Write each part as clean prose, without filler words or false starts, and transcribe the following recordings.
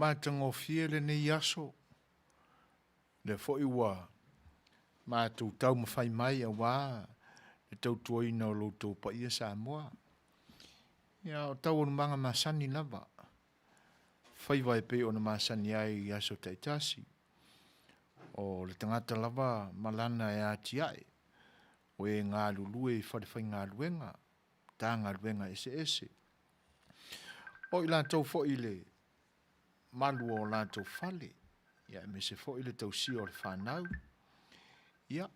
mātangofie le nei aso. Le Fai'oa mātou tau mawhai mai a wā le tau tuaina o loutou pa ia Samoa. Ia o tau onu manga masani lava. Whaiwa e pe o na masani ai i aso taitasi. O le tangata lava malana e ati ai. O e ngā lulue i whariwhai ngā luenga. Tā ngā luenga ese ese. O i lātou fo i le malu o lātou whale. Ia me se fo i le tau si o le whanau. Ia.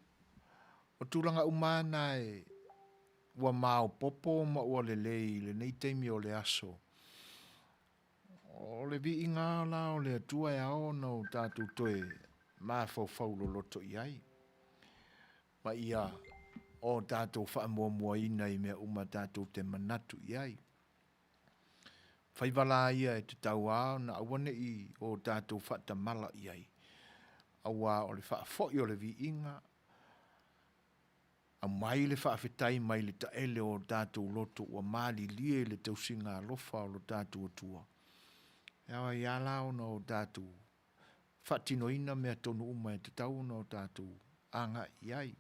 O tūranga umana e ua māo popo ma ua le lei le nei teimi o le aso. O le vi inga la o le atua e ao no tātou toe mā fau lo loto i ai. Ma ia o tātou wha mua mua ina i mea uma tātou te manatu i ai. Whaiwala ia e te tau ao na awane i o tātou wha ta mala i ai. Awa o le wha fo i o le vi inga. A mai le whaafetai mai le taele o tātou loto ua māli lie le tausinga alofa o lo tātou atua. Ewa ia lao no tātou whatino ina mea tonu uma e te tau no tātou anga iai.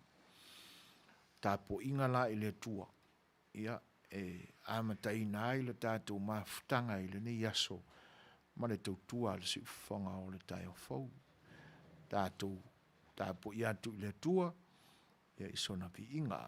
Tāpo inga la i le tua. Ia e amatai na ai le tātou mafutanga i le ni yaso. Ma le tau tua le si ufonga o le tai o fau. Tātou tāpo ia tu i le tua. Ia isona vi inga.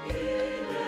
Yeah.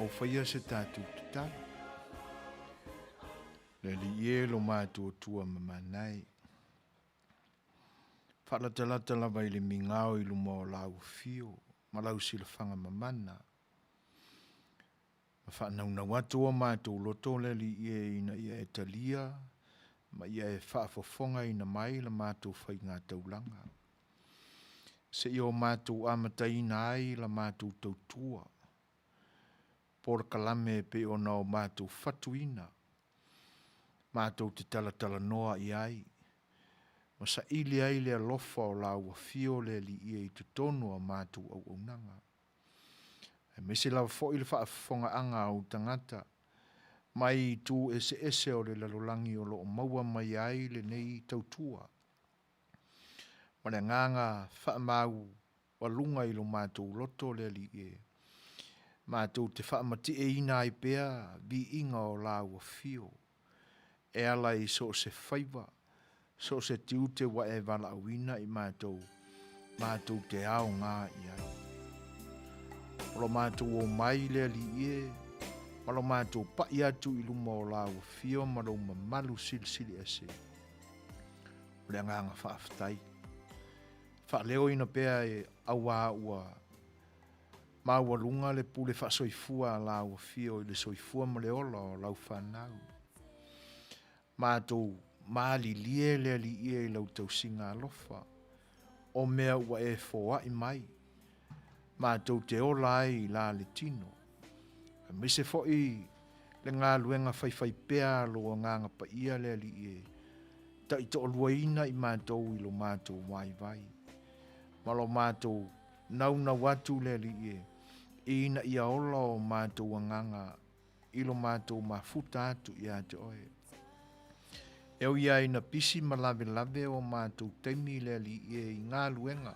mau whaia se tātou tata. Le li e lo mātua tua mamanai. Whalatalata lawa i le mingao i lo mo lau fio, ma lau sila whanga mamana. Ma whanau atua mātua loto le li e ina ia e talia, ma ia e whaafofonga ina mai la mātua whai ngā taulanga. Se i o mātua amataina ai la mātua tautua. Por kalame pe o nao mātua whatuina. Mātou te talatala noa i ai. Ma sa ili ai le alofa o lau a fio le li i e tutonu a mātou au nanga. E mese lau fo ili whaafonga anga au tangata. Mai tu ese o le lalolangi o lo o maua mai ai le nei tautua. Ma le nganga whaamau walunga i lo mātou loto le li i e. Mātou te whaamati e ina ai pea vi inga o lau a fio. E ala i so se whaiva, so se tiute wa e wala awina i mātou te ao ngā i ai. Olo mātou o mai lea li e, malo mātou pai atu i luma o lau fio, malo mamalu sili ese. Ole nganga whaaftai. Whaaleo ina pea e awa ua maua lunga le pule whaasoifua lau fio i le soifua ma le ola o lau whanau. Mātou maali lie lea li ia i lau tau singa alofa. O mea ua e fōa i mai. Mātou te ola ai i la le tino. Mise fo i le ngā luenga whaiwhai pea lo o nganga pa ia lea li ia. Ta i to luaina i mātou i lo mātou wai vai. Ma lo mātou nauna watu lea li ia. Ina ia ola o mātou nganga i lo mātou mafuta atu i ate oe. Eo ia ina pisi ma lave o mātou teimi le li e i ngā luenga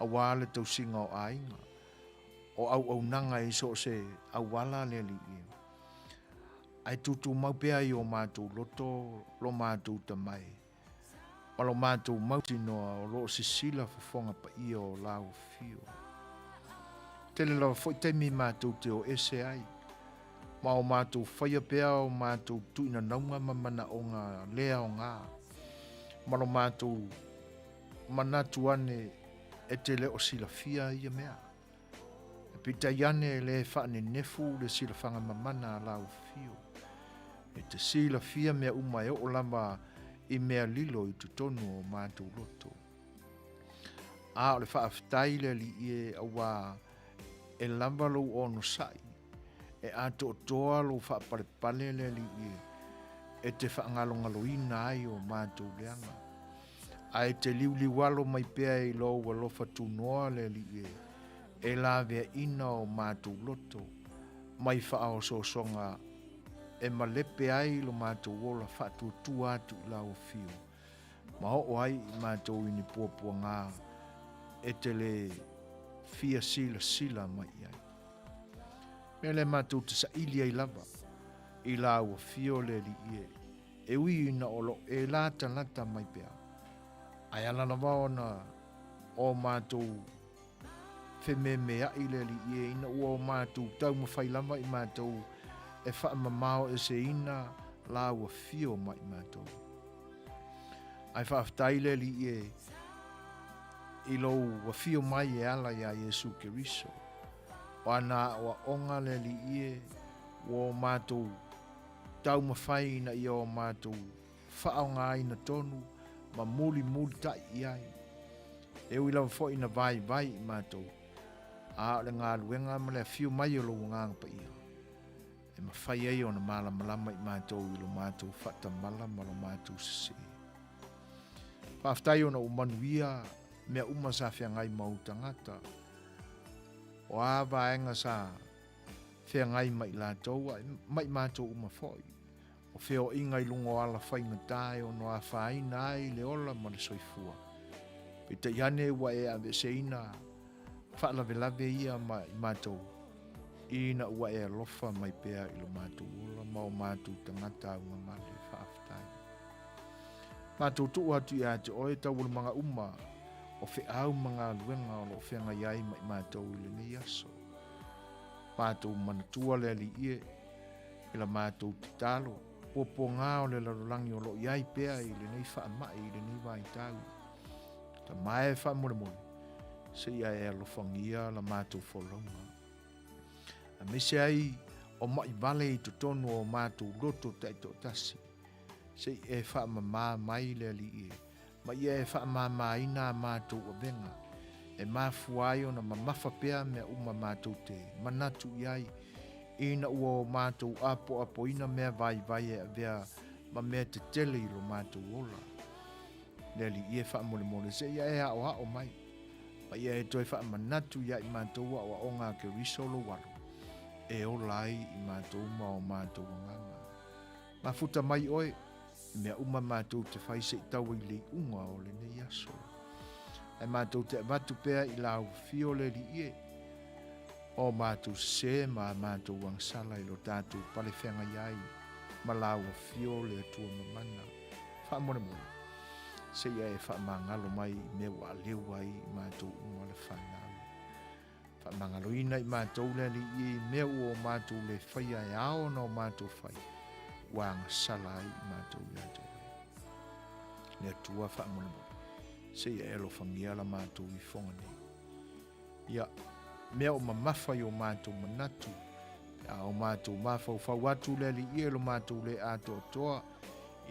a wale tau singa o ainga. O au nanga i so se au wala le li e. Ai tutu maupea i o mātou loto lo mātou tamai. Ma lo mātou mautinoa o lo sisila fafonga pa i o lau fio. Tele la foi teimi mātou te o ese ai. Ma o mātou whaia pea o mātou tuina naunga mamana o ngā lea o ngā. Ma lo mātou manatu ane e te leo sila fia ia mea. E pita iane le whaane nefu le sila whanga mamana a lau fio. E te sila fia mea umai o lama i mea lilo i tutonu o mātou loto. A o le whaaftai le li e awa e lamba lo ono sai. E ato toa lo whaapare le li i. E te whaangalo ina ai o mātou leanga. Ai te liuli walo mai pea i lo walofa tu noa le li i. E la vea ina o mātou loto. Mai whaao so songa. E malepe ai lo mātou wola whatu tu atu la o fio. Ma ho ai mātou ini puapua ngā. E te le fia sila mai ai. Me le mātou te sa ili ai lava. I la ua fio le li ie. E ui ina olo e la tanata mai pea. Ai ala na waona o mātou wheme mea i le li ie. Ina ua o mātou tau mawhai lama i mātou. E wha mamao e se ina la ua fio mai mātou. Ai whaaftai le li ie. I lo ua fio mai e ala ia Jesu Keriso. O ana o onga le li ie o mātou tau mawhai na i o mātou whaonga ai na tonu ma muli tai i ai. E ui lau fo ina vai i mātou. A le ngā luenga ma le fiu mai o lo ngang pa ia. E mawhai ai o na malama i mātou i lo mātou whata mala ma lo mātou sise. Paftai o na Manuia mea umasa whiangai mau tangata. O awa enga sa whea ngai mai lātou, mai mātou umawhoi. O wheo ingai lungo ala whainga tae o noa whaina ai le ola ma le soifua. Pita iane ua e ave se ina whaalawe ia mai mātou. Ina ua e alofa mai pea ilo mātou ola ma o mātou tangata unga male whaaftai. Mātou tuu atu i ate oe tau ula mga uma. O whi au mga luenga o lo whenga iai mai mātou ili ni aso. mātou manatua le ali ie, i la mātou titalo, popo ngā o le larolangi o lo iai pea i le nei whaamai, i le nei vai tau. Ta mai wha mole mole, se ia e alofangia la mātou wholonga. A mese ai o mai vale i to tonu o mātou roto taito tasi, se e whaamama mai le ali ie, ma ia e whaamama ina mātou o venga, e mafuai o na mamafa pea mea uma mātou te, manatu iai, ina ua o mātou apo ina mea vai e avea, ma mea te tele i lo mātou ola. Neli ie wha mole mole se ia e hao mai, ma ia e toi wha manatu ia i mātou o ngā ke risolo waru, e o lai i mātou ma o mātou nganga. Ma futa mai oe, mea uma mātou te whai se i tau i le unga o le nei aso. E mātou te watu pea i lau fio le li ie. O mātou se ma mātou wangsala i lo tātou pale whenga iai. Ma lau fio le atua mamana. Wha mone mone. Se ia e wha mangalo mai me wa lewa i mātou unga le whanau. Wha mangalo ina i mātou le li ie me o mātou le whaia e ao no mātou whai. Wanga sala i mātou i atou. Le atua wha mone mone. Se ia elo fangia la mātou i whonga nei. Ia, mea o mamawhai o mātou manatu. Ia o mātou mawhau whauatu le li ielo mātou le ato toa.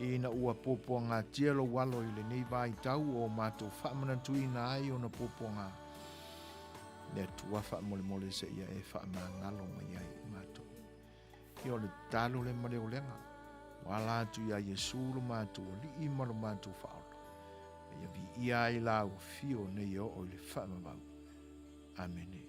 Ina ua popo ngā tielo walo i le nei vai tau o mātou whamanatu ina ai o na popo ngā. Nea tua wha mole mole se ia e wha mā ngalo mai ai mātou. Ia o le talo le mareo lenga. Wala atu ia Yesu lo mātou li ima lo mātou whaola. Ia vi ia i lau fio nei o le whamamau. Amene.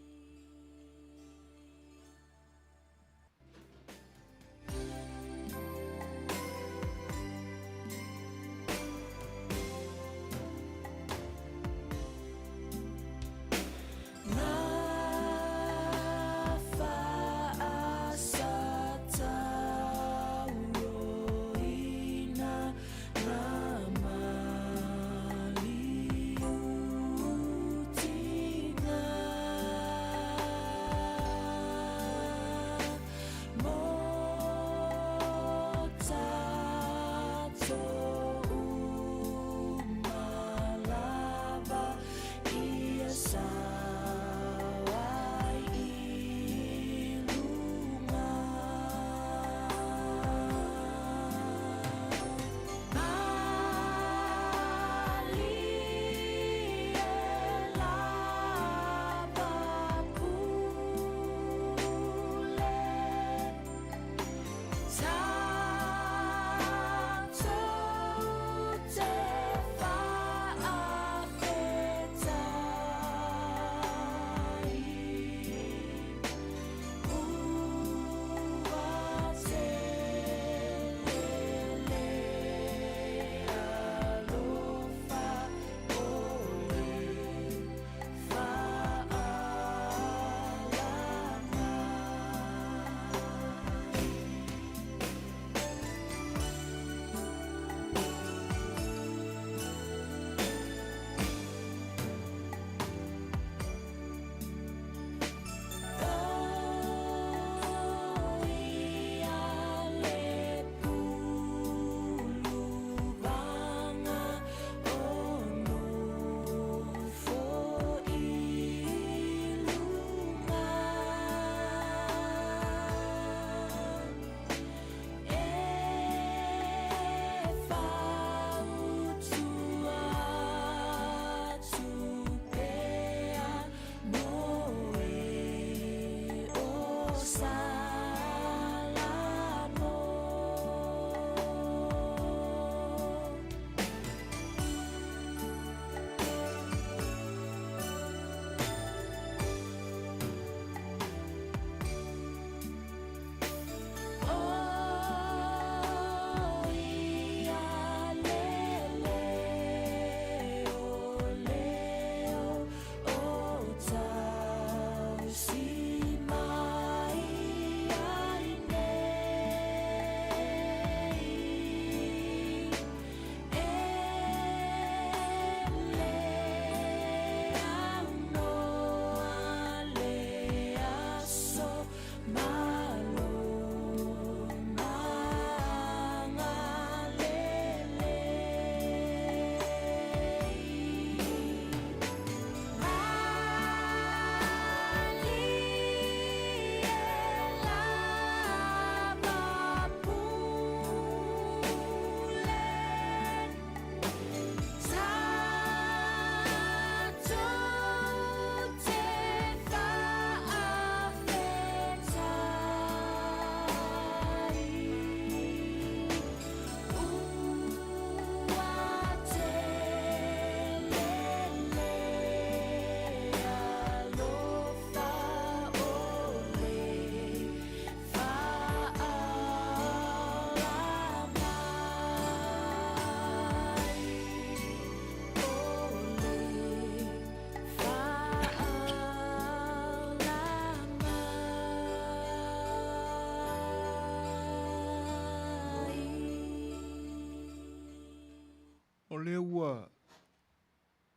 le ua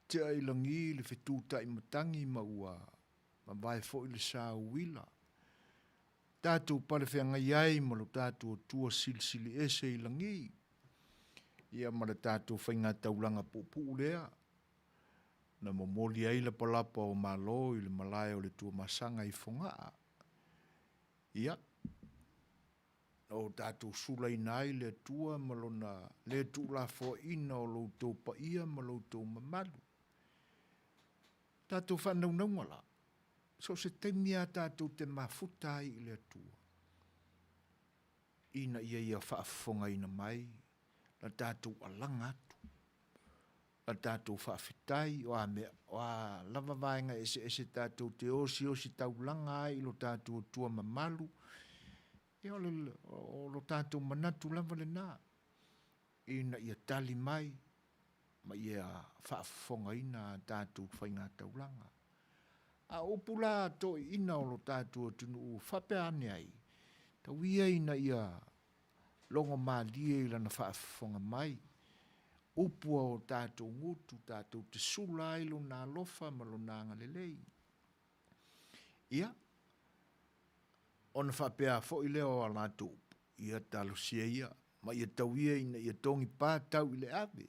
te ai langi le fetuta i matangi ma ua ma vai fo i le sa uila. Tātou pale whea ngai ai ma lo tātou tua silisili ese i langi. Ia ma le tātou whainga taulanga pupu lea. Na momoli ai le palapa o malo i le malaya o le tua masanga i whangaa. Ia. O tātou sula i nai le tua malona le tu la fo ina o lo tau pa ia ma lo tau mamalu. Tātou whanau naungala. So se temia tātou te mafuta i le tua. Ina ia whaafonga ina mai. La tātou alanga atu. La tātou whaafitai o a lava vaenga ese tātou te osi taulanga ai lo tātou tua mamalu. E o lo tātou manatu lava le nā. Ina ia tali mai. Ma ia whaafonga ina tātou whainga taulanga. A opula to ina o lo tātou tunu whapeane ai. Tau ia ina ia longo mālie i lana whaafonga mai. Upua o tātou ngutu, tātou te sula i lo nā lofa ma lo nā ngalelei. Ia. Ona whapea fo i leo a lātou. Ia talo sia ia. Ma ia tau ia ina ia tongi pā tau i le ave.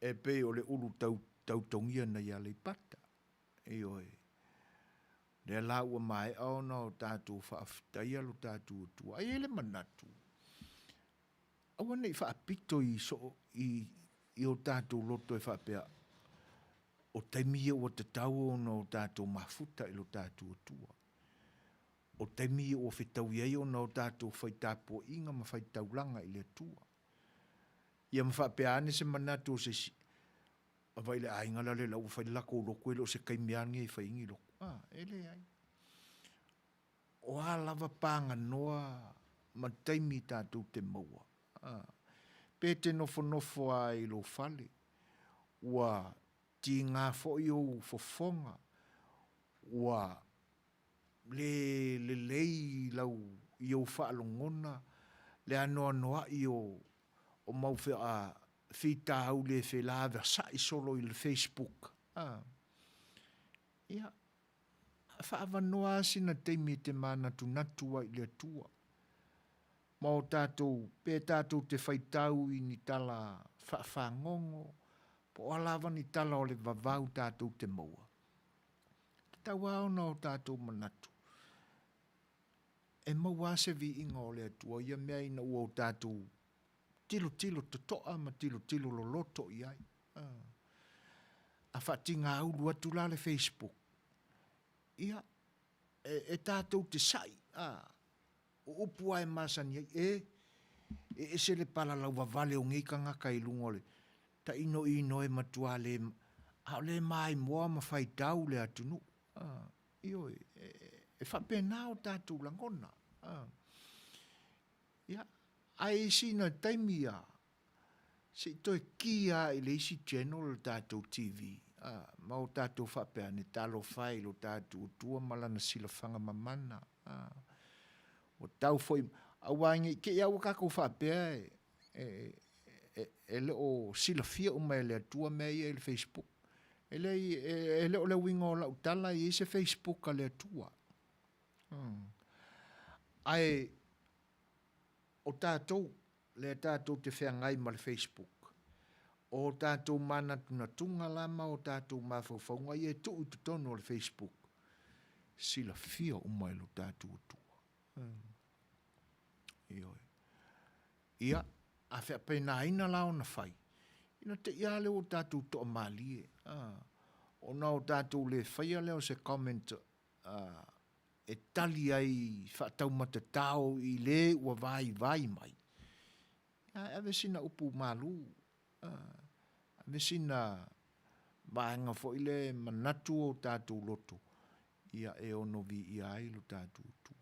E pe o le ulu tau tongia na ia le pata. E oi. Le la ua mai au na o tātou whaafitai alo tātou tua. Ai ele manatu. Awa nei whaapito i o tātou loto e whapea. O taimia o te tau na o tātou mafuta i lo tātou tua. O taimia o whetau iei o na o tātou whaitapo inga ma whaitaulanga i le tua. Ia ma whapea ane se manatu o se si. Awai le aingala le lau whailako o loko e lo se kaimiangi e whaingi loko. Ele ai. O a lava panga noa ma taimi tātou te maua. Pe te nofo ai lo fale. Ua ti ngā fo i o fofonga. Ua le lei lau i o whaalongona. Le anoa i o mauwhi a whita au le whelāwea sa i solo i le Facebook. Ia. Whaavanoa sina teimi te mana tu natua i le tua. Ma o tātou, pe tātou te whaitau i ni tala whaangongo, po alawa ni tala o le vavau tātou te maua. Te tau au na o tātou manatu. E maua se vi inga o le atua, ia mea ina ua o tātou tilo te toa, ma tilo lo loto i ai. A whatinga au lua tu la le Facebook. Ia, e tātou te sai, o upua e masani, e se le pala lau wavale o ngika ngaka i lungole, ta ino e matua le mai moa ma whaitau le atunu. Io, e whapena o tātou langona. Ia, ai sina taimia, se toi kia i le isi channel tātou TV, ma o tātou whapea ne talo whai lo tātou tua malana sila whanga mamana. O tau foi, awangi, ke iau kako whapea e le o sila fia o mai le tua mea i le Facebook. E le o le wingo la utala i se Facebook a le tua. Ai, o tātou, le tātou te whea ngai ma le Facebook. O tātou mana tunga lama, o tātou mawhauwhaunga, i e tuu tutono le Facebook. Sila fia o mai lo tātou tua. Ia, a whea pena ina lao na whai. Ina te ia leo o tātou toa malie. O na o tātou le whaia leo se comment e tali ai whaatau mata tau i le ua vai mai. Ave sina upu malu. Ave sina vaenga fo i le manatu o tātou loto. Ia e ono vi ia ai lo tātou tua.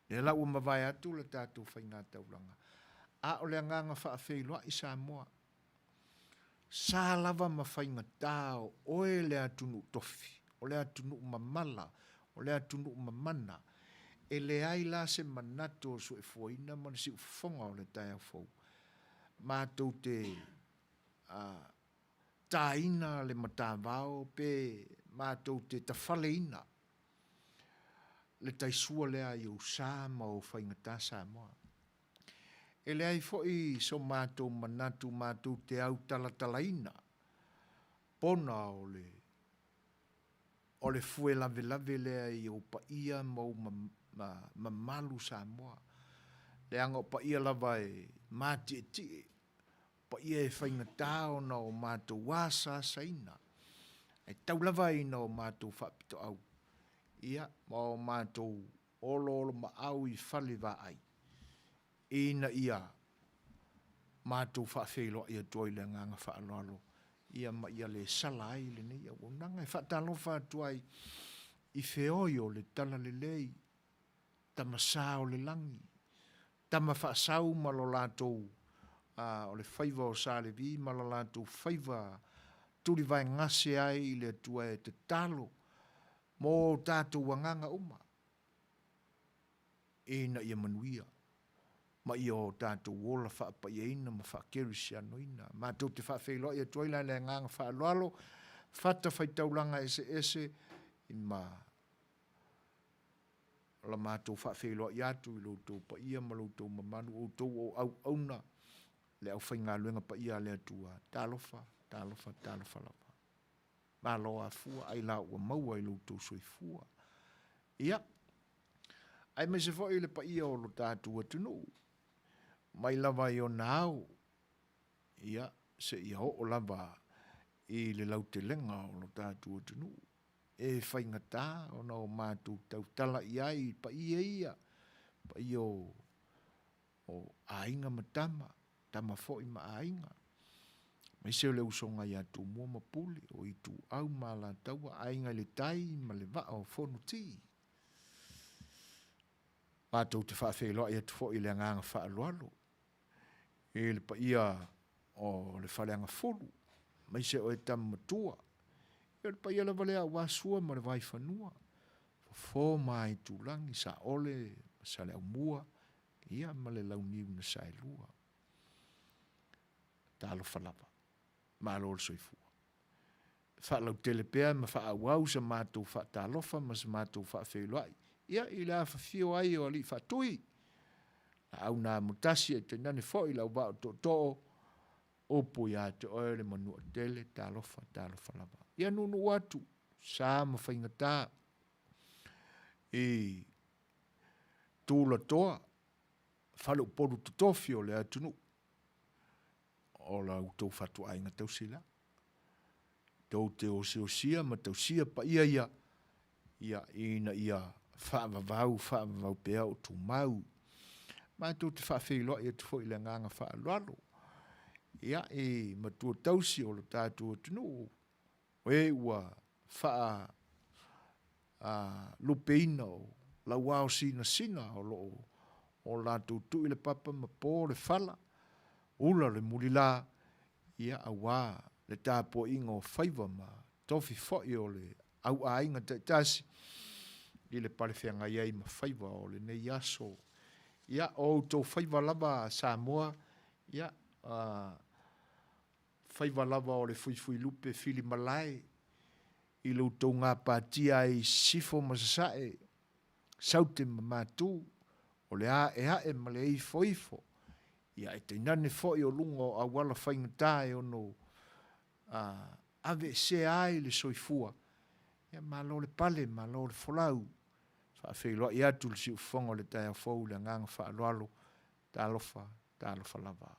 Le la ua mawai atu le tātou whainga taulanga. A o le anganga whaafeiloa i Samoa. Sa lava mawhainga tāo oe le atunu tofi. O le atunu mamala. O le atunu mamana. E le ai la se manatu o su e fuaina man si ufonga o le tai au fau. mātou te tāina le matawao pe mātou te tawhaleina le taisua lea i o sā ma o whaingata Samoa. E le ai foi so mātou manatu mātou te au talatalaina pona o le fue lave lea i o paia mau mamalu Samoa. Le anga o paia lava e māti e tie, paia e whaingata o na o mātou wāsa saina. E tau lava i na o mātou whapito au. Ia, ma o mātou olo ma au i whale wa ai. Ina ia, mātou whawhelo ia toi le nganga whaaloalo. Ia ma ia le sala ai le nei. Ia nanga e whatalo whatuai i Fai'oa le tala le lei. Tamasā o le langi. Tama whaasau ma lo lātou o le whaiva o sā le vi, ma lo lātou whaiva turi vai ngase ai le tua e te talo. Mō tātou wanganga uma. Ina ia Manuia. Ma ia o tātou wola whaapa ina ma whaakeri si anoina. Mātou te whaafeilo ia tuaila le nganga whaaloalo. Whata whaitaulanga ese i ma la mātou whaafeilo ia atu i loutou pa ia ma loutou mamanu o tou o au auna. Le au whainga luenga pa ia le atua. Tālofa lava. Ma loa fua, ai la ua maua i loutou soifua. Ia. Ai me se foi le pa ia o lo tātua tunu. Mai lava i o nao. Ia, se ia o lava i le lautelenga o lo tātua tunu. E whaingata o na o mātou tau tala i pa ia. Pa ia o ainga matama. Tama foi ma ainga. Mai se le usonga ia tu mua mapuli o i tu au ma la taua ainga le tai ma le va o fonu ti. Mātou te whaafeilo ia tu fo i le nganga whaaloalo. E le pa ia o le whaleanga folu. Mai se o e tam matua. E le pa ia le valea wasua ma le vai whanua. Fo mai tu langi sa ole sa le au mua. Ia ma le lau niu na sa e lua. Talo whalapa. Malo le soifua. Whaalau telepea ma whaawau sa mātou whaatalofa ma sa mātou whaafeiloi. Ia i la whawhio ai o li whatui. Au nā mutasi e te nane fo i lau wao to opo ia te oe le manua tele talofa lava. Ia nunu watu sa ma whaingata i tūla toa whalu poru tutofio le atunu. O la utou fatu ainga tau sila. Tau te o sia ma tau sia pa ia. Ia ina ia whaavavau pea o tu mau. Ma tau te whaafeilo ia tu fo i le nganga whaaloalo. Ia e matua tausi o lo tātua tunu. O e ua wha lupeina o la wao sina o la tu le papa ma po le fala. Ula le mulila ia awa le tāpo ingo whaiva ma tofi foi o le au ainga tasi i le palewhenga iei ma whaiva o le nei aso. Ia o tō whaiva lava Samoa, ia whaiva lava o le fui lupe fili malai i lo tō ngā pātia i sifo masasae saute ma mātū o le e ma le ei foifo. Ia e te nane foi o lungo a wala whaingatae o no ave se ai le soifua. Ia malo le pale, malo le folau. Whaafeilua i atu le si ufongo le tae a fau le nganga whaaloalo. Tālofa lava.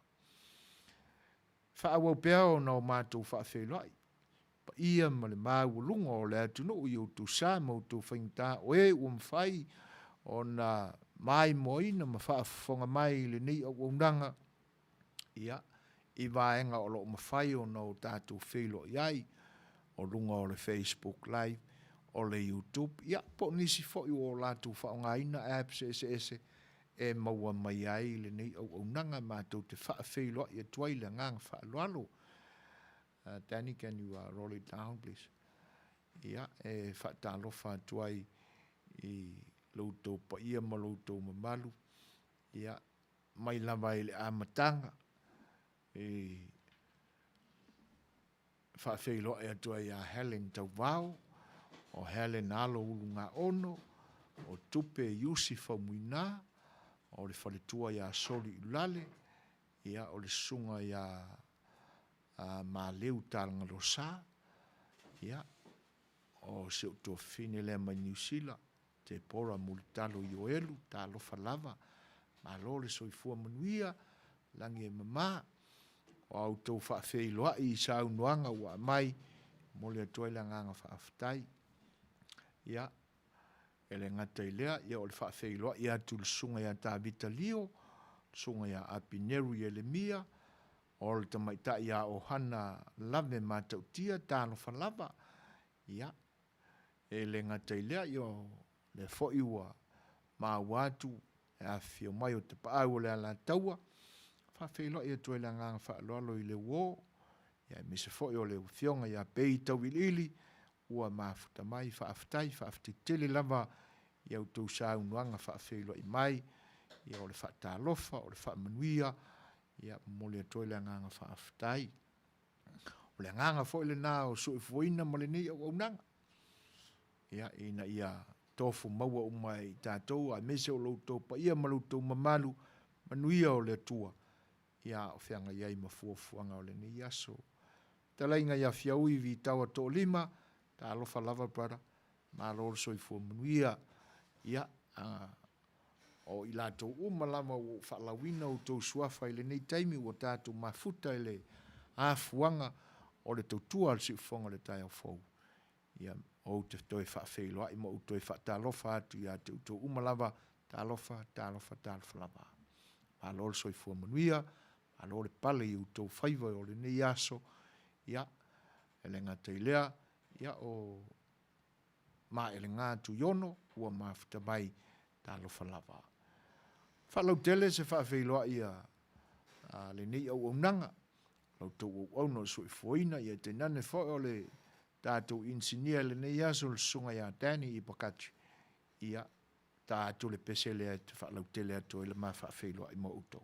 Whaawau pea o na o mātou whaafeilua i. Pa ia ma le mau lungo o le atu no i o tu sa ma o tu whaingatae o e umwhai o na mai moina ma whaafonga mai le nei o unanga. Ia, i vaenga o lo mawhai o no tātou whilo iai, o lunga o le Facebook Live, o le YouTube. Ia, po nisi fo i o lātou whaongaina apps ese e maua mai ai le nei o unanga mātou te whaawhilo i a tuai le ngang whaaloalo. Danny, can you roll it down, please? Ia, e whaatalofa tuai i loutou pa ia ma loutou mamalu. Ia, mai lava i le amatanga. whaafeiloa e atua ia Helen Tauvao, o Helen Alo Ulunga Ono, o tupe Yusi Faumuina, o le whaletua ia Soli Ulale, ia o le sunga ia Maleu Talanga Rosa, ia o se uto fine le mai New Zealand, te pora mulitalo i oelu, talo falava, malo le soifua Manuia, langi e mama, o au tau whaafeiloa i sa unuanga ua mai, mo le atoe le nganga whaaftai, ia, ele ngata i lea, ia o le whaafeiloa, ia tu le sunga ia tā vita lio, sunga ia apineru i ele mia, o le tamaita ia o hana lave matautia, talo falava, ia, ele ngata i lea, ia le Fai'oa ma watu, e a fio mai o te paau le ala taua, whaafeiloa ia tue le nganga whaalolo i le uo, ia mise foi o le fionga ia pei tau ilili, ua mafuta mai whaaftai, whaaftitele lava, ia utou sa unuanga whaafeiloa i mai, ia o le whaatalofa, o le whaamanuia, ia mo le tue le nganga whaaftai. O le nganga foi le nā o suifuina mo le nei au nanga. Ia ina ia tofu maua umai tātou, a mese o loutou pa ia maloutou mamalu, manuia o le tua. Ia o whianga iai mafuafuanga o le ni aso. Talainga ia fiaui vi taua to lima, ta alofa lava brada, ma lor soifua manuia, ia o i lātou umalama o whalawina o tau suafa i le nei taimi o tātou mafuta i le āfuanga o le tautua al si ufonga le tai au fau. Ia o te toi whaafeiloa i mo o toi whaatalofa atu ia te utou umalava, talofa lava. Ma lor soifua manuia, ma lor pale i utou whaiva o le nei aso, ia, ele ngata i lea, ia o ma ele ngātu yono, ua mafuta mai talofa lava. Whalau tele se whaafeiloa ia le nei au nanga, lau tau au no sui fuina, ia te nane fo o le tātou insinia le nei aso le sunga ia tani i pakati, ia tātou le pese lea te whalau tele ato i le ma whaafeiloa i mo utou.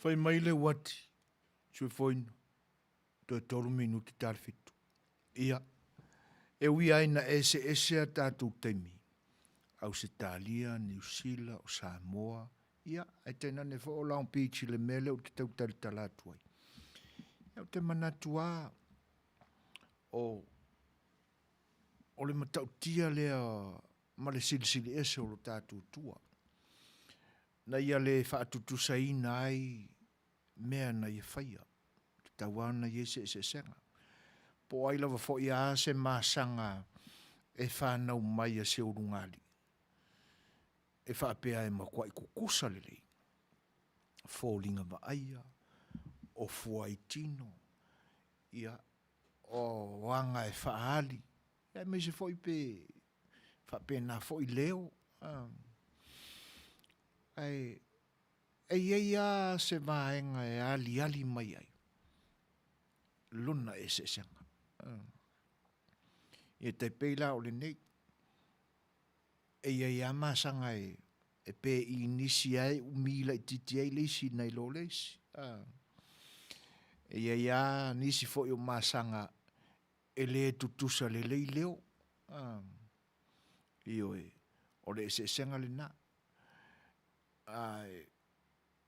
Fai mai le wati. Sue foino. Toi tolu minuti tarfitu. Ia. E ui aina ese a tātou teimi. Ausitalia, New Zealand, o Samoa. Ia, ai tēnā ne fo o laun pīchi le mele o te tau tali talatuai. Ia o te manatua o le matautia lea ma le silisili ese o lo tātou tua. Na ia le whaatutusa ina ai mea na ia whaia. Te tauana i ese senga. Po ai lava fo ia se masanga e whanau mai a se urungali. E whaapea e makua i kukusa lelei. Fōlinga wa aia, o fuaitino, ia, o wanga e whaali. Ia me se foi pe, whapena foi leo. Ai, ia se vaenga e ali mai ai. Luna e se senga. Ia te peila o le nei. Ia masanga e pe i nisi ai umila i titi ai leisi nei lo leisi. Ia nisi foi o masanga e le tutusa le lei leo. Io o le se senga le na.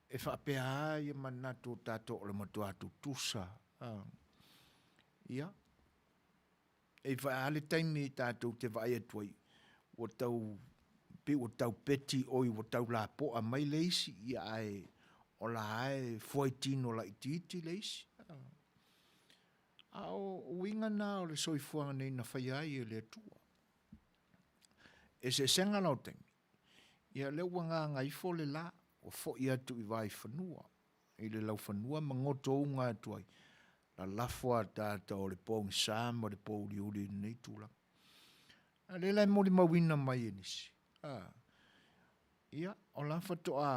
E whapea ai manatu tato o le matua tutusa. Ia. E vai ale taimi tato te vai atuai. O tau peti oi o tau la po a mai leisi ia ai o la ai foitino la ititi leisi. O winga na o le soifuanga nei na whai ai e le tua. E se senga lau taimi. Ia leo wanga ngai fo le la o fo ia tu i vai whanua. I le lau whanua mangoto unga atuai. La lafua tata o le pōng sam o le pōuri uri nei tūla. Le lai mori mawina mai enisi. Ia, o la whatoa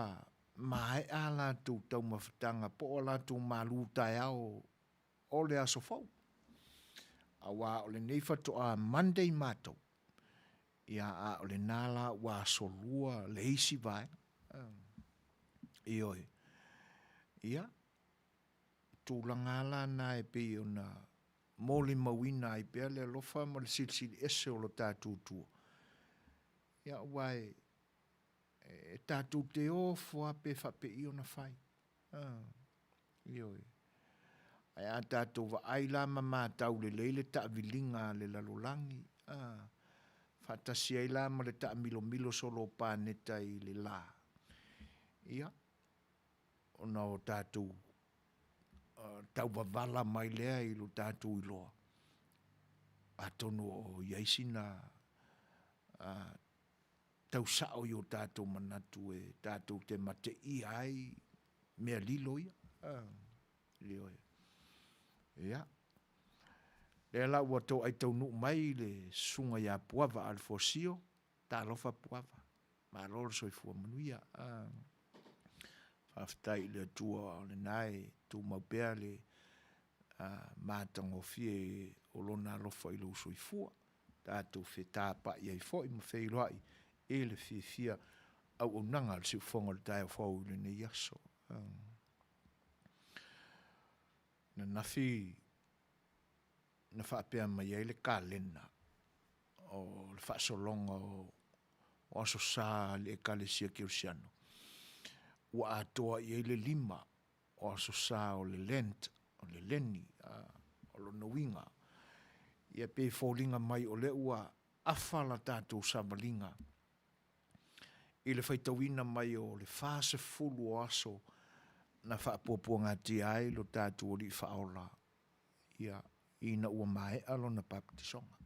mai a la tū tau mawhatanga po o la tū malu tai au o le aso fau. Awa o le nei whatoa Monday mātou. Ia a o le nala wa solua le isi vai. Ioi. Ia. Tūlanga la na e pe o na moli mawina i pea le lofa ma le silsili ese o lo tātou tua. Ia wai e tātou te o fua pe whape i o na whai. Ioi. Ai a tātou wa aila ma mātau le leile ta vilinga le lalolangi. Whatasi aila ma le ta milo solo pāneta i le la. Ia. O na o tātou tau wavala mai lea i lo tātou i loa. A tono o iaisina tau sao i o tātou manatu e tātou te mate i ai mea lilo ia. Lio e. Ia. Lea la ua tau ai tau nu mai le sunga ia puava al fosio, tā lofa puava. Ma lolo soifua Manuia. Aftai le tua o le nai tu maupea le mātango fie o lona lofa i lo soifua. Tātou fe tāpa i ai fo i mawhei loai e le fia au nanga le si ufonga le tai o fau le ne yaso. Na nafi na whaapea mai ai le kalena o le whaasolonga o aso sā le ekalesia kirusiano. Wa atoa i le lima o aso sā o le lent, o le leni, o lo nawinga. Ia pe fōlinga mai o le ua awhala tātou savalinga. I le whaitawina mai o le fāse fulu o aso na whaapopua ngā ai lo tātou o li whaola. Ia ina ua mai alo na papatisonga.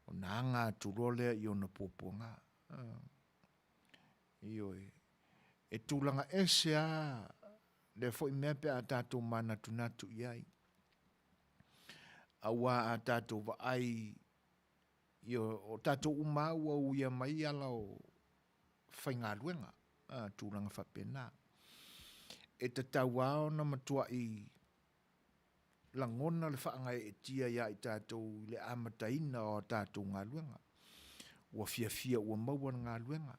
O nā ngā turolea i o na popua ngā. Ioi. E tūlanga ese a le fo i mea pe a tātou mana tunatu iai. Awa a tātou wa ai o tātou umau au ia mai ala o whainga luenga. Tūlanga whapena. E te tau ao na matua i langona le whaanga e tia ia i tātou le amataina o tātou ngā luenga. Ua fia ua maua ngā luenga.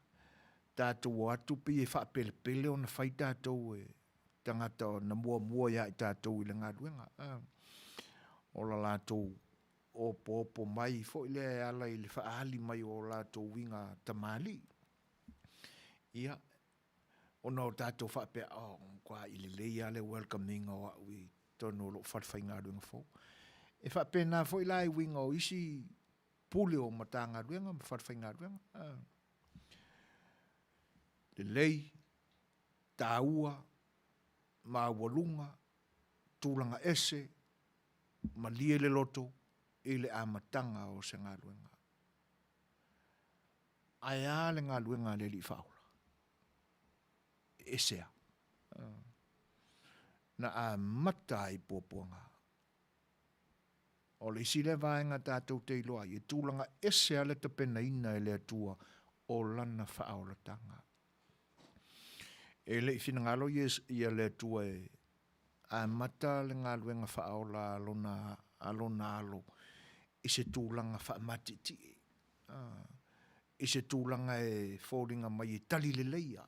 Tātou o atu pi e whaapele o na whai tātou e tangata o na mua ia i tātou i le ngaruenga. O la lātou o mai fo ile ala i le whaali mai o lātou winga tamali. Ia, ona o tātou whapea, kwa i le leia le welcoming o ui tono lo whatwhai ngaruenga fo. E whapea nā fo ila i winga o isi pule o mata ngaruenga, ma whatwhai ngaruenga. Le lei, tāua, ma walunga, tūlanga ese, ma lie le loto, i le amatanga o se ngaruenga. Ai a le ngaruenga le li whaula. Esea. Na a mata i pōpuanga. O le isi le vaenga tātou te iloa, i tūlanga esea le tapena ina e le atua o lana whaolatanga. E le whinangalo i a le atua e a mata le ngaruenga whaola alona alo i se tūlanga whamatiti. I se tūlanga e fōringa mai i tali le leia.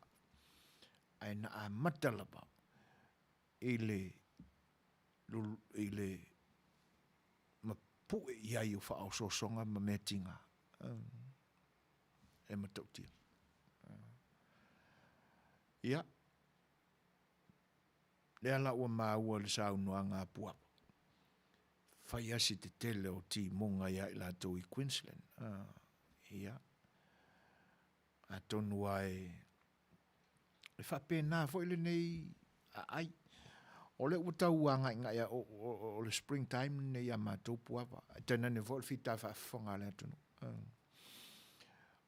Ai na a matalapa i le mapue iai o whao sosonga ma metinga. E matautia. Ia. Le ala ua maua le saunua ngā puapa. Whai asi te tele o ti monga ia i lātou i Queensland. Ia. A tonua e whapena fo ile nei ai. O le utau anga inga o le springtime nei a mātou puapa. Tēnā ne fo le whita whaafonga le atunu.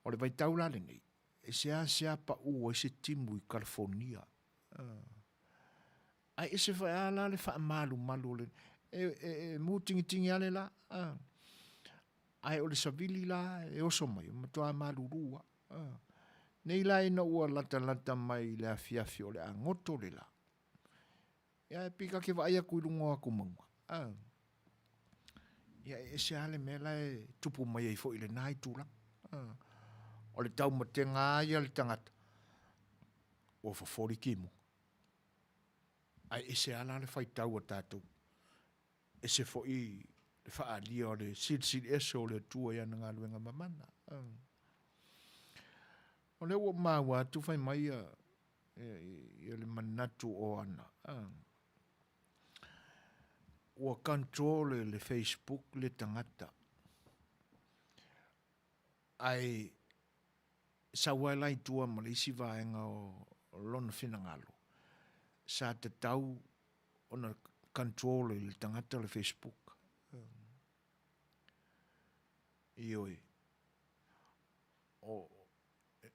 O le vaitau la le nei. E sea pa ua i se timu i California. Ai e se whaala le wha malu le. E mūtingi ale la. Ai o le savili la e oso mai. Matua malu rua. Nei la ina ua lata mai le afiafi o le angoto le la. Ia e pika ke vai aku ilungo aku maunga. Ia e se ale me la e tupu mai e fo ile nai tūlang. O le tau matenga ia le tangata. O fafori kimu. Ai e se ala le fai tau a tātou. E se fo i le whaalia o le siri eso o le tua ia na ngā luenga mamana. O le ua maua tu fai mai ia le manatu o ana. Ua control le Facebook le tangata. Ai sa wailai tua ma le isi vaenga o lona finangalo. Sa te tau ona control le tangata le Facebook. Ioi. O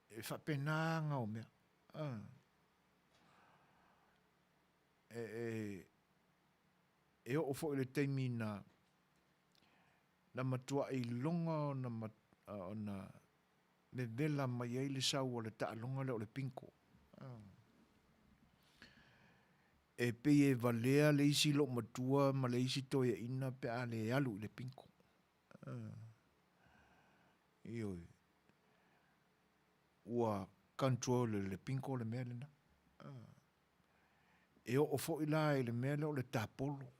e whapenanga o mea. E o fo le teimi na matua i longa o na me vela mai ai le sau o le taalonga le o le pinko. E pe e valea le isi lo matua ma le isi toia ina pe a le alu le pinko. Ioi. Ua control le pinko le mea lena. E o fo ila e le mea le o le tapolo.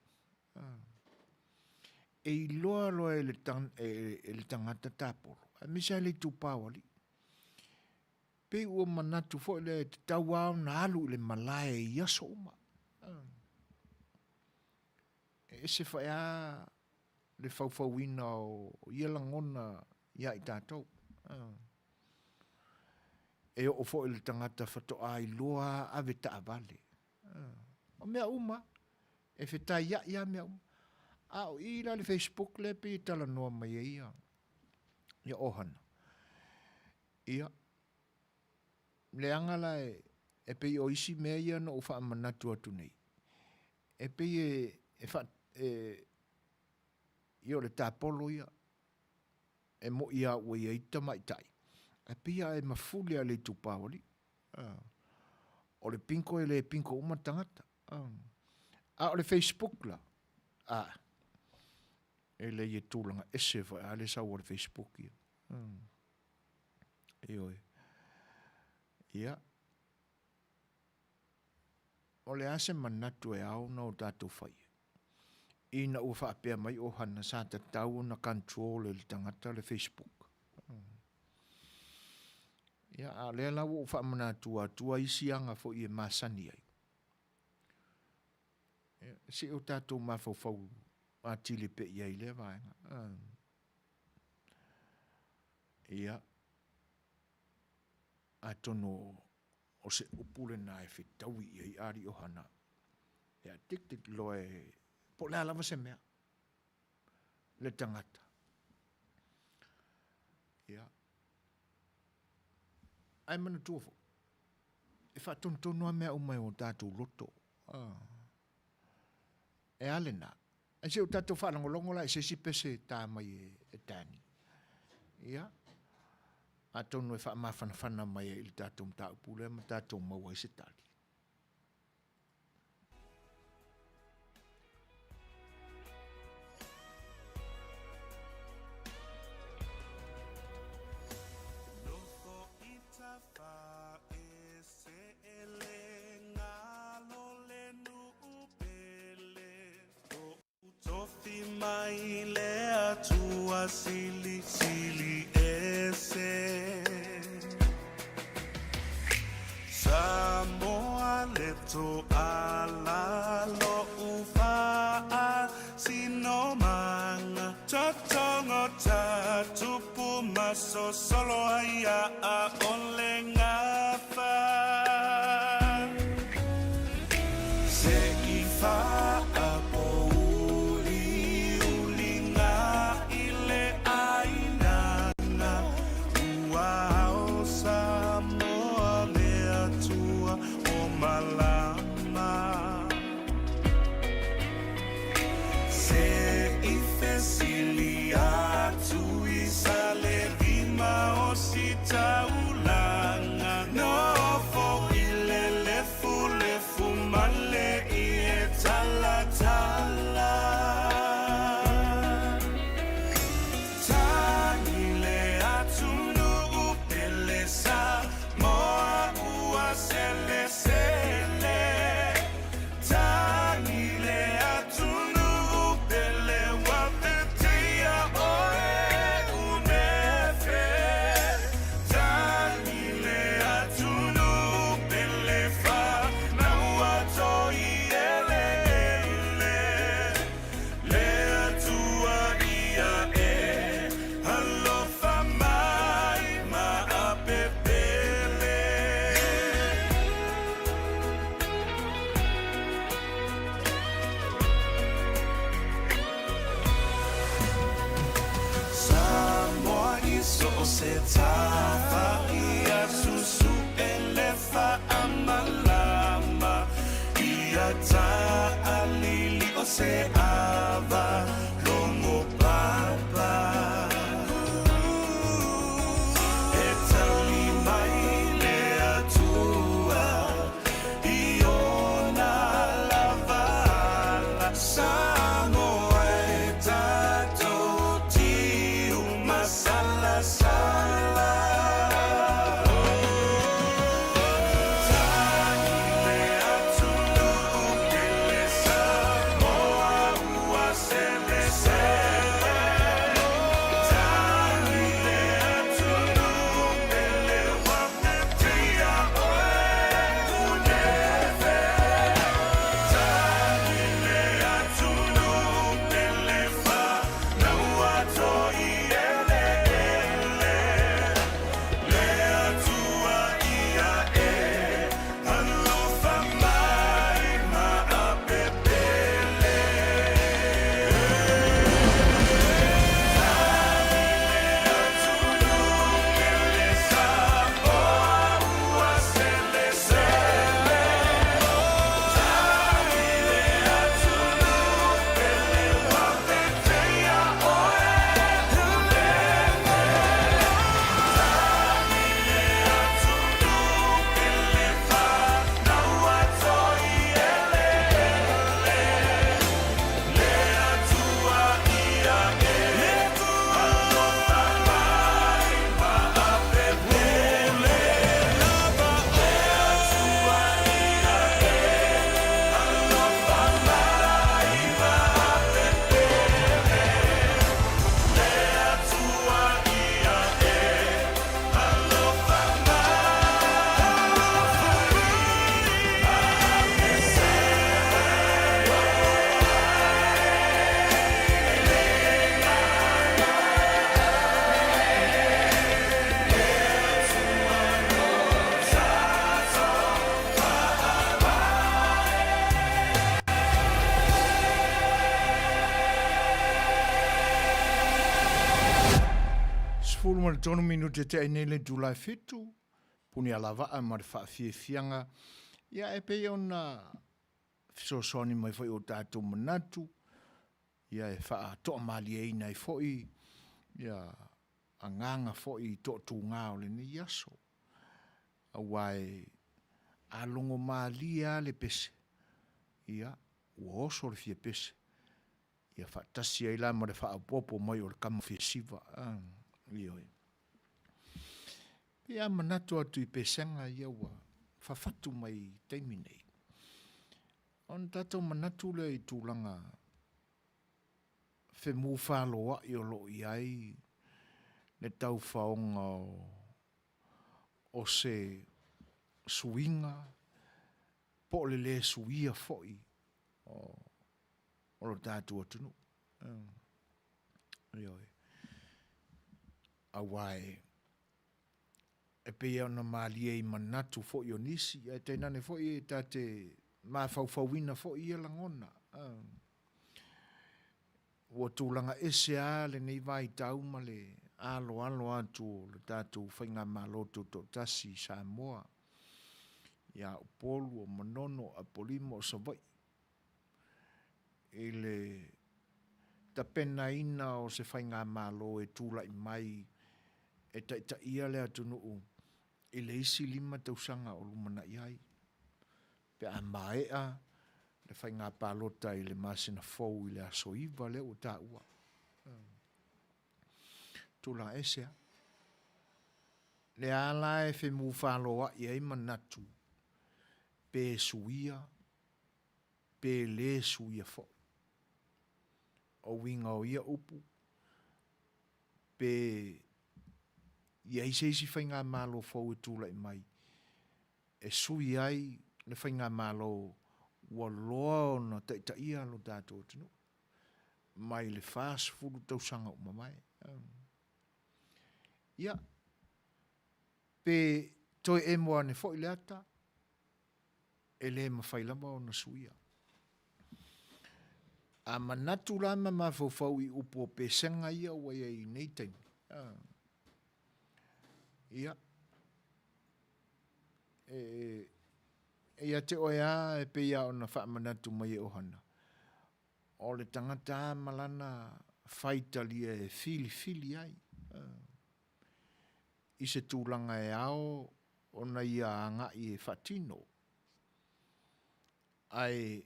E loa e le tangata tapolo. A misa le tupawali. Pe ua manatu fo le te tawao na alu le malae i aso uma. E se whaia le fawfawina o ielangona ia i tātou. E o fo le tangata whatoa i loa ave ta avale. O mea uma, e whetai ia mea uma. O i la le Facebook le pe tala noa mai ia. Ia ohana. Ia. Le angala e pe o isi mea ia no ufa amanatu atu nei. E pe i o le tāpolo ia. E mo ia ua ia ita maitai. E pe ia e mafuli a le tupawali. O le pinko e le pinko uma tangata. O le Facebook la. E le ia tūlanga ese vai a le sa o le Facebook ia. Ioi. Ia. o le ase manatu e au na o tātou whai. Ina ua whaapea mai o hana sa te tau na control le tangata le Facebook. Ia, a lea lau o whaamanatu tua isianga fo i e masani ai. Si o tātou mawhau a tili pe iai le vaenga. Ia, a tono o se upule na e whitaui iai ari o hana. Ia, tik loe, po lea lava se mea. Le tangata. Ia. Ai mana tuofo. E whaatono a mea o mai o tātou loto. E alena. E se o tātou whanangolongo la, e se si pese tā mai e tāni. Ia. A tono e whaamawhanawhana mai e ili tātou mta upule, ma tātou maua i se tali. Mai lea tua sili ese Samoa leto ala lo ufa sino manga Totongo tatupu maso solo aya a ole ngafa Se ifa Taulanga no fo ilele fulefu male ie tala tala Tangile atunu upele sa moa ua sele sele Tangile atunu upele wapetia oe unefe Se tafa ia susu elefa amalama ia ta alili o se ava longo papa e tali mai lea tua iona lavala Samoa e tato tiu masala Ua tonu minute te enele July fitu, puni alava a ma fie fianga, ia e pe ona fisosoni mai foi o tātou manatu, ia e wha toa mali e ina e foi, ia a nganga foi to tu ngā o le ni yaso. A wai a longo mali a le pese, ia ua oso le fie pese, ia wha tasi e la ma le wha popo mai o le kama fie siva, ioi. Ia manatu atu I pesenga ia ua whawhatu mai teimi nei. On tātou manatu le I tūlanga whemu whaloa I o lo I ai le tau whaonga o se suinga po le suia foi o lo tātou atunu. Ioi. Awai e pea ona malia I manatu fo I o nisi, e teinane fo I tate ma fauwina fo I langona. Ua tūlanga ese a le nei vai tau ma le alo atu le tātou whainga maloto to tasi Samoa. Ia upolu o manono a polimo o savai. E le tapena ina o se whainga malo e tūla I mai e taita ia le atunuu I le isi 5 tausanga o lumana iai. Pe a maea le whainga palota I le masina fau I le asoiva le o tā ua. Tula esea. Le ala e whemu whaloa I ei manatu. Pe suia. Pe le suia fo. O winga o ia upu. Pe ia isi whainga malo fau e tūla I mai. E sui ai le whainga malo ua loa na taita ia lo tātou tino. Mai le fast food tausanga o mamai. Ia. Pe toi e moa ne fo I le ata. E le mawhailama o na suia. A manatu lama mawhau I upo pe senga ia ua I nei taimi. Ia. Ia te oia e pe ia o na wha manatu mai e ohana. O le tangata malana whaitalia e fili ai. I se tūlanga e ao o na ia anga I e whatino. Ai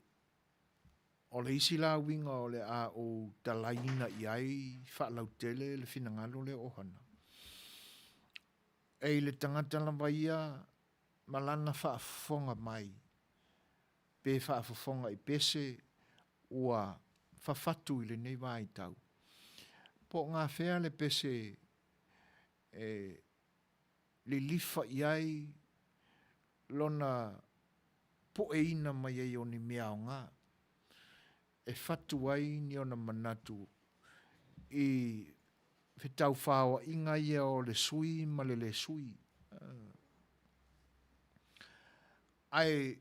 o le isi la winga o le a o talaina I ai whalautele le finangalo le ohana. E le tangata lamba ia malana whaafonga mai. Pe whaafonga I pese ua whawhatu I le nei vai tau. Po ngā whea le pese le lifa I ai lona po e ina mai ai o ni mea o ngā. E whatu ai ni ona manatu I whetau whaua inga ia o le sui ma le sui. Ai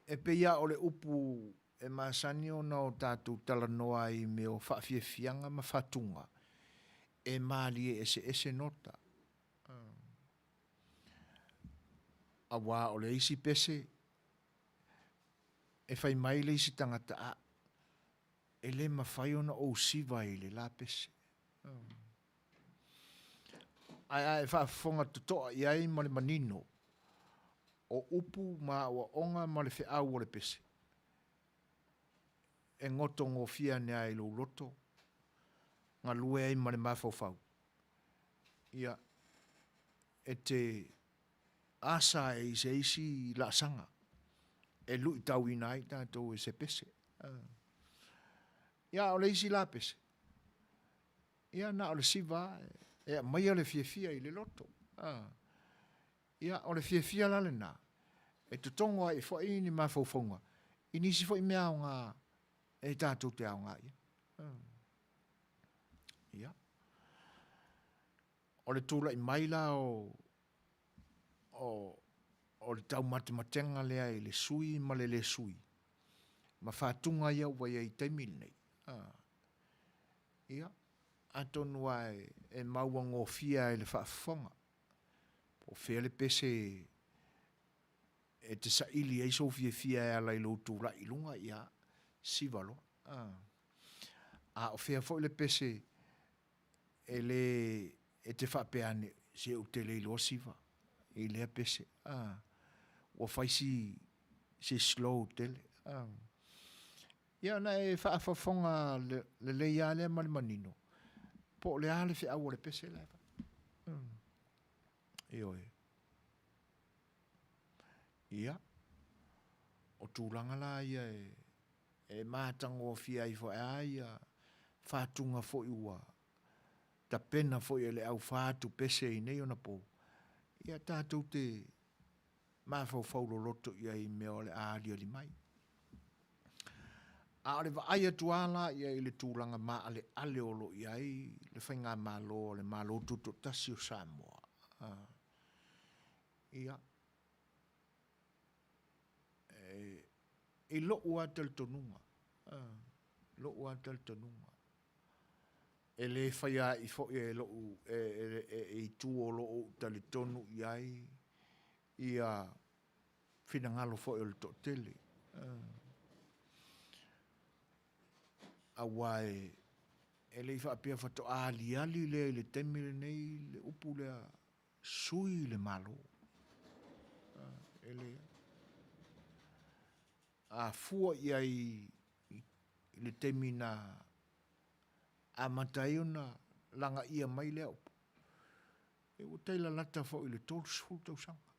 e peia o le upu e masani o na o tātou talanoa I me o whawhiawhianga ma whatunga. E maali ese nota. A wā o le isi pese e whai mai le isi tangata a e le mawhai ona o siva I le la pese. Ai e whaafonga tutoa I ai ma le manino o upu ma o onga ma le whiau o le pese. E ngoto ngofia nea I lo loto ngā lue ai ma le mawhauwhau. Ia e te asa e se isi la sanga. E lui tau inai tātou e se pese. Ia o le isi la pese. Ia na o le siva e mai o le fia I le loto. Ia o le fia la le na. E tutongo ai fo I ni mawhauwhaunga. I nisi fo I mea o ngā e tātou te ao ngā ia. Ia. O le tūla I mai la o le tau matematenga lea I le sui ma le sui. Ma whātunga ia ua ia I taimil nei. Ia. atonu ai e maua ngofia e le whaafonga. Po whea le pese e te saili e so fia e ala i lotu la ilunga ia sivalo. A o whea fo le pese e le e te whapeane se o te leilo siva. E lea pese. O whaisi se slow tele. Ia na e whaafonga le leia le manino. Po le ale whea o le pese leva. Ioe. Ia. O tūranga la ia e mātango fia i fo ia whātunga fo iua. Ta pena fo i le au whātu pese i nei ona po. Ia tātou te mawhau whaulo loto ia i mea le ālia li mai. A le wa aia tuala ia i le tūranga maa ale olo ia i le whainga malo le malo tuto tasi o Samoa. Ia. E lo ua tel tonunga. Lo ua tel tonunga. E le whaia i fo e lo e tu o lo o tali tonu iai ia finangalo fo e le to tele. A wai e le wha apia whato ali le temile nei le upu lea sui le malo. E le a fua iai le temina a mataiona langa ia mai lea upu. E o teila lata fo i le tolu sfulu tau sanga.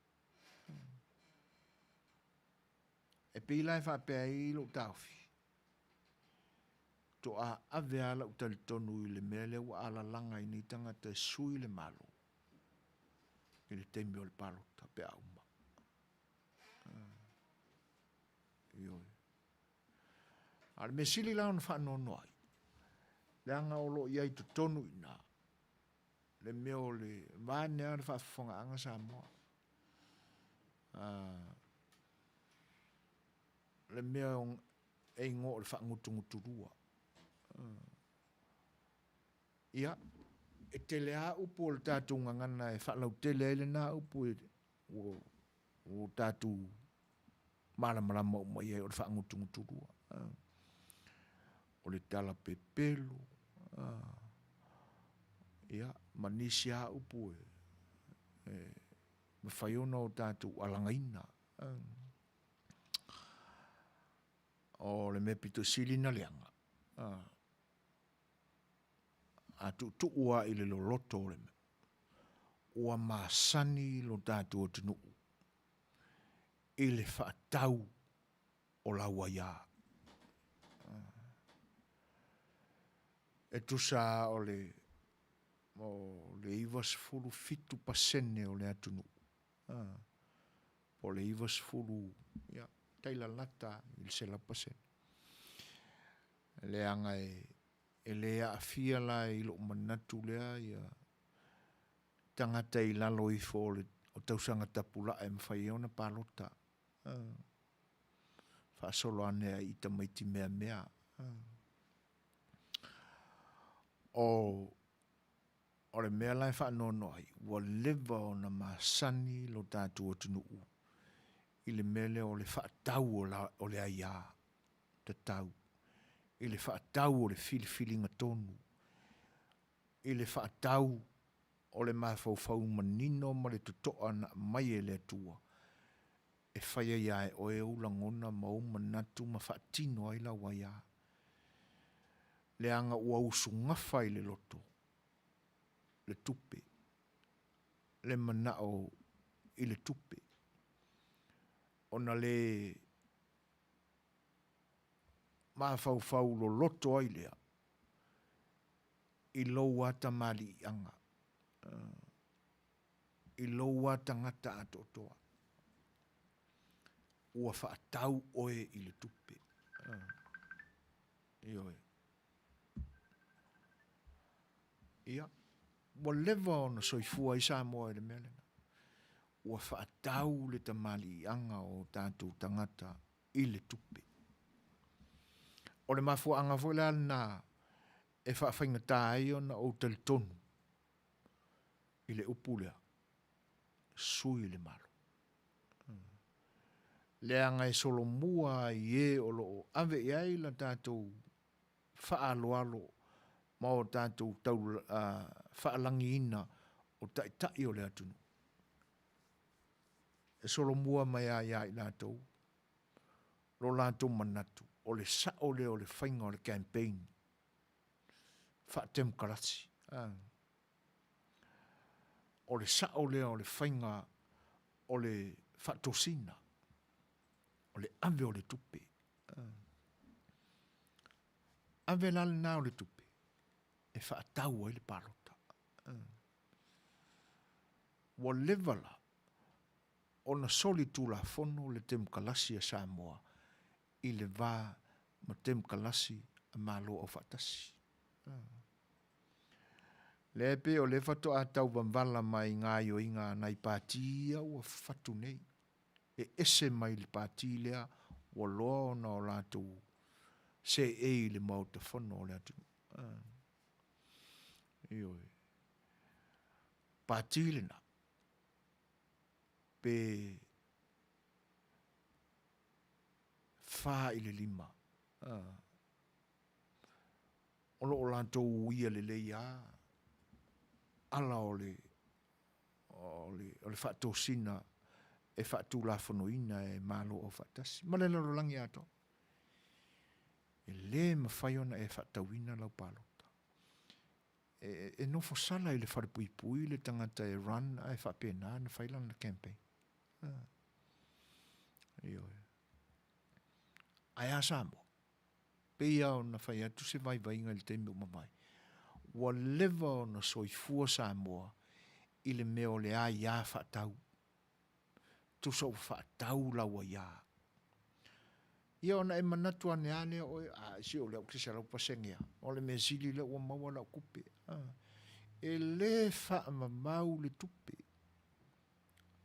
E pila e wha apia i lo taufi. To a ave ala utali tonu i le mele wa ala langa i ni tangata sui le malo. I le temi o le palo ta pe a uma. Ioi. Ale me sili lao na wha nono ai. Le anga o lo iai to tonu i na. Le meo le vane a le wha fonga anga sa moa. Le meo e ngo le wha ngutu rua. Ia, e te lea upo o le tātou ngangana e whalau te lea le nā upo e o tātou malamalama o mai e o le whaangutungutu rua. O le tala pepelo. Ia, manisi a upo me whaiona o tātou alangaina. O le me pito silina leanga. A tu ua i le loloto le me. Ua maasani lo tātou o tinu. I le whaatau o la waia. E tu sa o le iwas fulu fitu pasene o le atunu. O le iwas fulu, ya, taila lata i le sela pasene. Le anga e lea a fia la i lo manatu lea ia tangata i lalo i fo o tausanga tapula e mwhaiona palota. Whaasolo anea i tamaiti mea. O le mea lai whaanono ai, wa lewa o na masani lo tātua tunu u. I le mele o le whaatau o le aia, te tau. I le whaatau o le filifilinga tonu. I le whaatau o le mawhau manino ma le tutoa na mai e le tua. E whaia iai o e ulangona mau manatu ma whaatino ai la waia. Le anga ua usu ngawhai le loto. Le tupe. Le manao i le tupe. Ona le mawhau lo loto ai lea. I lou ata mali anga. I lou ata ngata atotoa. Ua whaatau oe i le tupe. Ioe. Ia. Wa lewa ona soifua i Samoa i le melena. Ua whaatau le tamali anga o tātou tangata i le tupe. O le mafua anga fwela na e whawhainga tā ai ona o tali tonu. I le upu lea. Sui le malo. Lea ngai solo mua i e o lo ave i ai la tātou whaaloalo ma o tātou tau whaalangi ina o tai o le atunu. E solo mua mai a ia i lātou. Lo lātou manatu. O le sao le o le whainga o le campaign. Whaatem karasi. O le sao le o le whainga o le whaatosina. O le ave o le tupe. Ave lale nā o le tupe. E whaatau ai le palota. Wa levala. O na soli tūla fono le tem kalasi a Samoa. I le vā ma tem kalasi a malo o whaatasi. Le pe o le whato a tau wamwala mai ngā yo inga nai pātia ua whatu nei. E ese mai le pāti lea wa loa na o lātou se e le mauta whono o le atu. Ioi. Pāti le na. Pe whā i le lima. Olo o lātou uia le leia. Ala o le whaatosina e whaatu la whanoina e malo o whaatasi. Ma le lalo langi ato. E le ma whaiona e whaatawina lau palota. E nofo sala i le wharepui le tangata e run e whapena na whailan na campaign. Ioi. Ai asamo. Pea o na whai atu se vai inga le teme umamai. Wa leva o na soifua Samoa i le meo le a ia whaatau. Tu so whaatau lawa ia. Ia ona e manatu ane ane o si o leo kisa lau pasengea. O le mea sili le ua maua lau kupe. E le wha mamau le tupe.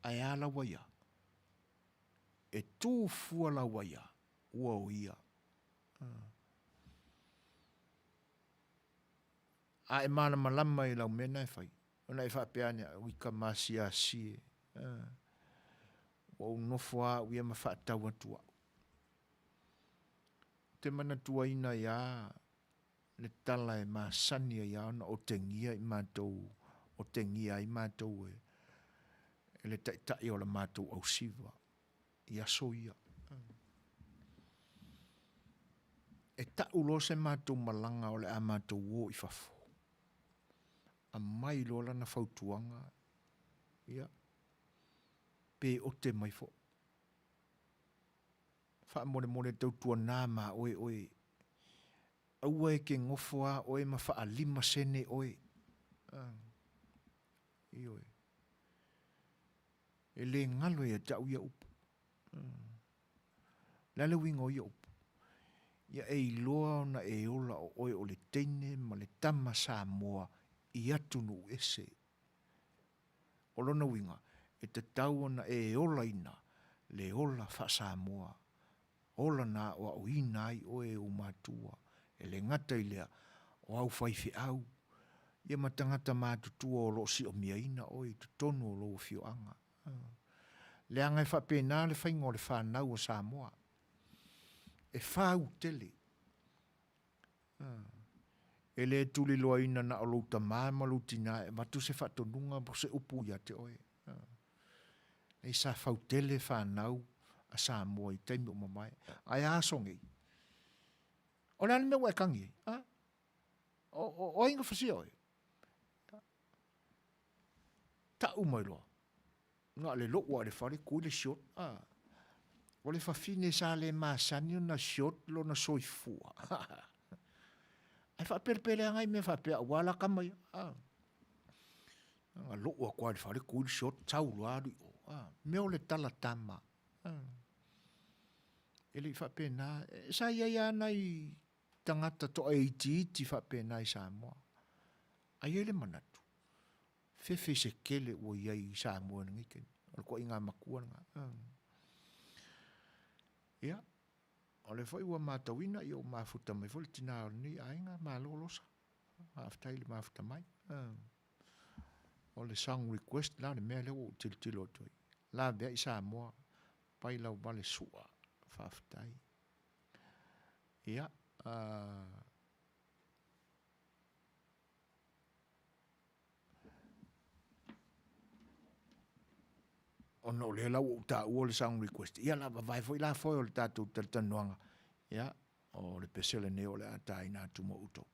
Ai a lawa ia. E tu fua lawa ia. Ua o ia. A e mana malama i lau mena e whai. Ona e whapeane wika masia sie. Wa unofua uia ma whaatau atua. Te mana tua ina ia le tala e masania ia ona o tengia i mātou. O tengia i mātou e. E le tai o la mātou au siva. Ia so ia. E ta ulo se mātou malanga o le a mātou o i fafo. A mai lola na fautuanga. Ia. Pe o te mai fo. Wha more tautua nā mā oe. Aua e ke ngofoa oe ma wha lima sene oe. Ioi. E le ngalo e tau ia upu. Lale wingo ia upu. Ia e iloa na e ola o oe o le teine ma le tama Samoa i atunu ese. Olona winga, e te tau na e ola ina, le ola wha Samoa. Ola na o ina ai oe o mātua. E le ngata i lea o au whaifi au. Ia matangata mātutua o lo si o mia ina oe tu tonu o lo fio anga. Le anga e whapena le whaingo le whanau o Samoa. E whau tele. E le tuli loa ina na o louta māma loutina e matu se whatonunga po se upu ia te oe. E sa whau tele whanau a Samoa i teimi o mamai. Ai asongi. O le ane me ua kangi. O inga whasia oe. Ta umai loa. Nga le loa le whare kui le shot. O le whawhine sa le māsani na shot lo na soifua. Ai whaperpere angai me whapea wala kamai. Nga loa kua le whare kui le shot tau luari o. Meo le tala tama. Ele whapena. Sa ia nei tangata to e iti whapena i Samoa. Ai ele manatu. Fefe se kele o iai Samoa ngikeni. O ko inga makua nga. Ia. O le Fai'oa mātawina i o mafuta mai foli tina ni ainga malolosa. Aftai le mafta mai. O le song request la le mea le o tilo toi. La bea i Samoa. Pai lau vale sua. Whaftai. Ia. Ono le lau o ta ua le song request. Ia la vai foi la foi o le tātou tanuanga. Ia. O le pesele ne o le atai nā tumo uto.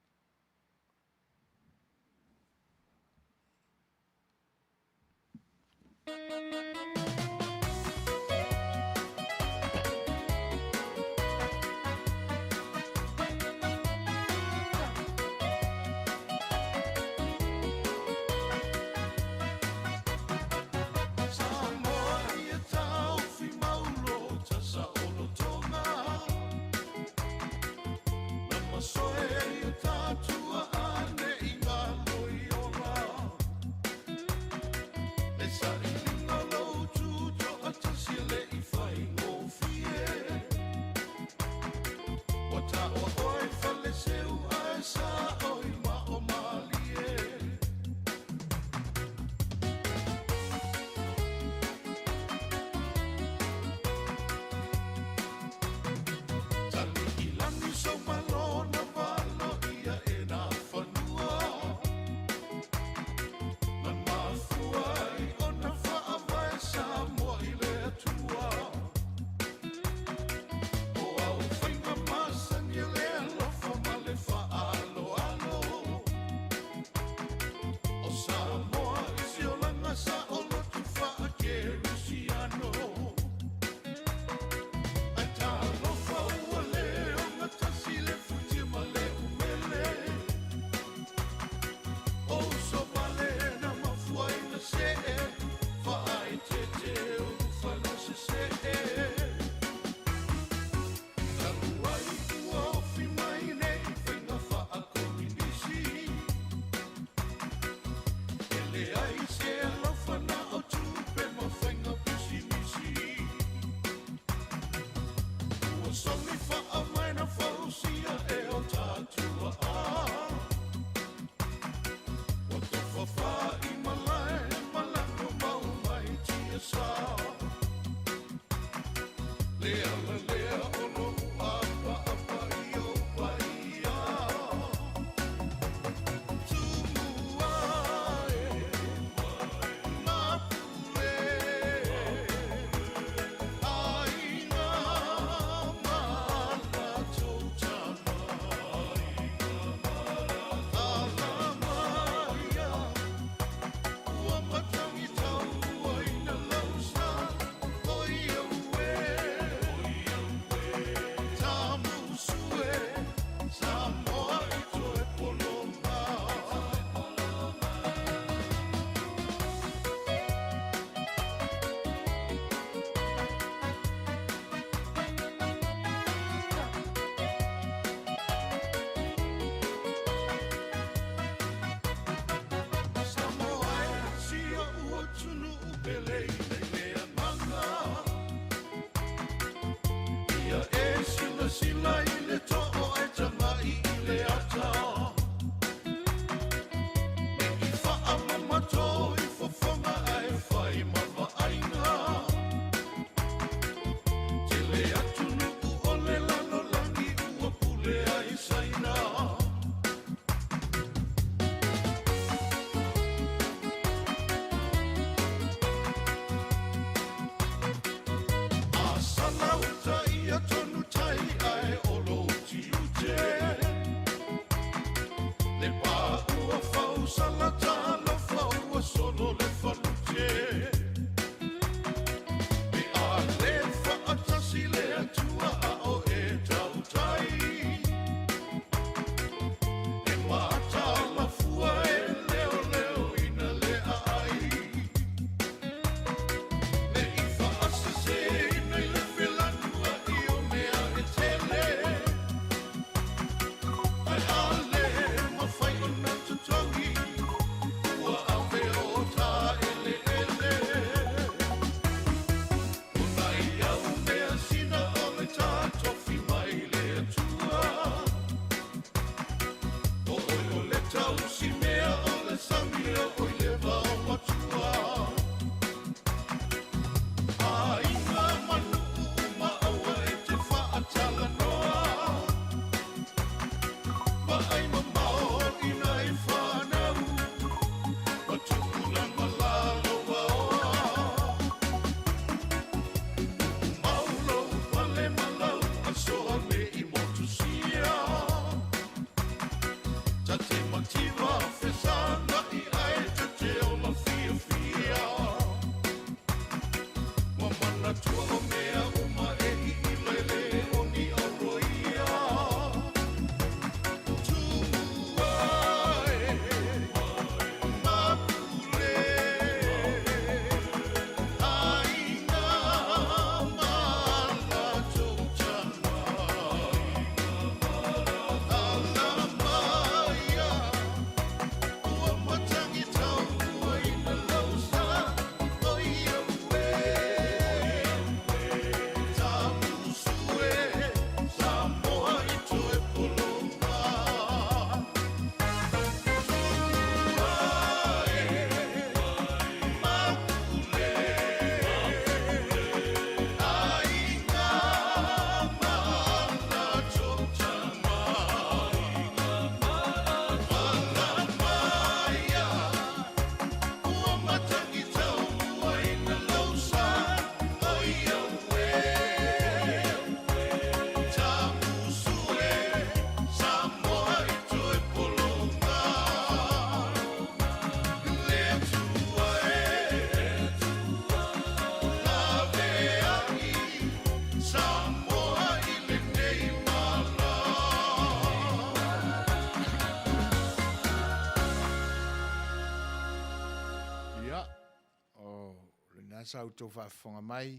sau tō whaafonga mai,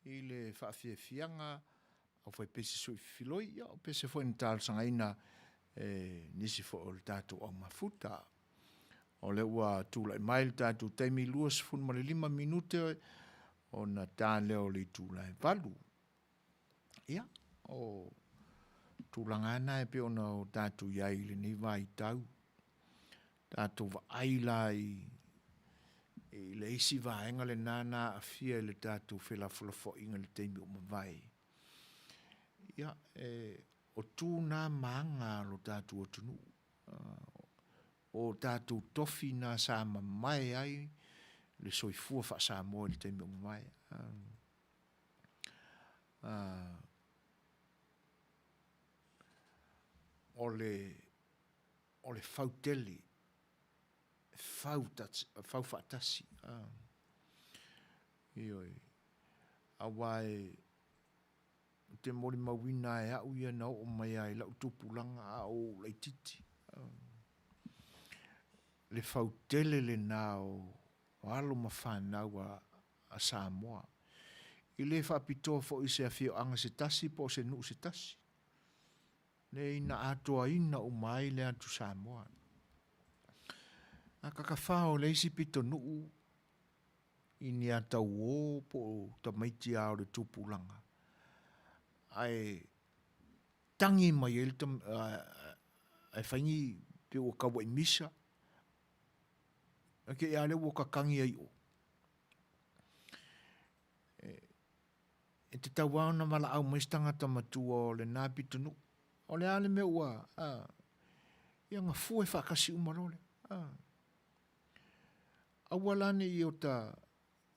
i le whaafia au whai pese sui filoi, ia o pese fwoi ntāl sangaina nisi fo o le tātou au mafuta. O le ua tūlai mai le tātou teimi luas fun ma le 5 minute o na tā leo le tūlai valu. Ia, o tūlanga ana e pe ona o tātou iai le ni vai tau. Tātou wa aila i le isi vaenga le nana a fia le tātou whela fulafo inga le teimi o mawai. Ia, o tū nā maanga lo tātou o tunu. O tātou tofi nā sā mamai ai, le soifua wha sā moa le teimi o mawai. O le fauteli, fau whaatasi. Ioi. Awai, te mori mawina e au ia nau o mai ai, lau tupulanga a o leititi. Le fautele le nao, o alo mawhanau a Samoa. I le whapitoa fo i se a whio anga se tasi, po se nu se tasi. Le ina atoa ina o mai le atu Samoa. A kakawhao le isi pito nuu i ni atau o po ta maiti ao le tupulanga. Ai tangi mai ele ai whaingi pe o kawa i misa. Ake ia le o kakangi ai o. E te tauao na wala au maistanga tamatua o le nā pito nuu. O le ale me ua, ia ngā fua e whakasi umarole. Awalane i o ta,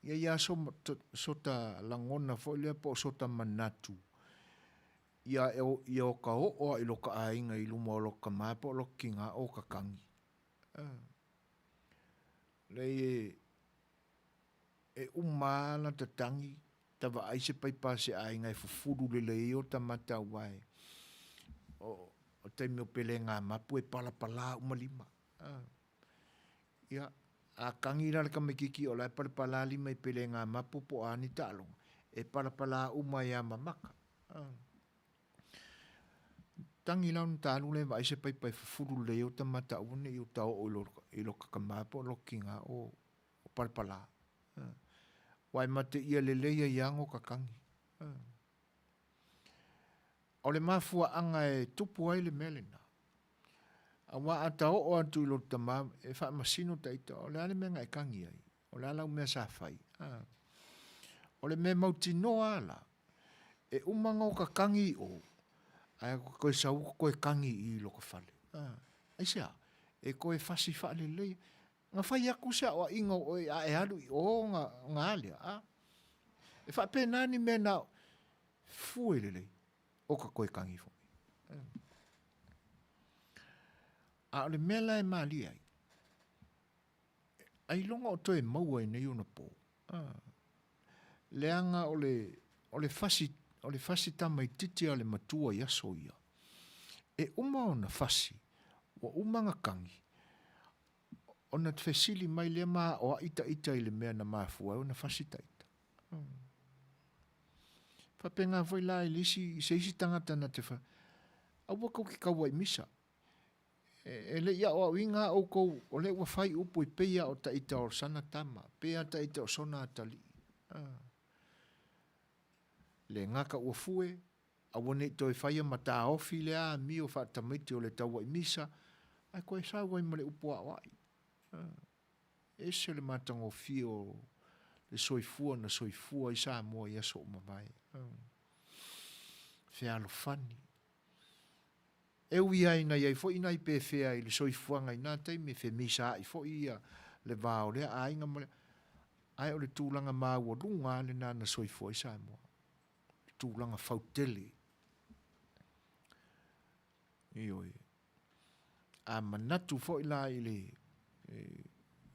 ia so ta langona fo lea po so ta manatu. Ia o ka o i loka ainga i luma o loka mapo o loka kinga o ka kangi. Le e umala ta tangi, ta wa aise paipa se ainga e fufuru le o ta mata wai. O teimi o pele ngā mapu e pala umalima. Ia, a kangira le kamekiki o lai pala lima i pele ngā mapu po ani talo. E pala uma ia mamaka. Tangi lau ntalu le vai se pai fufuru le o tamata une i o tau o ilo kakamapo o lokinga o pala. Wai mate ia le leia iango kakangi. O le mafua anga e tupu ai le melena. A wa ata o atu ilo tama e wha masino taita o le ale menga e kangi ai. O le alau mea sa fai. O le mea mauti noa ala. E umanga o ka kangi o. Ai koe sau koe kangi i loko fale. Ai sea. E koe fasi fale lei. Nga fai aku sea o inga o e alu i o nga alia. E wha penani mea na fue le lei. O ka koe kangi fo. A le mela e mali ai. Ai longa o toe maua i nei ona po. Leanga o le fasi tama i titi a le matua i aso ia. E uma o na fasi. O umanga kangi. O na tfesili mai le maa o ita i le mea na mafua o na fasi taita. Whapenga voi la i lisi i seisi tangata na te wha. Aua kau ki kaua i misa. E le ia o inga o kou o le ua whai upo i peia o ta ita o sana tama. Peia ta ita o sona atali. Le ngaka ua fue. Aua nei toi whaia mata ofi le a mi o whaatamaiti o le taua i misa. Ai koe sa wai ma le upo a wai. E se le matanga o fio le soifua na soifua i sa mua i aso o mawai. Fea lo fani. E ui ai na iai fo ina i pe fea i le soifua ngai nā tei me fe misa i fo i le vao le a inga mo le ai o le tūlanga māua runga le nā na soifua i sa mua. Tūlanga fautele. Ioi. A manatu fo i la i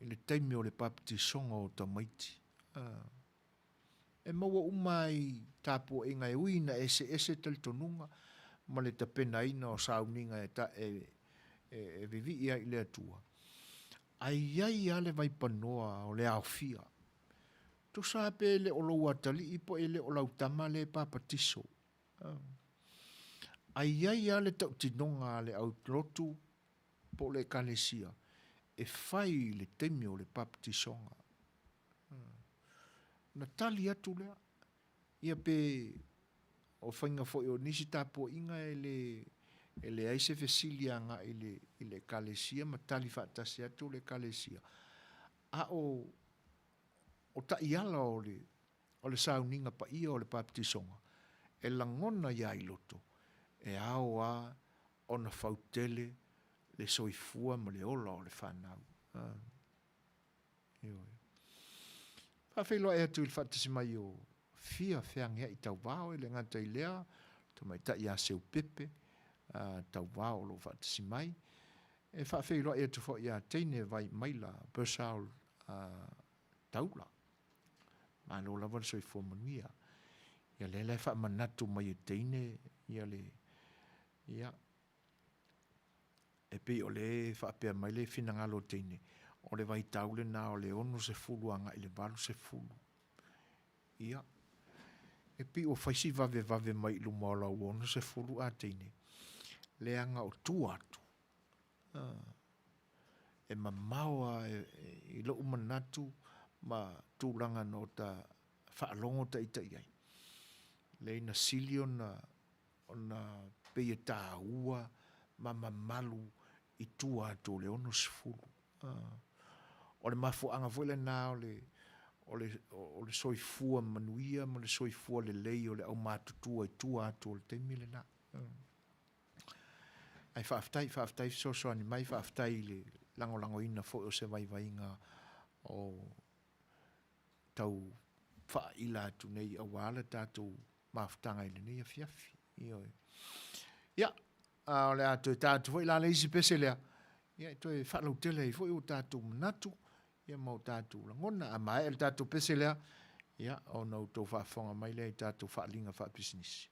le teimi o le papiti songa o ta maiti. E maua umai tapu e ngai uina ese tali tonunga ma le tapena ina o sauninga e vivi ia i le atua. Ai ale vai panoa o le aufia. Tu sa pe le o lo watali ipo ele o lau tama le papatiso. Ai ai le tau tinonga le au lotu po le kalesia. E fai le temi o le papatisonga. Na tali atu lea. Ia pe o whainga fo o nisi tapo inga ele aise fesilia nga ele kalesia ma tali whaatasi atu le kalesia. A o ta iala o le sauninga pa ia o le papatisonga. E langona ia i loto. E ao a ona fautele le soifua ma le ola o le whanau. Whawhelo e atu il whaatasi mai o fia whiangea i tau wao e le ngata i lea, to mai ta ia seu pepe, tau wao lo whaatasi mai. E whawhelo e atu fo ia teine vai maila, Bersaul taula. Ma lo lawa le soifua Manuia. Ia le le wha manatu mai e teine, ia le, ia. E pe o le whaapea mai le finangalo teine. O le vai taule na o le ono se fulu anga i le valu se fulu. Ia. E pe o whaisi vave mai ilu maola o ono se fulu a teine. Le anga o tu atu. E mamaua i lo umanatu ma tūlanga no ta whaalongo ta ita iai. Le ina silio na peia tā ua ma mamalu i tu atu le ono se fulu. O le mafu anga vole na o le soifua Manuia ma le soifua le lei o le au matutua i tu atu o le teimile na. Ai whaaftai so ani mai whaaftai le lango ina fo o se vai inga o tau wha ila atu nei a wala tātou maafutanga ile nei a fiafi. Ia, o le atu e tātou fo ila le isi pese lea. Ia, to e whalau tele i fo i o tātou manatu. Ia mau tātou langona a mai el tātou pese lea. Ia, o nau tau whaafonga mai lea i tātou whaalinga whaapisinisi.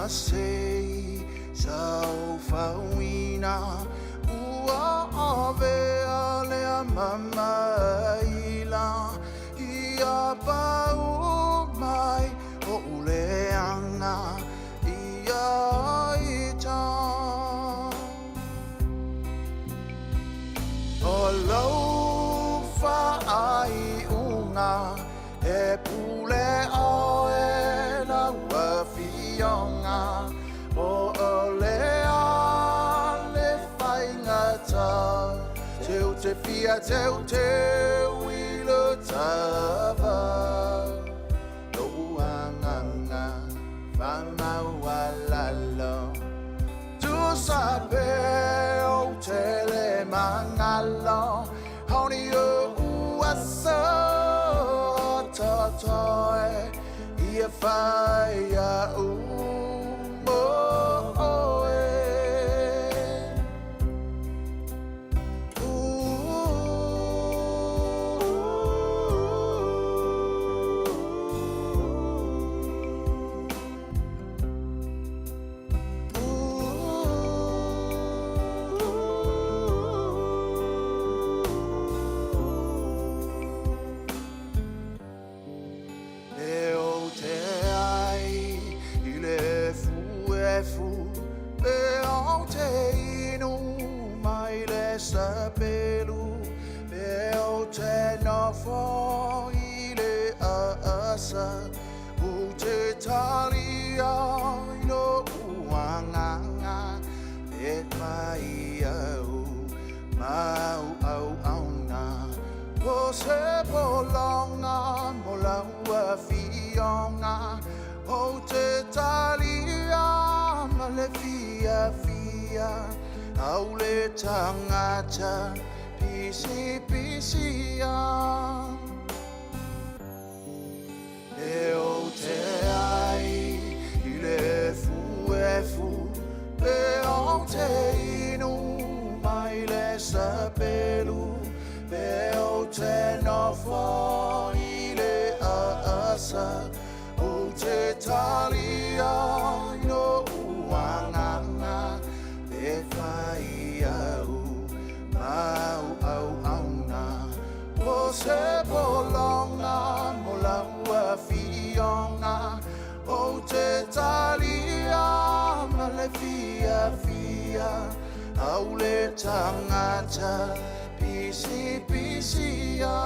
Sei sao fauina ua ave ale mama ila ia pau mai o uleanga ia ita o lau fa ai unga e pule o e na wafionga o olea le whaingata teu te fia teu te wilo tava lo uanganga whamawalalo tu sape o tele mangalo honi o uasa totoe ia whaia for ile asa u te talia no uanganga e mai au au na o se bolonga mola fionga o te talia male fia Aule tangata pisi pisia Eo te ai ile fu Eo te inu mai le sapelu Eo te nofo ile asa O te talia no uanganga E Fai'oa mau au na O se bolonga Moana fionga O te talia Male fia Au le tangata Pisia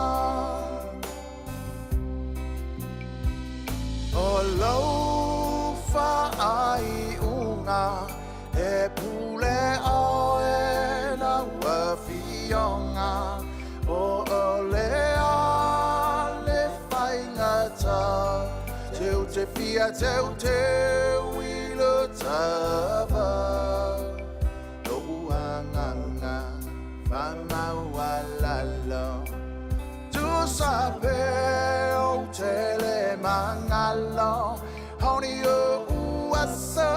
O lau Fai'oa E pule o e laua fionga O le whaingata Teu te fia teu wilo tava Loanganga whamaualalo Tu sape o tele mangalo Honi o uasa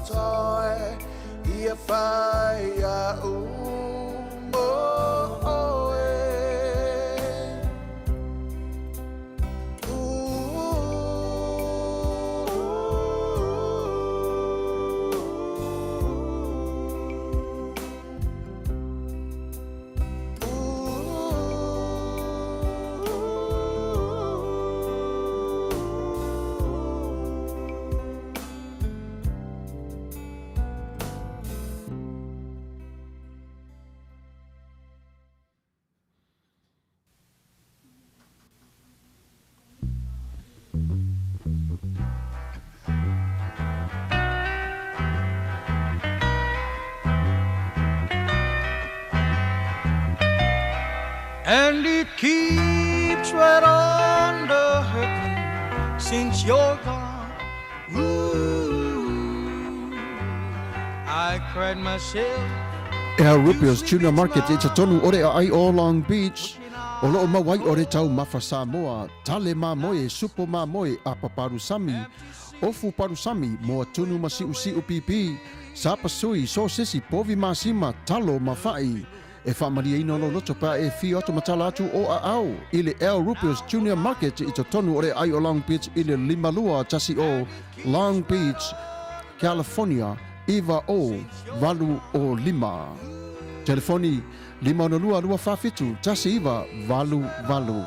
Toy, ia Fai'oa And it keeps right on the hurting since you're gone. Ooh, I cried myself. Ea Rupios Tuna Market e tonu ore a ai o Long Beach. O loo mawai ore tau mawha Samoa, tale ma moe, supo ma moe, apa parusami, ofu parusami, moa tunu ma siu pipi, sapa sui, so sisi, povi ma sima, talo ma fai. E whamaria ino lo loto pa e fi oto matala atu o a au. Ile El Rupios Junior Market i to tonu ore ai o Long Beach ile limalua tasi o Long Beach, California, iwa o valu o lima. Telefoni 502 tasi iwa valu.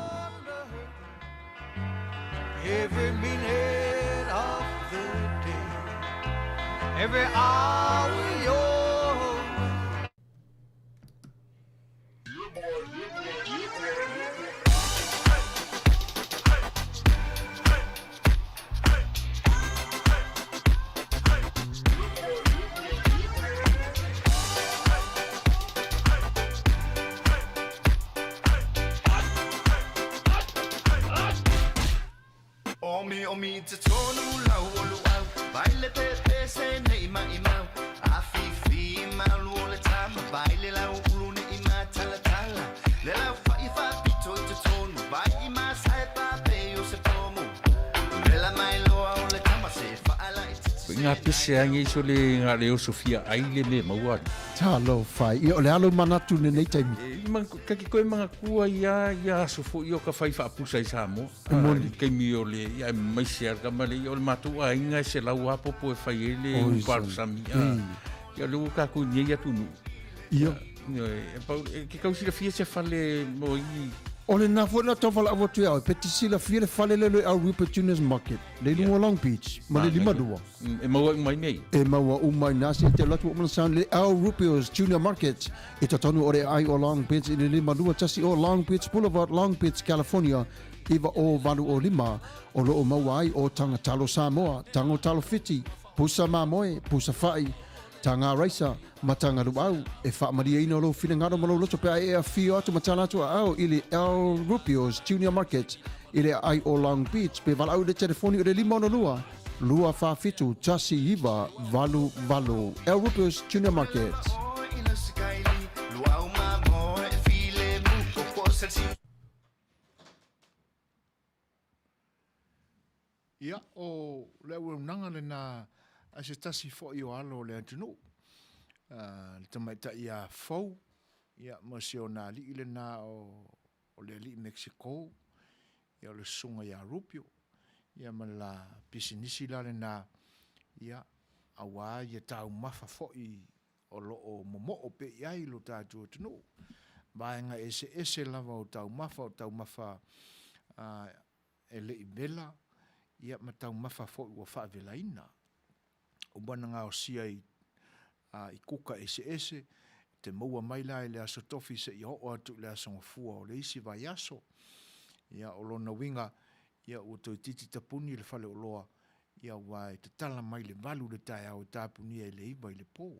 Every minute of the day, every hour you're Omi te tonu lau olu au Baile pepe se ne ima Afifi malu o le tama Baile lau ulu ne ima tala Le lau whaifa pito te tonu Vai ima sae pape o se pomu Vela mai loa o le tama se whaala i titi Ngā pese angi so le ngā leo Sofia aile me maua. Talo fai, i o le alo manatu ne nei taimi. Kaki koe mga kua ia sofo i o ka whai whaapusa i Samoa. Kei mi o le, ia maisi arka male, i o le matua inga se lau apopo e whai ele uparu sami. Ia leo kako ni atu nu. Ia. Ke kausira fia se whale mo i. O le nā fwena tawhala awa tui au, peti sila fia le whale lelo au Rupert Juniors Market, le lunga Long Beach, ma le lima dua. E maua umai nei. E maua umai nasi, e te latu o mana sound, le au Rupert Junior Market, e ta tonu ore ai o Long Beach, e le lima dua tasi o Long Beach Boulevard, Long Beach, California, iwa o valu o lima, o loo maua ai o tanga talo Samoa, tango talo fiti, pusa mamoe, pusa fai, tanga raisa, matanga luau, e whaamaria ino lo whina ngaro malo loto pe ai e a whio atu matana atu au ili El Rupios Junior Market, ili ai o Long Beach, pe walau le telefoni o le 502 Lua Fafitu Tasi Iva Valu Valu El Rupers Junior Market. Ia, o leo unanga le na a se tasi fo i o alo le antunu. Le tamaita ia fau, ia masio na li ile na o le li Mexico, ia le sunga ia rupio, ia ma la pisinisi la le na, ia awa ia tau mafa fo i o lo o momo o pe iai lo tātua tunu. Vaenga ese lava o tau mafa e le i bela, ia matau mafa fo ua whaavelaina. O bana ngā o sia i kuka ese, te maua mai la i le aso tofi se i ho atu le aso ngafua o le isi vai aso. Ia o lona winga, ia ua toi titi tapuni le fale o loa, ia wai te tala mai le valu le tai au tāpuni e le iwa i le pō.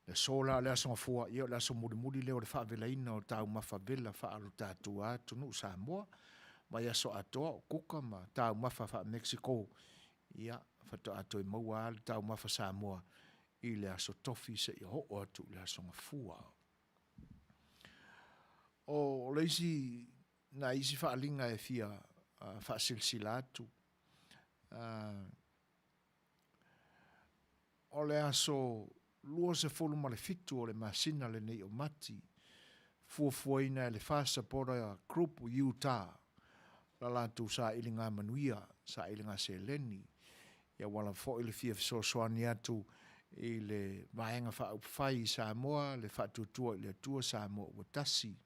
Le sola le aso ngafua, ia le aso muri leo le whaavelaina o tau mafa vela whaalu tātua tunu Samoa, mai aso atoa o kuka ma tau mafa wha Mexico, ia whata atoi maua le tau mafa Samoa, i le aso tofi se i ho atu le aso ngafua. O leisi, na isi whaalinga e fia whaasilsila atu. O le aso lua se folu ma le fitu o le masina le nei o mati, fuafuaina e le whaasapora group Utah, la latu sa ilinga Manuia, sa ilinga Seleni, ia wala fo i le fia Suasua atu i le vaenga whaupwhai Samoa, le whatutua i le atua Samoa ua tasi.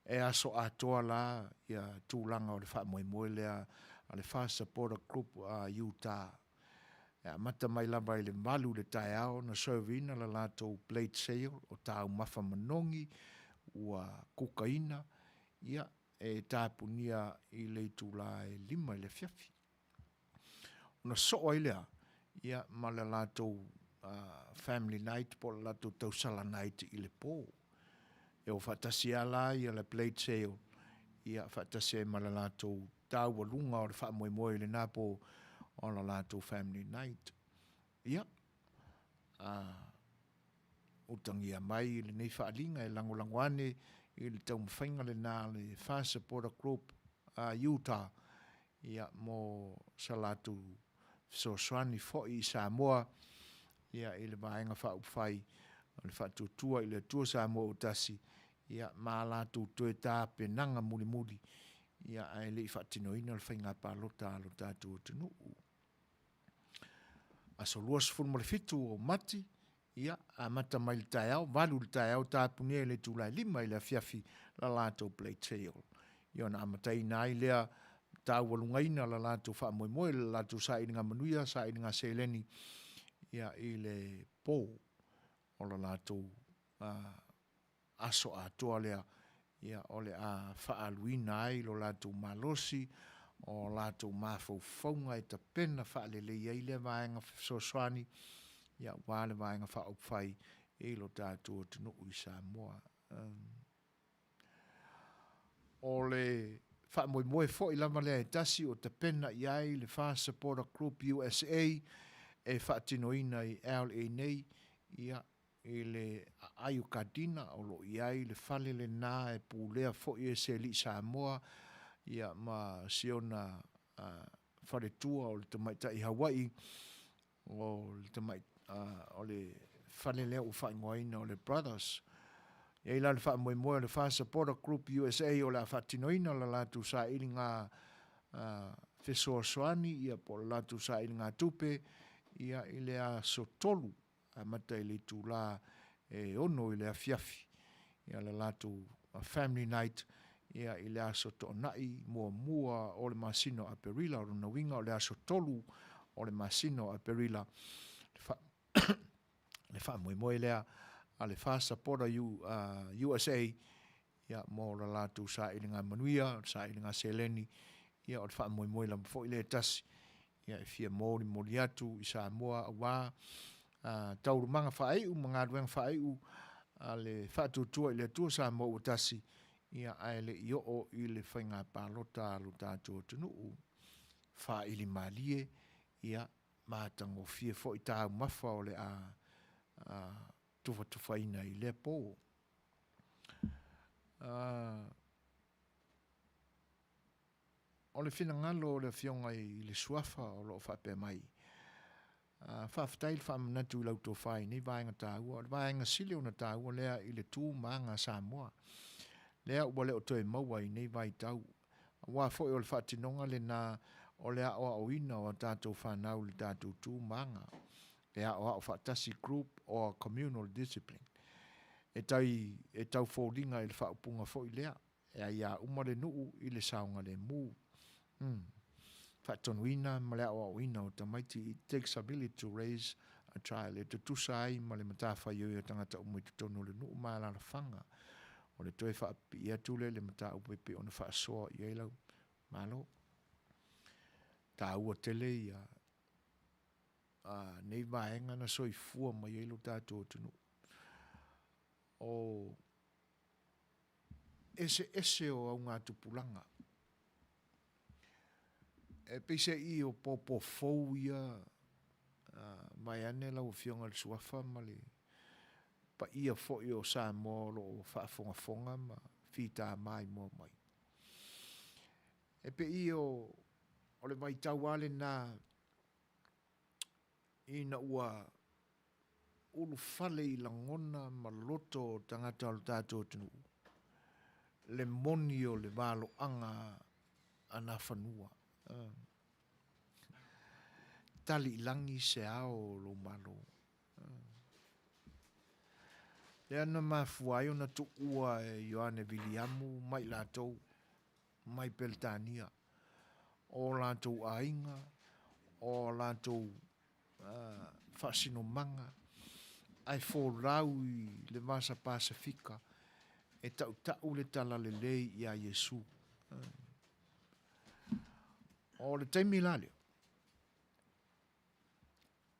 E aso atoa la, ia tūlanga o le whaamoemoe lea, a le whaasapora group Utah. Ia mata mai lava i le malu le tai ao na servina la lato plate sale o tau mafa manongi ua kukaina, ia e tāpunia i le tūla e lima i le fiafi. Una soa i lea, ia ma le lato family night po le lato tausala night i le pō. E o whatasi ala i le plate sale, ia whatasi e ma le lato tau walunga o le whaamoemoe le nāpo o le lato family night. Ia, utangia mai le nei whaalinga e langolangoane i le tau mwhainga le nā le whaasapora group Utah, ia mo sa lato Suasua fo i Samoa, ia i le vaenga whaupwhai, le whatutua i le tua Samoa utasi, ia mā lato toe tā penanga muli, ia ai le i whatinoina le whainga pālota alo tātua tunu. Aso luas fulu le fitu o mati, ia a mata mai le tai au, valu le tai au tāpunia le tūlai lima i le fiafi la lato plate sale. Ia na amatai nai lea tau walungaina la lato whaamoemoe, la lato sa ininga Manuia, sa ininga Seleni, ia i le pō o la lato aso atoa lea, ia o le a whaaluina ai lo lato malosi, o lato mafaufaunga e ta pena whaalele i le vaenga Suasuani, ia wale vaenga whaupwhai e lo tātua tunu i Samoa. O le whaamoemoe fo i lama lea e tasi o ta pena i ai le Whaasapora Group USA e whaatinoina i LA nei, ia i le ayu kadina o lo i ai le whale le nā e pūlea fo i e se li Samoa, ia ma siona whare tua o le tamaita i Hawaii, o le tamaita o le whale leo u whaingoina o le Brothers. Ia ila le whaamoemoe o le Whaasapora Group USA o le whaatinoina la latu sa ili ngā Suasua, ia po la latu sa ili ngā tupe, ia ili a sotolu, a mata ili tūla e ono ili a fiafi, ia la latu family night, ia i le aso to'onai mua o le masino a Perila o runa winga o le aso tolu o le masino a Perila le whaamoemoe lea a le Whaasapora USA ia mo la latu sa ilinga Manuia, sa ilinga Seleni, ia o le whaamoemoe la mfo i le tasi, ia e fia mori atu i Samoa a wā taurumanga whaeiu, mga ruenga whaeiu a le whaatutua i le atua Samoa o tasi, ia aele i o le whainga pālota lo tātua tunuu. fa ili malie ia matango fie fo i tā mafa o le a tufa i le po. O le fina ngalo o le fionga i le suafa o lo whape mai. Whaftail whamanatu i lauto whai ni vaenga tāua. Le vaenga sile o na tāua lea i le tū maanga Samoa. Lea ua le o toe maua i nei vai tau. Wa foi o le whatinonga le na o lea o awina o tātou whanau le tātou tū maanga. Lea o whatasi group o communal discipline. E tau fōringa i le whaupunga foi lea. Ia umare nuu i le saunga le mū. Whatonuina ma lea o awina o tamaiti. It takes a village to raise a child. E te tusai ma le matawha ioi o tangata umui tutono le nuu maa la whanga. O le toe whaapi ia tūle le mata upepe o na whaasoa i eilau. Malo. Tā ua tele ia. Nei vaenga na soi fua ma ieilu tātou tunu. O ese o au ngā tupulanga. E pese i o popo fau ia. Mai ane lau fionga le suafa ma le pa ia fo i o Samoa lo whaafonga ma whita mai mo mai. E pe i o le mai tauale na ina ua ulu fale i langona ma loto tangata o tātou tunu. Le moni o le valo anga ana whanua. Tali langi se ao lo malo. Le ana mafuai o na tu ua e Ioane Viliamu mai lātou, mai Peltania. O lātou ainga, o lātou whaasino manga, ai fōrau i le Masa Pasifika, e tau le tala le lei i a Yesu. O le taimi laleo,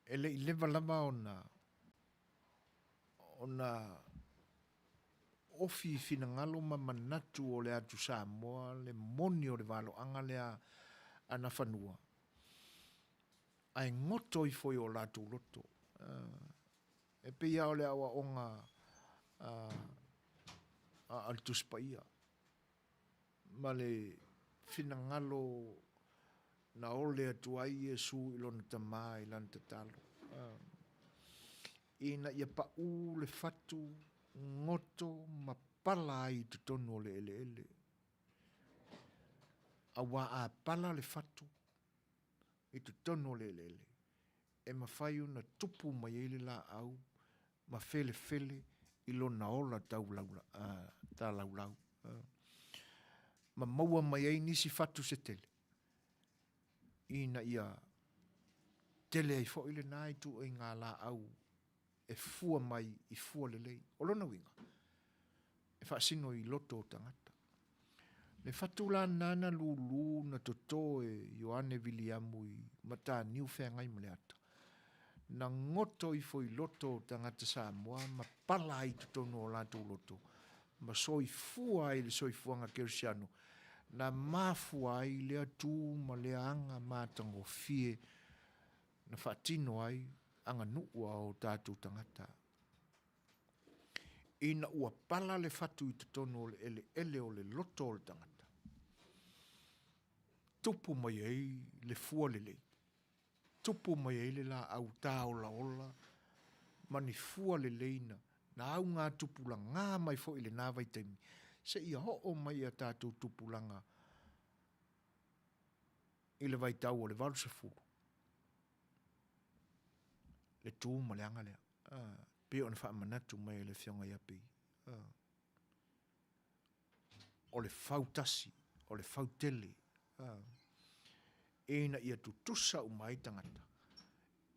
e le leva lama ona ofi fina ngalo ma manatu o le atu Samoa, le moni o le valo anga lea ana whanua. Ai ngoto i foi o latu loto. E pia o le awa onga altuspa ia. Ma le fina ngalo na ole atu ai Yesu ilona tamai lan tatalo. Ina ia pa u le fatu ngoto ma pala ai tutono le ele. Awa a pala le fatu i tutono le ele. E mawhai una tupu mai ele la au ma fele ilona ola ta laulau. Ma maua mai ai nisi fatu se tele. Ina ia tele ai fo ile nai tu e ngā la au e fua mai i fua lelei. Olona winga. E whaasino i loto o tangata. Le fatula nana lulu na toto e Ioane Viliamu i mata niu whengai maleata. Na ngoto i fo i loto o tangata Samoa ma pala i tutono o lātou loto. Ma soi fua i le soi fuanga kersiano. Na mafua ai lea tū ma lea anga mātango fie na whaatino ai anga nuua o tātou tangata. Ina ua pala le fatu i tutono o le ele o le loto o le tangata. Tupu mai ei le fua lelei. Tupu mai ei le la au tā ola mani fua lelei na au ngā tupula ngā mai fo i le nāwai taimi. Se ia ho mai a tātou tupulanga i le vai tau o le valu se furu. Le tū ma le anga lea. Pe o na wha manatu mai le fionga ia pei. O le fautasi, o le fautele. Ena ia tu tusa umai tangata.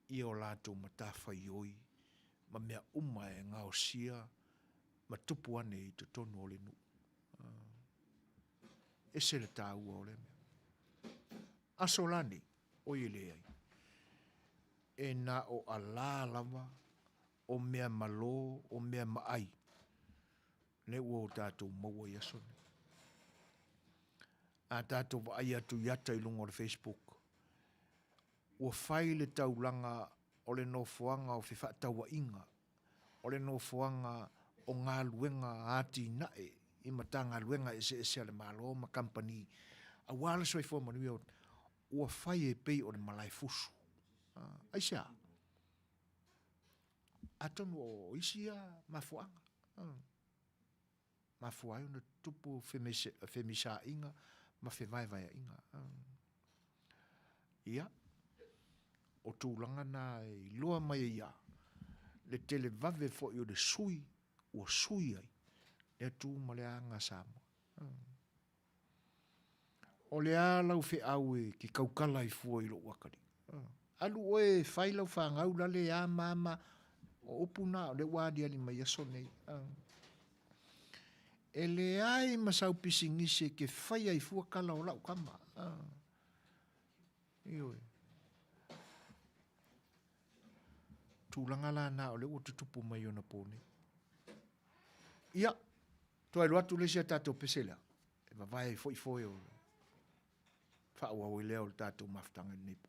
Ia o lātou matafa ioi. Ma mea e ngā osia. Ma tupu ane i te tonu o le nu. Ese le tā ua o le mea. Asolani, o i le ai. E na o ala lava, o mea malo, o mea maai. Le ua o tātou maua i asone. A tātou wa ai atu yata i lungo o Facebook. ua whai le taulanga o le nofoanga o whiwhataua inga, o le nofoanga o ngā luenga āti nae, i matanga luenga e se ale malo ma company, a wala soi fo Manuia ua whai e pei o le malai fusu. Aisia, atonu o isia mafuanga. Mafuai ona tupu femisa inga, ma whewaiwai inga. Ia, o tūlanga nā i loa mai ia, le tele vave fo i o le sui, ua sui ai, le tū ma le anga Samoa. O le a lau whi au e ki kaukala i fua i lo wakari. Alu oe whai lau whangau la le a mama o opuna o le wadi ali mai aso nei. E le ai masau pisingise ke whai ai fua kala o lau kama. Ioi. Tūlanga la nā o le o tutupu mai ona pōne. Ia, toa ilo atu le sia tātou pesela. E wawai foi o Fai'oa o leo le tātou maftanga nipo.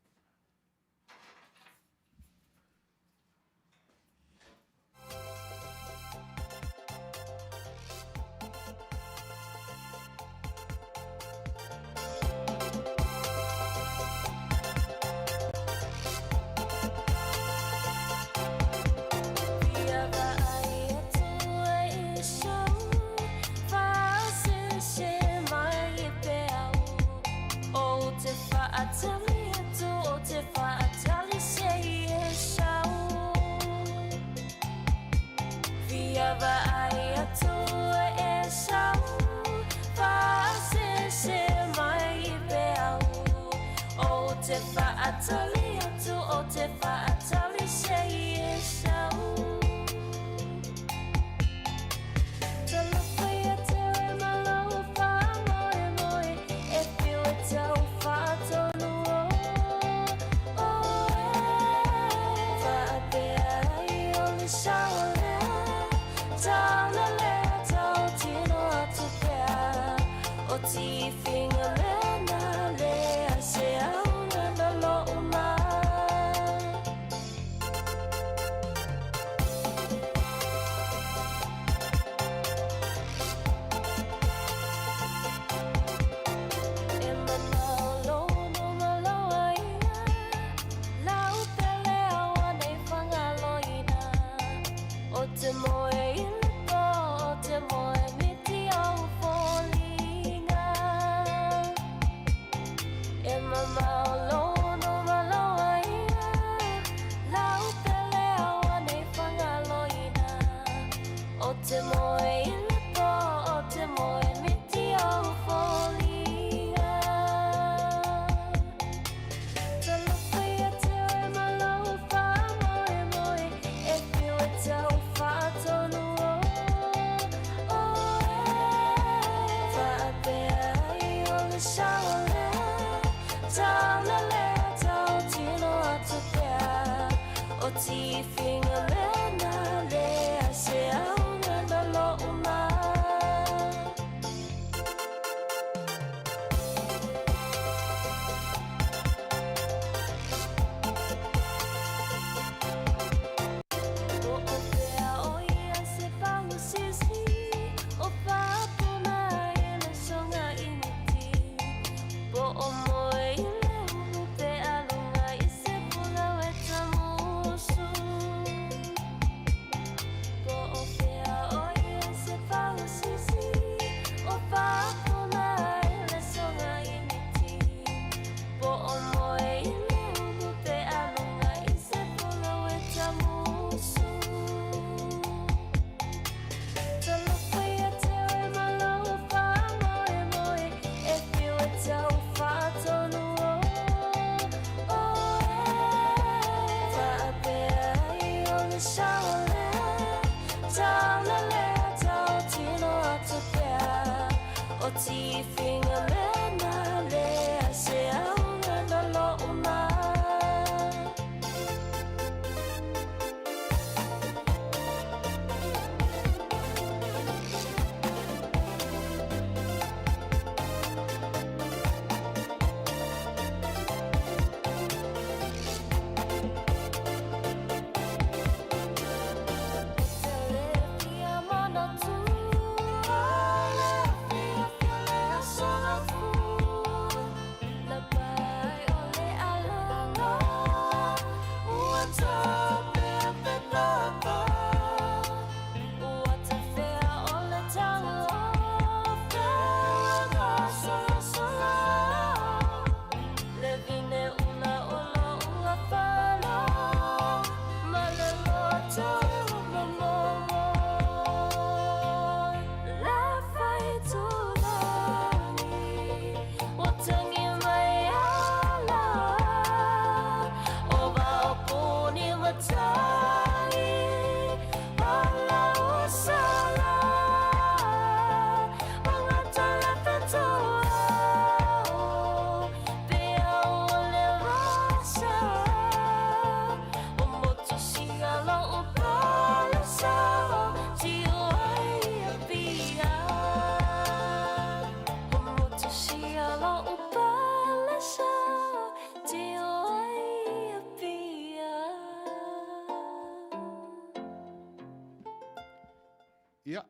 Ia,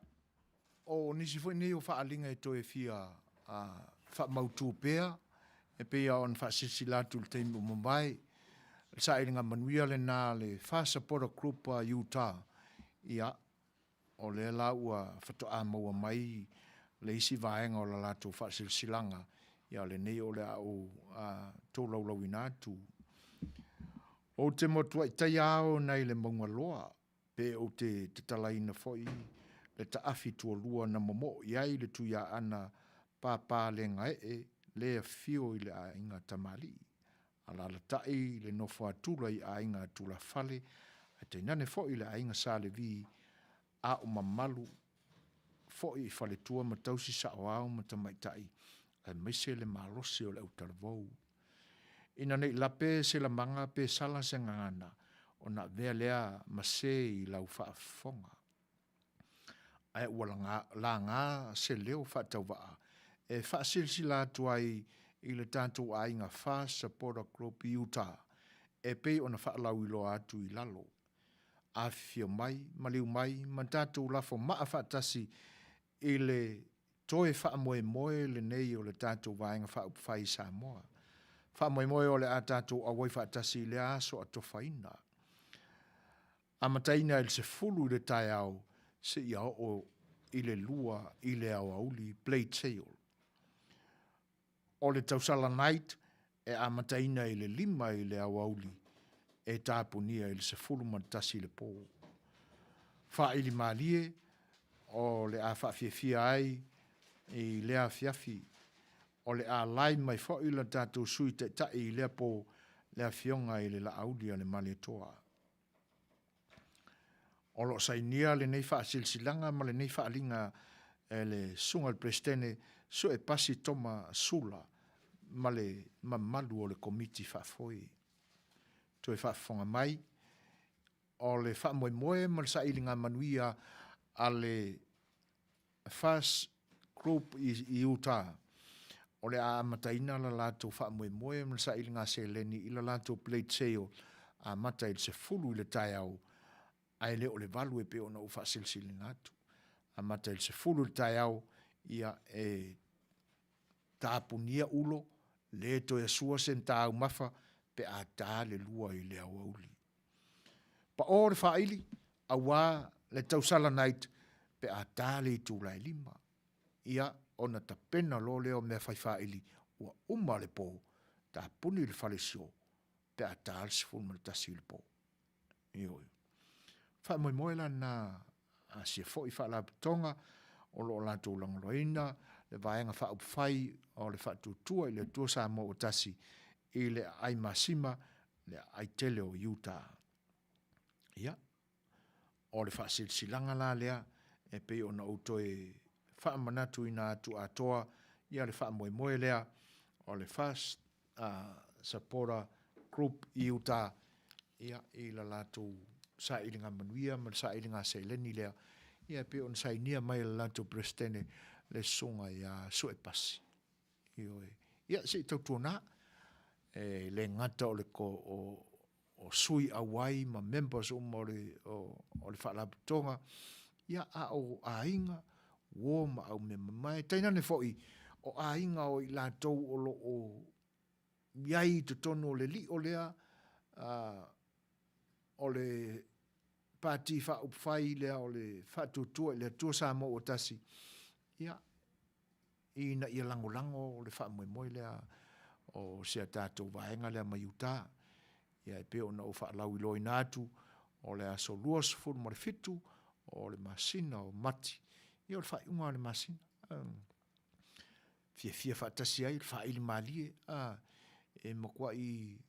o nisi foi nei o whaalinga e toe fia wha mautu pēa, e pēa on wha sisilatu le teimu Mumbai, sa iringa Manuia le nā le wha supporter group Utah, ia, o le la ua whato a maua mai, le isi vaenga o la latu wha silsilanga, ia le nei o le au tō laulau inatu. O te motua i tai ao nei le maunga loa, pe o te talaina foi, le taafi tua lua na momo iai le tuia ana pāpā le ngae le fio i le a inga tamali. Ala la tai le nofo atula i a inga tula fale, a te nane fo i le a inga sa le vi a o mamalu fo i fale tua matausi sa o au matamaitai, a meise le malose o le utaravou. Ina nei lape se la manga pe sala se ngana, o na vea lea mase i lau whaafonga. Ai ua la ngā se leo whatau waa, e whaasilsila tuai i le tātou a inga wha supporter group Utah, e pei ona whaalau i loa atu i lalo. A fio mai, maliu mai, man tātou lafo maa whaatasi i le toe whaamoe moe le nei o le tātou wainga whaupwhai sa moa. Whaamoe moe o le a tātou awai whaatasi i le aso a tofaina. A mataina il se fulu le tai au, se ia o i le lua i le au auli play tail. O le tausala night e a mataina i le lima i le au auli e tāpunia i le se fulu matasi le pō. Wha ili malie o le a whaafiafia ai i lea fiafi o le a lai mai fo i la tātou sui te tai i lea pō lea fionga i le la auli a le male toa. O lo sainia le nei wha silsilanga ma le nei wha alinga le sunga le prestene so e pasi toma sula ma le mamalu o le komiti wha foi. To e wha fonga mai o le wha moe moe ma le sa ilinga Manuia a le first group i Utah. O le a mataina la lato wha moe moe ma le sa ilinga se leni i la lato plate sale a mata il se fulu i le tai au. Ai le o le valu e pe ona u fasilsili ngatu. A mata il se fulu tai au ia e tāpunia ulo le to e sua sen tāu mafa pe a tā le lua i le au auli. Pa o le whaili a wā le tausala night pe a tā le i tūlai lima. Ia ona ta pena lo leo mea whai whaili ua uma le pō tā puni le whalesio pe a tā le sifunu le tasi le pō. Ioi. Wha moe moe la na a sia fo i wha la pitonga o lo la tō langaloina le vaenga wha upwhai o le wha tūtua i le tua sa mo o tasi i le ai masima le ai tele o Utah. Ia. O le wha silsilanga la lea e pei o na utoe wha manatu i nā atu atoa ia le wha moe moe lea o le first supporter group i Utah ia i la lato sa ilinga Manuia, ma sa ilinga Seileni lea, ia pe on sa inia mai la lanto prestene le songa ia sue pasi. Ia se tau tuana, le ngata o le ko o sui awai ma members o le whaalaputonga, ia a o a inga, wo ma au me mai, tainane foi, o a inga o i lantou o lo o iai te tono le li o lea, o le pati wha upwhai lea o le whatutua le tua sa mo o tasi. Ia, ina ia lango o le wha moe moe lea o sea tātou vaenga lea mai Utah. Ia e peo na o wha lau i loi nātu o le aso luas furu mo le fitu o le masina o mati. Ia o le wha iunga o le masina. Fia whaatasi ai, le wha ili malie. E makua i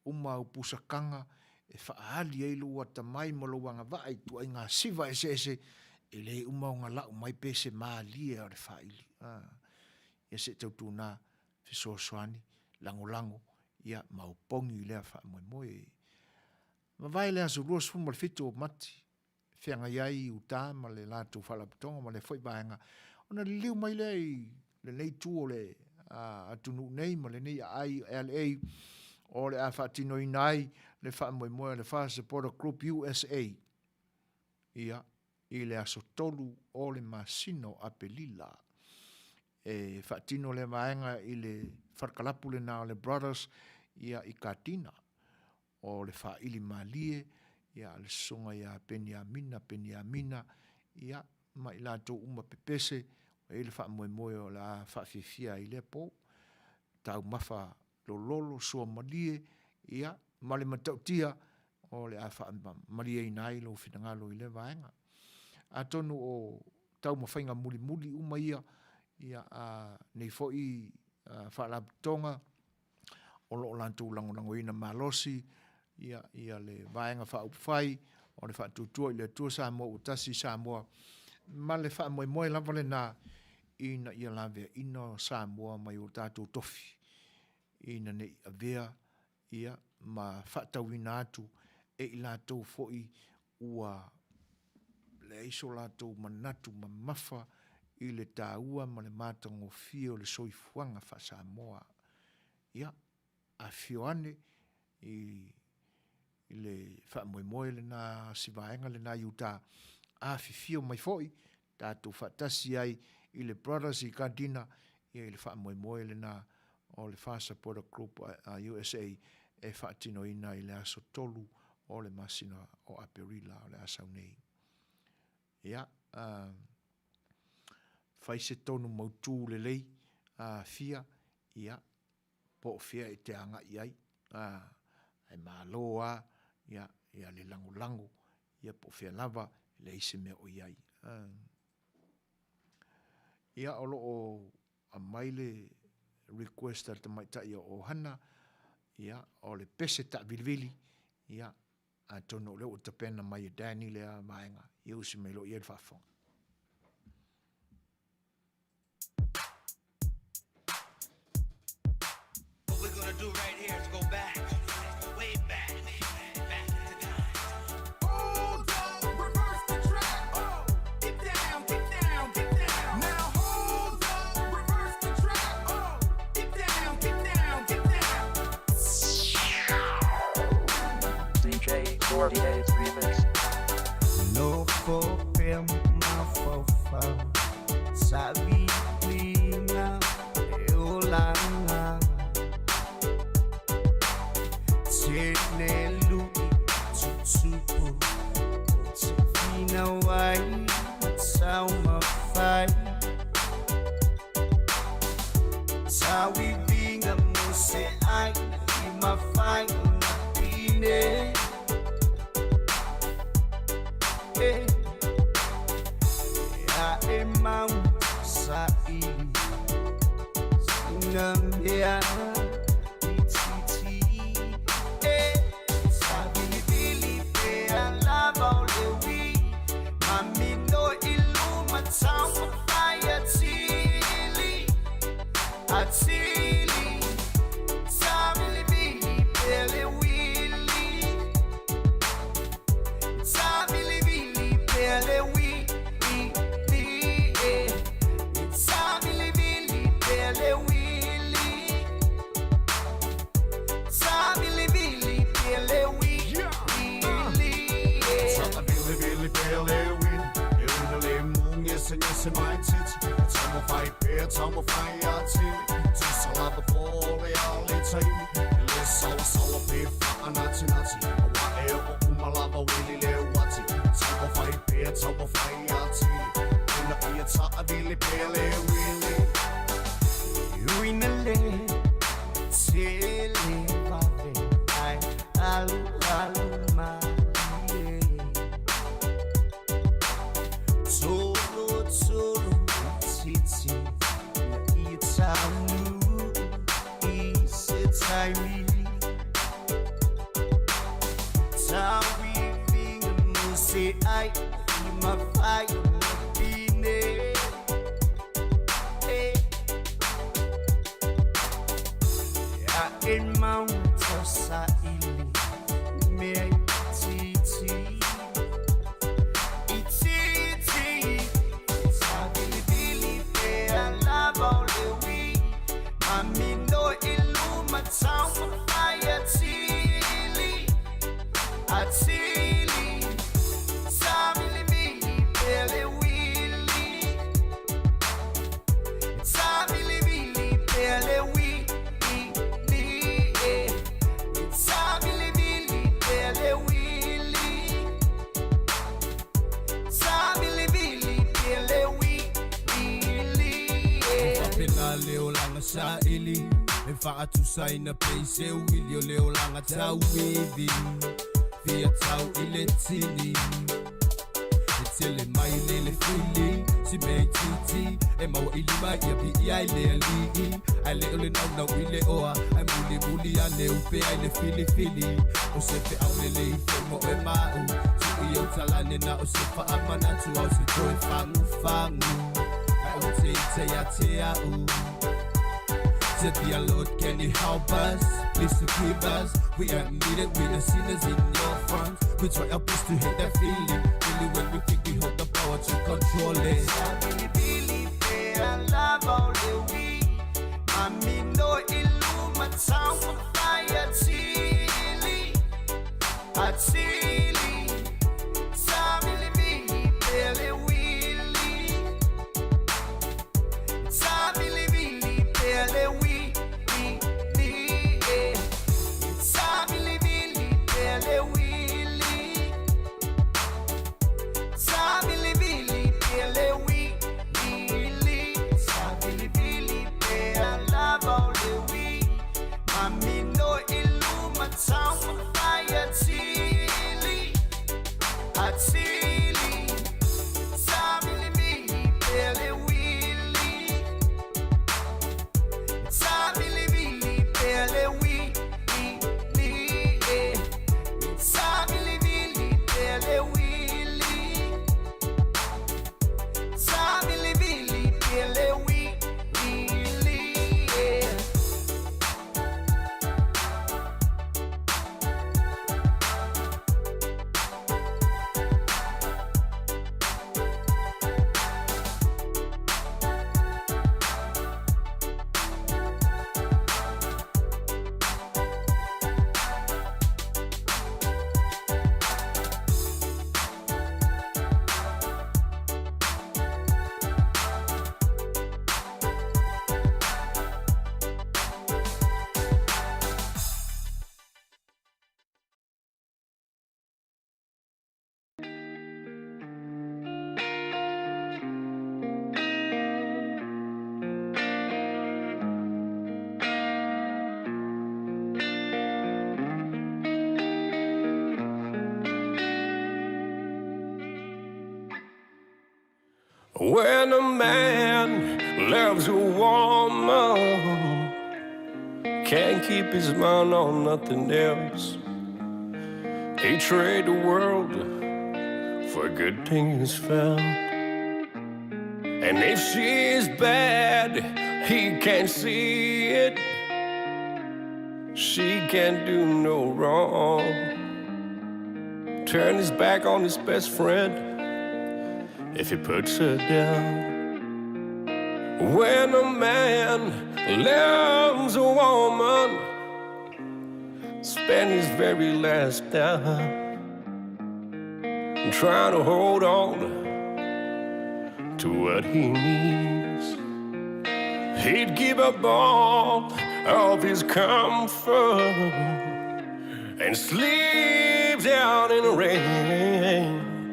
uma o pusakanga e whaali ei lua ta mai malowanga vai tu ai ngā siva e se e le umau ngā lau mai pese maalia o le whaili. Ia se tau tūnā Suasua lango ia maupongi lea wha moe moe. Ma vai lea su ruas fu ma le fitu o mati. Whianga iai uta ma le lātu whalaputonga ma le whai baenga. Ona le liu mai lei le nei tu o le atunu nei ma le nei ai LA o le a whaatino i nai le wha moe moe le wha supporter group USA. Ia, i le aso tolu o le masino a pelila. E whaatino le vaenga i le whakalapu le nā o le brothers ia i katina. O le whaili malie, ia le sunga ia Peniamina, ia mai lato uma pepese, o ele wha moe o la whaafifia i le po, tau mawha lolo sua malie, ia male matautia, o le a wha malie i nai lo whitangalo i le vaenga. A tonu o tau mawhainga muli uma ia nei foi whaalaputonga, o lo lantou lango ina malosi, ia le vaenga whaupwhai, o le whaatutua i le tua Samoa, o tasi Samoa, ma le wha moe lava le nā, ina ia lawe ina Samoa mai o tātou tofi, ina nei avea, ia ma whaatauina atu, e i lātou foi ua le iso lātou manatu ma mawha, i le tāua ma le mātango fio le soifuanga wha Samoa. Ia, a Fioane, i le wha moe le nā sivaenga le nā iuta, a fifio mai foi, tātou whaatasi ai i le brothers i Kadina, i le wha moe le nā o le Fast Supporter Group a USA, e whaatino ina i le aso tolu o le masina o Aperila o le asau nei. Ia, whai se tonu mautu le lei, fia, ia, po fia i te anga i ai, ai māloa, ia le lango, ia po fia lava, le ise mea o iai. Ia olo o a maile request ar te maitai o hana, ia o le pese ta vilvili, ia a tono leo o te pena mai Dani lea maenga, ia usi me lo ia le whafonga. What we're gonna do right here is go back, way back to time. Hold on, reverse the track. Oh, get down. Now hold on, reverse the track. Oh, get down. DJ 48 Remix. No copia ma fofa sabi lina eolanga Tenelu tutupu Tifina wai Sauma fai Sawi binga muse ai Ima fai Pine Ya emang sa'i Sinambia Ititi Sabili pe alaba olewi Mamino iluma tamu Atili Sabili bili pele wili Sabili bili pele wili Sabili bili pele wili Sabili bili pele wili Billy Win. Uden at lade nogen jesse mig tit. Jeg tager mig fra i bære, tager mig fra i artil. Tusser lapper på, og jeg aldrig tager ind. Jeg læser og piffer, og nati. Og whatever, umalava, willy lave wati. Tager mig fra i bære, tager mig fra i artil. Uden at jeg tager Billy Willy. Uinale Tele vave Ai alu mali Tolo titi Na itamu Ise taimi Tawi vinga muse ai Ima fai na pine In Mount Saili, me titi, ititi, sabili bili pe alaba olewi, mamino iluma tamu atili, sabili bili pe sa ili e whaatusa ina peise uili o leo langa tau wivi Fia tau ile tini E tele mai lele fili Si mei titi E maua ili mai ia pi ia ile alii Ai leo le nau nau ile oa Ai muli muli ane upe ai le fili fili O se fe au lele i fengo e mau Tui au talane na o se wha amanatu Au se toe fangu fangu Ai o te te a te au Said dear Lord, can you help us? Please forgive us. We admit it, we're the sinners in your front. We try our best to hate that feeling. Really when we think we hold the power to control it. Sabili love only we. Mami no iluma town fire chili. Achili. Sabili bili pele wili. Sabili bili pele wili. When a man loves a woman, can't keep his mind on nothing else. He trade the world for good things found. And if she is bad, he can't see it. She can't do no wrong. Turn his back on his best friend if he puts her down. When a man loves a woman, spend his very last dime trying to hold on to what he needs. He'd give up all of his comfort and sleep down in the rain,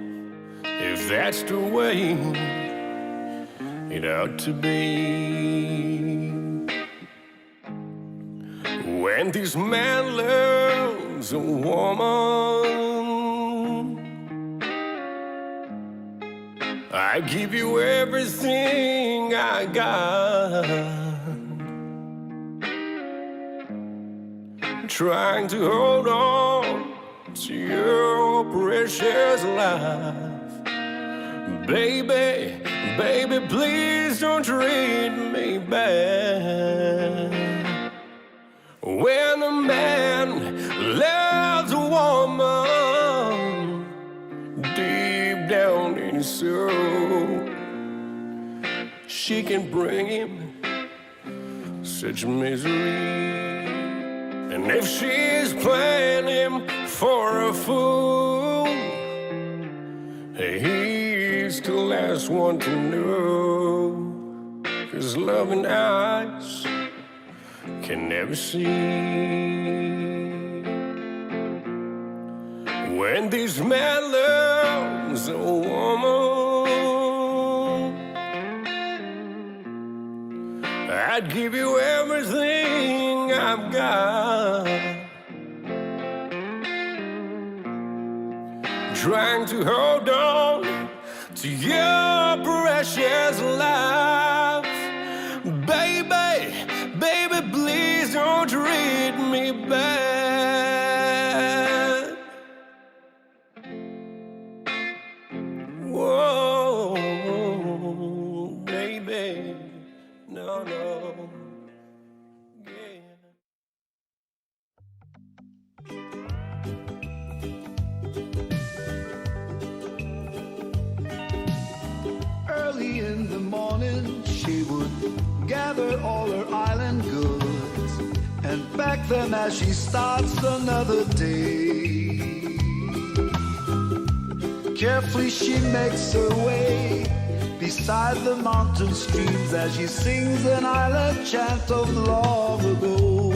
if that's the way it ought to be. When this man loves a woman, I give you everything I got, trying to hold on to your precious life. Baby, baby, please don't treat me bad. When a man loves a woman, deep down in his soul, she can bring him such misery. And if she's playing him for a fool, he's the last one to know. His loving eyes can never see. When this man loves a woman, I'd give you everything everything I've got. Trying to hold on to your precious life. Baby, baby, please don't treat me bad. Whoa, baby, no, no. Yeah. Early in the morning, she would gather all her island goods and pack them as she starts another day. Carefully she makes her way beside the mountain streams as she sings an island chant of long ago.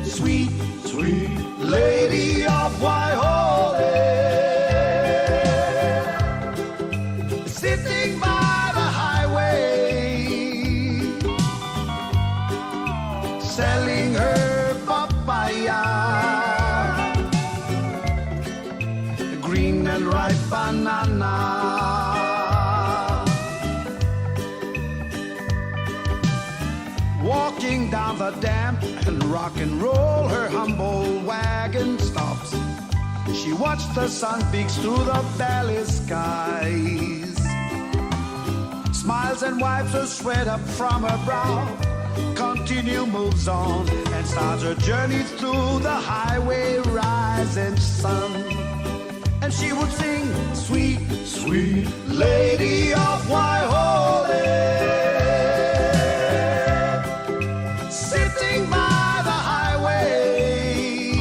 Sweet, sweet lady of Waiole, sitting by the highway, selling her papaya, green and ripe banana. Walking down the damp and rock and roll, her humble wagon stops. She watched the sun peeks through the valley skies, smiles and wipes her sweat up from her brow, continue moves on and starts her journey through the highway rising sun. And she would sing, sweet, sweet lady of Waiole, sitting by the highway,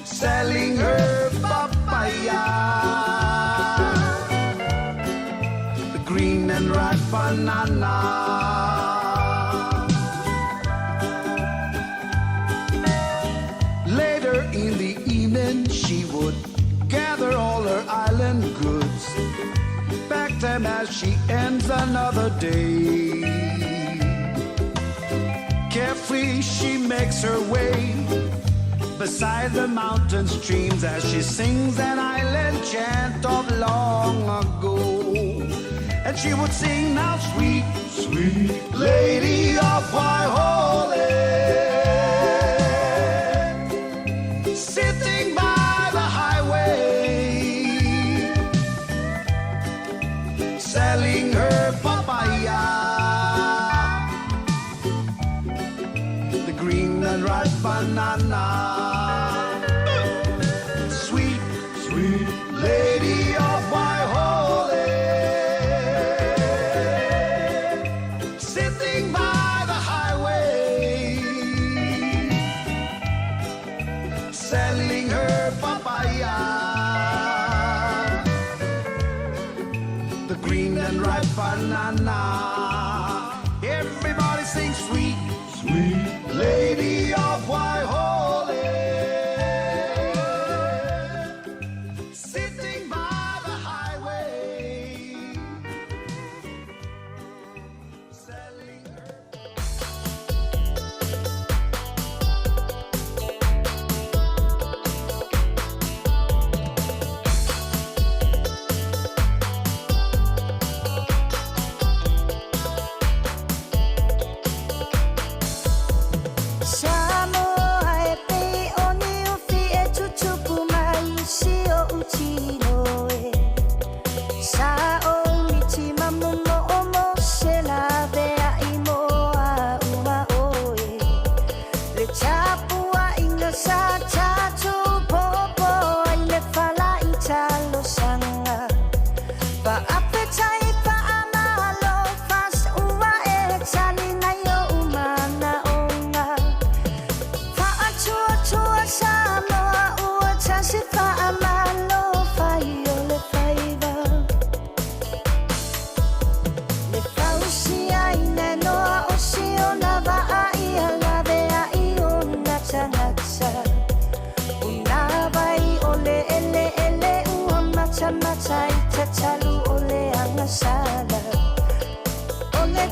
selling her papaya, the green and ripe banana. Later in the evening, she would gather all her island goods, pack them as she ends another day. Carefully she makes her way beside the mountain streams as she sings an island chant of long ago. And she would sing, now sweet, sweet lady of Waiole, sitting by the highway, selling her papaya, the green and ripe banana. Sweet, sweet lady of Waiole, sitting by the highway, selling her papaya, the green and ripe banana. Everybody sing sweet, sweet lady of Waiole, sitting by the highway, selling her.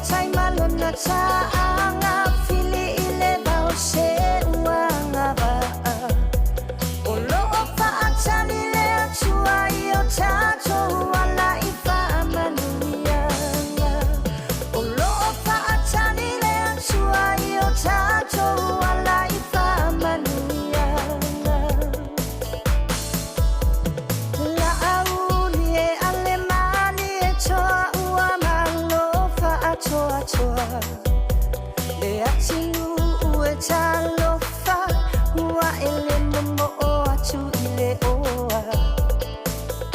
tai malona taanga fili ile bao se uanga va o loo faatani le atua I o tatou ala I Manuia o loo faatani le atua I o tatou ala I Manuia la auli e alemani e toa ua malo faatoa toa le atinu ue talofa ua ele momo o atu I le oa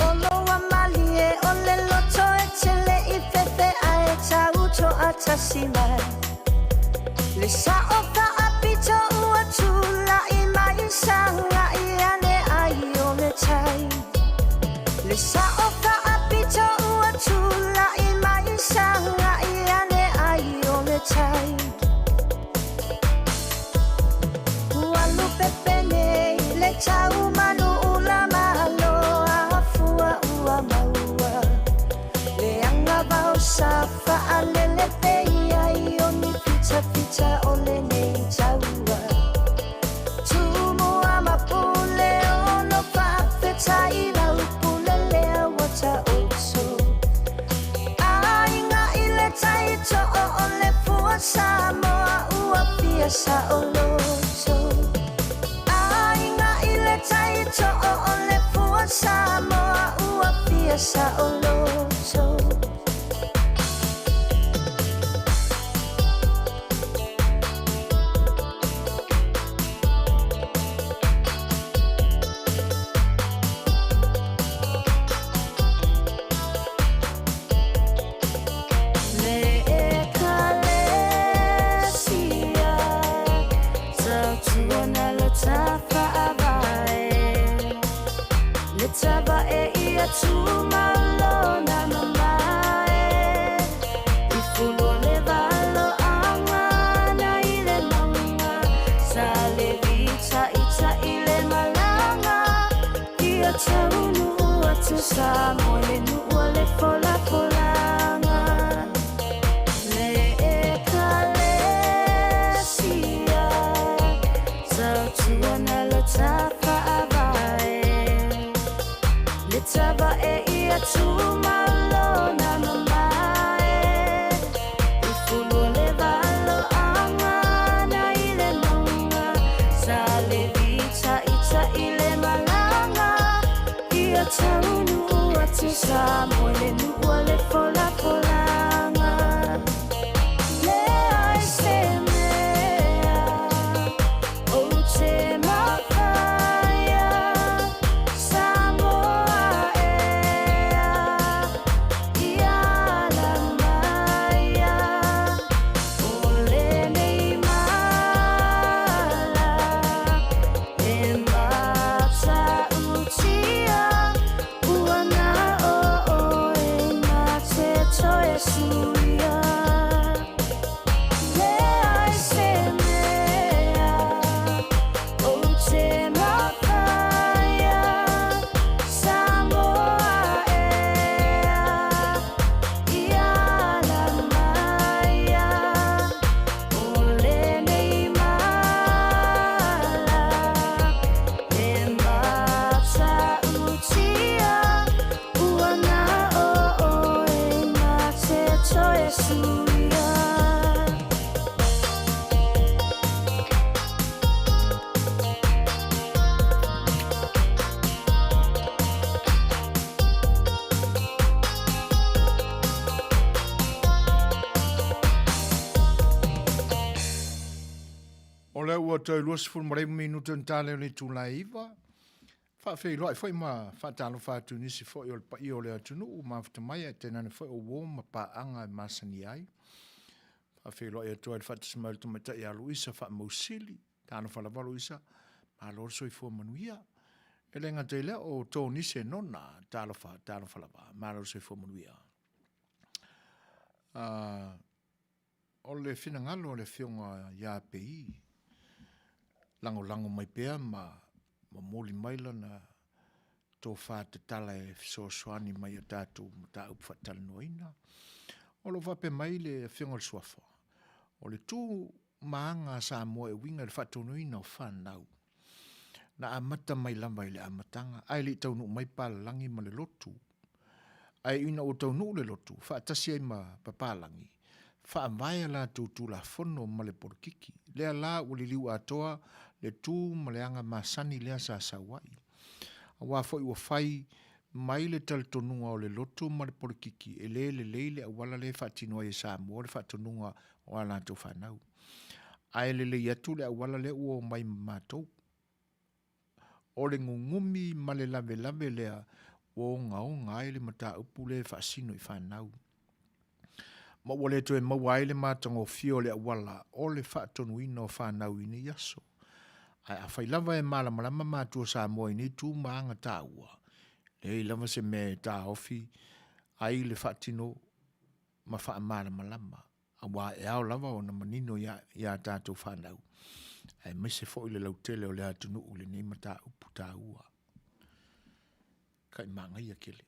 oloa mali e ole loto e tele I fefe a e tau to atasi mai le sao ka apito ua tula I mai sanga I ane ai o le tai le sao ka apito ua tula I mai sanga I ane ai o le tai ua lupe pene I le tau manu ula malo a fua ua maua le anga vau safa alele pei ai o ni pita pita o le nei taua tumua mapule o no pafeta I lau pule lea wata oso ainga I le taito o le fua Samoa ua pia sa o loto ainga I le taito o le fua Samoa ua pia sa o loto Taba e ia tumalo na mamae I fulo le valo anga na I le maunga sa le vita ita I le malanga ia taunu atu sa mo le nua le fola folanga le e kalesia sa tuana le tapa avae Taba e ia tumalo na mamae I fulo le valo anga na I le maunga sa le vita ita I le malanga ia taunu atu sa mo le nua le fola folanga le ai se mea o te mawhaia ua tau lua sifuru ma reimu minutu ntale o le tulaiva. Fai'oa foi ma fatalo fatu nisi foi o le pa'i o le atunu u mafutamai e tenane foi o uo ma pa'anga e masani ai. Fai'oa e atua e fatasima le tumatai a Luisa fa'amausili, tano falava Luisa, ma lor soifua Manuia. E le ngata ile o tō nisi e nona, talo falava, ma lor soifua Manuia. O le finangalo o le fionga ia pei, lango mai pea ma moli maila na tō whāte tala e Suasua mai o tātou ta upa talanoina. O lo vape mai le whionga le suafa. O le tū maanga sa moe winga le whatonui no whanau. Na amata mai lama i le amatanga. Ai le taunu mai pālangi ma le lotu. Ai ina o taunu le lotu. Whaatasi ai ma papalangi. Whaamaya la tūtū la whono ma le porkiki. Lea la uli liu atoa le tū ma le anga masani lea sa sawai. A wafo iwa whai mai le talitonunga o le lotu ma le porkiki. E le leile a wala le whaatinoa e sa mua le whaatonunga o ala tō whanau. Ai le iatu le a wala le ua mai mātou. O le ngungumi ma le lave lea o ngau ngai le mata upu le whaasino i whanau. Ma wale to e mawai le mātango fio le a wala o le whaatonuina o whanau ini yaso. Ai a whailava e malamalama mātua sa moa ini tū maanga tā ua. Le lava se me tā ofi ai le whaatino ma wha malamalama. A wā e au lava o na manino ia tātou whanau. Ai mai se fo le lautele o le atunu ule ni mata upu tā ua. Kai manga ia kele.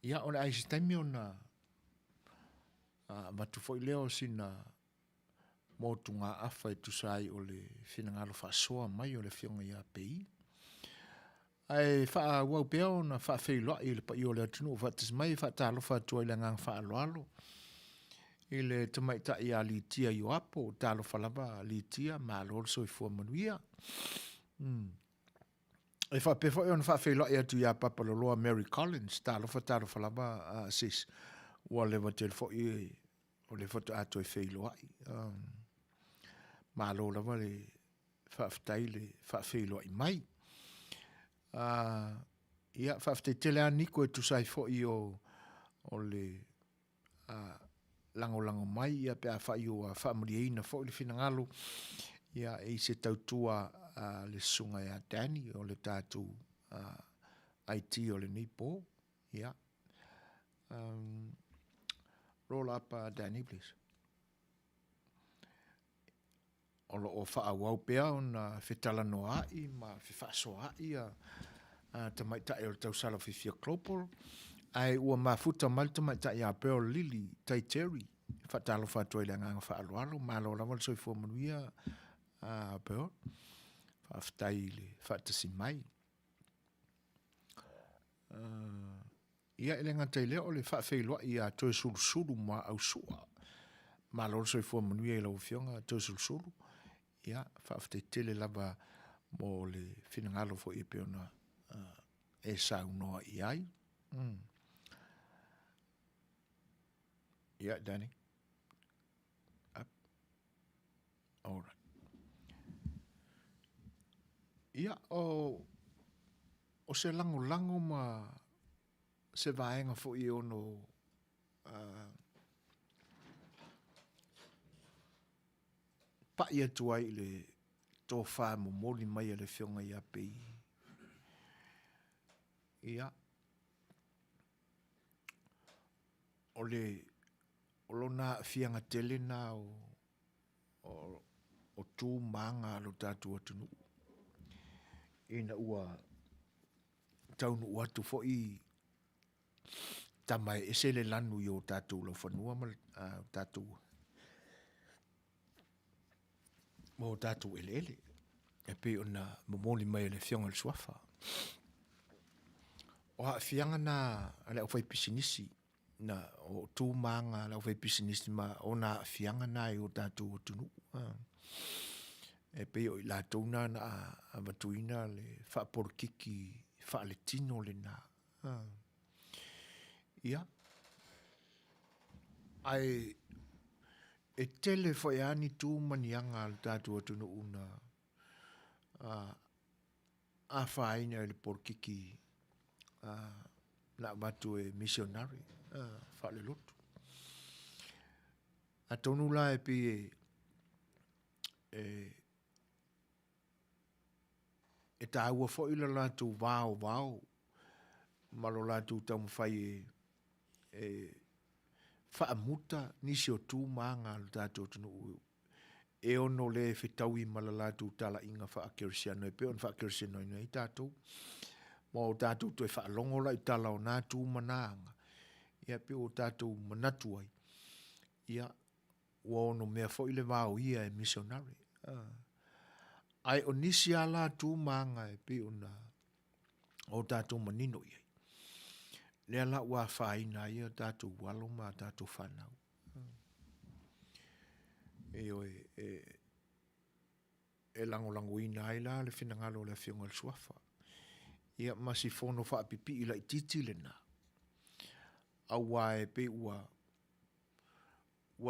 Ia o le aisi taimi o na matu fo leo sina motunga afa e tusai o le finangalo whaasoa mai o le fionga ia pei. Ai wha wau pea o na wha Fai'oa i le pa i o le atunu o whatis mai wha talo wha tua i le ngang wha aloalo. I le tamaita i a litia i o apo, talo wha lava litia, ma lor so i fua Manuia. E wha pe wha i o na wha Fai'oa i atu i a papaloloa Mary Collins, talo wha lava sis, ua le watel fo i o le foto ato e Fai'oa i. Ma lor lava le wha aftai le wha Fai'oa i mai. Ia whaftetele a niko e tusai fo i o le lango mai ia pe a whai o a whaamuriaina fo i le finangalo ia e se tautua le sunga ia Danny o le tātu IT o le nipo ia roll up Danny please o lo o whaawau pea o na whetala noa i ma whewhasoa i tamaita e o tau sala whiwhia klopol ai ua mafuta mal tamaita i a peo lili tai teri whatalo whatua i le nganga whaaloalo malo lamal soi fua Manuia a peo whaftai le whatasi mai ia ele ngatai leo o le whawhailoa i a toi sulu ma au sua malo soi fua Manuia i lau fionga toi sulu ia whaftai tele lava mo le finangalo fo i peo na e sau noa i ai. Yeah, Danny. Up. All right. Yeah, o se lango ma se vaenga fo i ono pa ia tuai le tō wha mo moli mai le whionga i api. Ia. O lona fianga tele na o tū maanga lo tātu atunu. Ina ua taunu watu fo i tamai ese le lanu i o tātu lo whanua ma tātu. Mo tātu ele. E pe ona momoli mai le whionga le suafa. O ha fianga na ale o fai pisinisi na o tū maanga ale o fai pisinisi ma o na fianga na i o tātu o tunu. E pe o i la tōna na a matuina le whaaporkiki whaale tino le na. Ia. Ai e tele foi ani tū manianga le tātu o tunu una a whaina le porkiki na batu e missionary whaale lotu. A tonu la e pi e ta ua fo ila la tu vao malo la tu tamu whai whaamuta nisi o tū maanga le tātou tunu e ono le whitaui malala tu tala inga whaakerisiano e pe on whaakerisiano i tātou o tātou toi whaalongo lai tala o nātū manaanga. Ia pe o tātou manatu ai. Ia, ua ono mea fo ile vāo ia e missionary. Ai o nisi a la tū maanga e pe ona o tātou manino iai. Lea la ua whaina ia tātou walo ma tātou whanau. E lango ina ai la le whinangalo le whionga le suafa. Ia masi fono wha pipi ila i titi le na. Awa e pe ua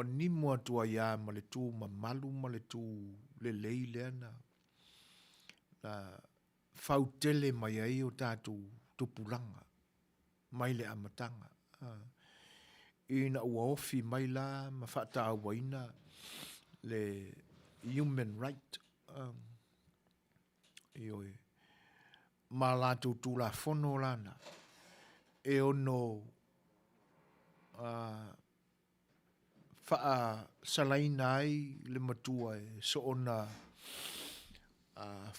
nimo atua ia ma le tū ma malu ma le tū le lei lea na. Na fautele mai ai o tātou tupulanga. Mai le amatanga. Ina ua ofi mai la ma whata awaina le human right. Ma lātou tū la whono lana. E ono wha salaina ai le matua e so ona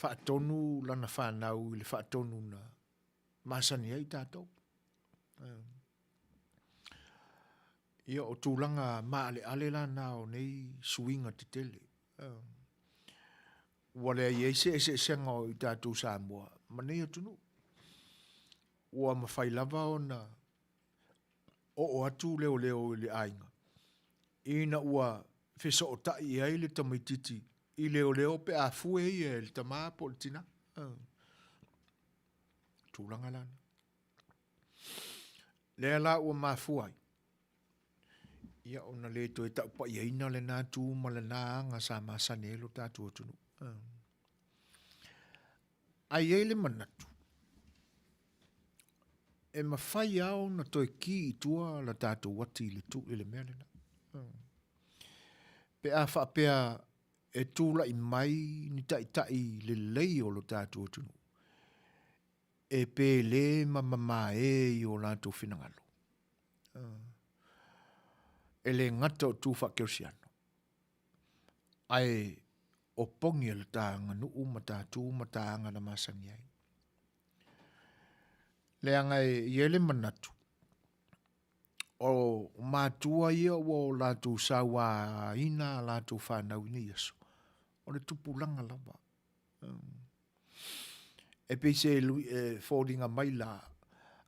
wha tonu lana whanau le wha tonu na masani ai tātou. Ia o tūlanga maale ale lana o nei suinga te tele. Wale ai se senga o i tātou Samoa. Manei atunu. Ua mawhai lava o na o atu leo le ainga. Ina ua wheso o tai ai le tamaititi. I leo pe a fue i e le tamaa po le tina. Tūlanga lana. Lea la ua mafuai. Ia ona le to e tau pa ia ina le nātū ma le nāanga sa masane lo tātou atunu. Ai ele manatu. E mawhai au na toi ki i tua la tātou wati le tu le mea lena. Pe a whapea e tūla i mai ni tai le lei o lo tātou atunu. E pe le mamama e i o lātou whinangalo. E le ngata o tūwha kersiano. Ai o pongi le tāanga nuu ma tātou ma tāanga na masangi ai. Le anga e iele manatu. O mātua ia o lātou sawa ina lātou whanau ina iaso. O le tupulanga lava. E peise e fōringa mai la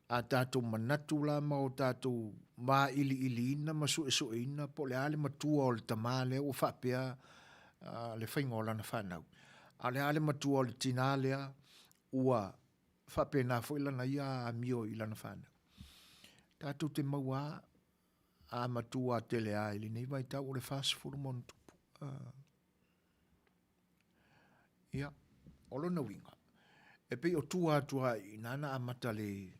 a tātou manatu la ma o tātou mā ili ina ma su ina po le ale matua o le tamale o whapea le whaingola na whanau. A le ale matua o le tinalea ua whapea nā fwila na ia a mio i lana whanau. Tātou te maua a matua tele a ili nei vai tau o le whasifuru monu tupu. Ia, olo na winga. E pei o tua i nana a mata le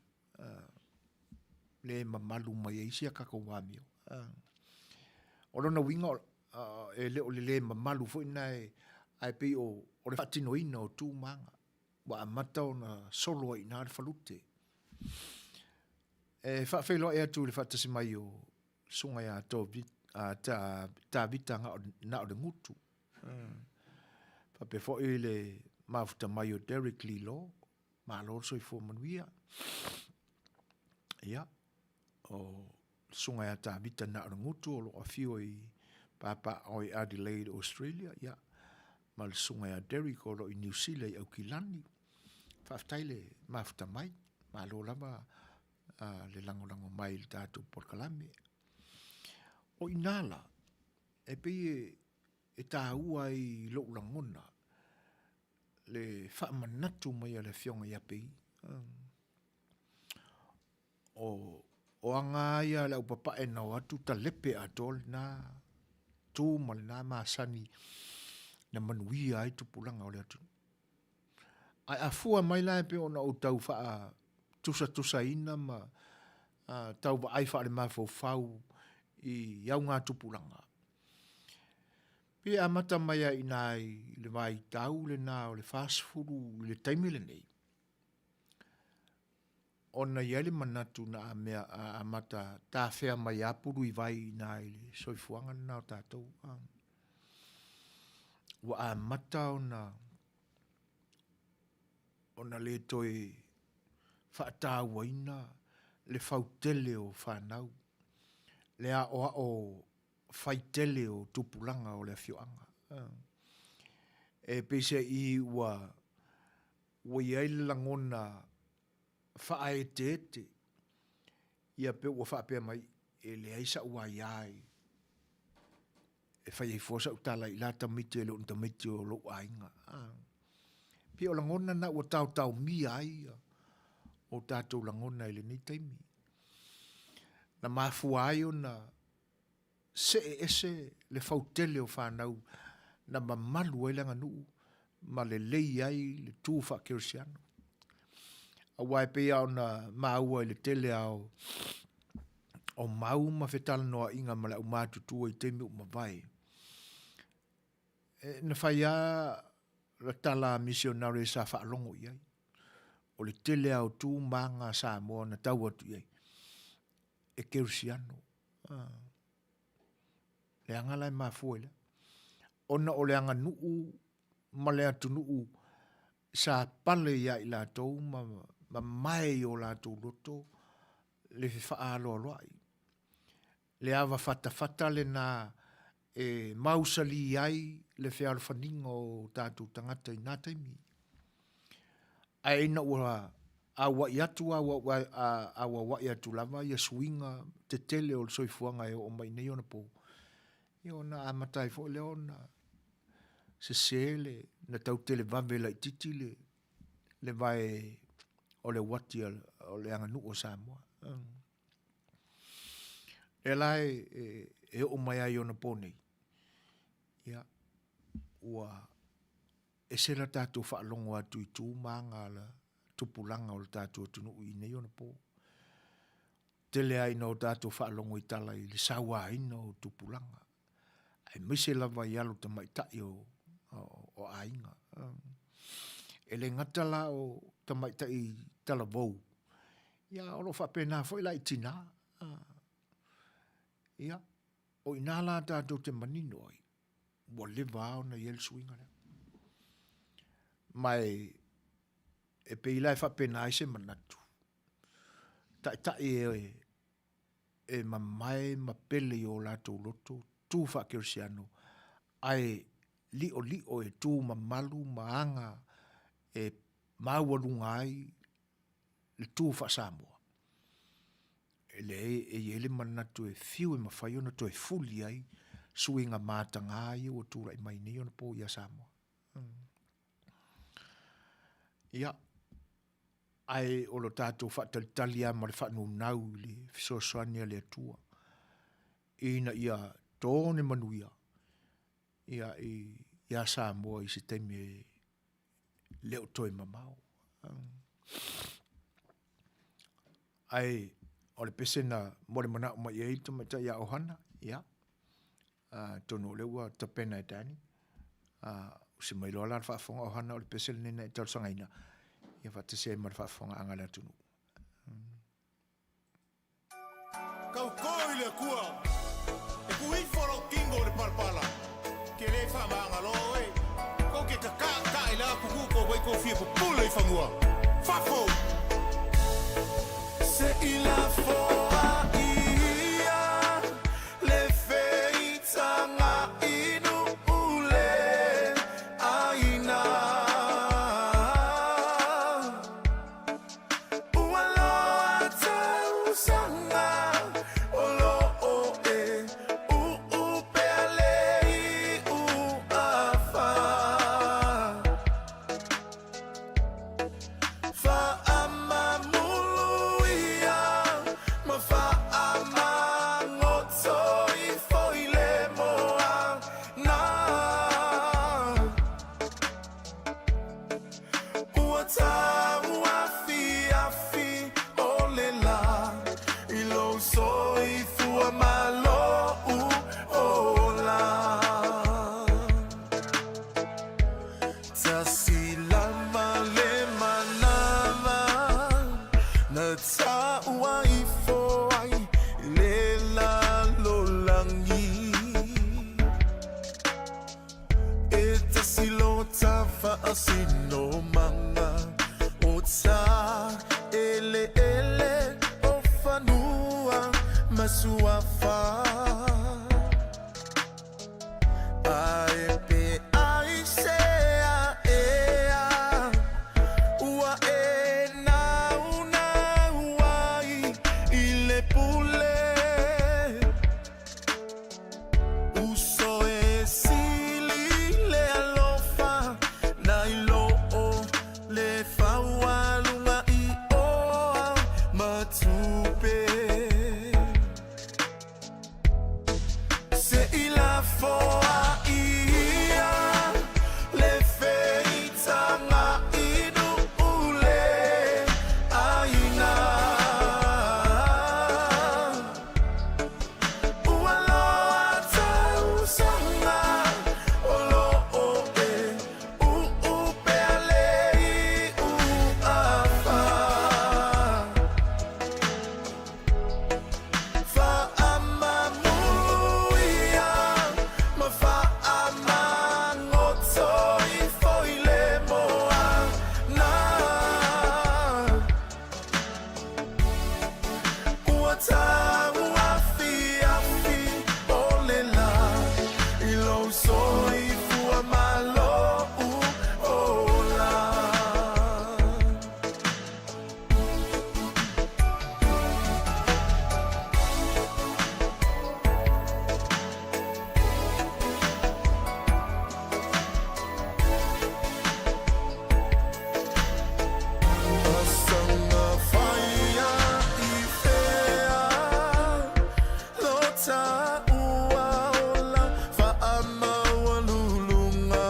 mamalu mai eisi a kako wamio. Olo na winga e leo le mamalu fo ina e pei o le whatino ina o tū manga. Wa a mata o na solo i nā le whalute. E whawhelo e atu le whatasi mai o sunga ia tā vita nga o le ngutu. Whape fo e le mafuta mai o Derek Lee Law. Ma lor so i fo Manuia. Ia. O sunga ia tā vita nga o le ngutu o lo a fio i papa o i Adelaide, Australia. Ia. Ma le sunga ia Derek o lo i New Zealand au Kilani. Whaftai le mafuta mai. Ma lor lava le lango mai le tātou porkalame. O inala. E pei e tā ua i lo langona. Le whaamanatu mai a le whionga ia pei. O anga ia le upapa e nau atu ta lepe a tol na tū male na maasani na Manuia ai tupulanga o le atu. Ai a fua mai lai pe o na o tau wha tusa ina ma tau wa ai wha le mafau fau i iau ngā tupulanga. Pe a mata mai a inai le vai tau le nā o le whasfuru le taimi le nei. O na iele manatu na a mea a mata tā whea mai apuru i vai inai le soifuanga na o tātou. Wa a mata o na le toi whaatauaina le fautele o whanau. Le a o faitele o tupulanga o le fioanga. E pese I ua iai langona whae te ia pe ua whaapea mai e le aisa ua iai e whai ei fosa utala I la tamite le untamite o lo ainga. Pia o langona na ua tau mi ai o tātou langona ele ni taimi. Na mafua ai o na se ese le fautele o whanau na mamalu ai langa nuu ma le lei ai le tūwha kersiano. A wai pia o na maua I le tele au o mau ma whetala noa inga ma le au mātutua I teimi o mawai. Na whaia la tala misionari sa whaalongo iai. O le tele au tū manga sa moa na tau atu iai. E kersiano. Le anga lai mafuele. Ona o le anga nuu ma le atu nuu sa pale ia I la tau ma mai o la tau loto le wha alo aloai. Le awa fata le na e mausali ai le whea alwhaninga o tātou tangata I nā taimi. Ai ina ua awa I atu awa wa I atu lava ia swinga te tele o le soifuanga e o mai nei ona po. Io na amatai fo le ona se sele na tau tele vave la titi le vai o le wati o le anga nu o Samoa. E lai e o mai ai ona po nei. Ia ua e se la tātou whaalongo atu I tū maanga la tupulanga o le tātou tunu I nei ona po. Tele ai no tātou whaalongo I tala I le sawa aina o tupulanga. Ai mise lava I alo ta maitai o ainga. E le ngatala o ta maitai tala vou. Ia olo whapena fo I la itina. Ia o inala tātou te manino ai. Wa leva au na yel swinga le. Mai e pe ilai whapena ai se manatu. E mamai ma pele o lātou loto. Tū whakersiano. Ai li o e tū mamalu maanga e maualunga ai le tū whasamoa. E le e ele manatu e fiu e mawhai ona to e fuli ai suinga mātanga ai o tūra I mai nei ona po ia Samoa. Ia ai o lo tātou whatalitalia ma le whanau nau le fisosoania le atua. Ina ia tōne Manuia. Ia ia Samoa I se teime leo toi mamau. Ai o le pesena mo le mana o mai eito ma ta ia ohana. Ia. Tono leua tapena e tani. Se mai loa la whaafonga ohana o le pesena nena e tau sangaina. Ia whate se ma le whaafonga anga le atunu. Kau koi le kua. E kui whoro kingo le parpala. Ke le whaamanga loe. Ko ke ka I la kuku ko wai ko fie po pula I whamua. Whafo! Se I la foa ia le feitanga inu ule aina. Ua loa tau sanga o lo o e u pea lei u afa. Asino manga utsa el fa ai pe ai se a e a ua e na una uai i le pule uso e sili le alofa na i lo o le Fai'oa lunga i oa matupe se i la foa ia le feitanga i nu ule aina ua loa tau sanga o lo o e u pe alei u afa fa amamuia ma fa amangoto i foi le moana ua tau afi afi o le la i lo soi fua malo u o la Asanga faia i fea lo ta ua ola fa amaua lulunga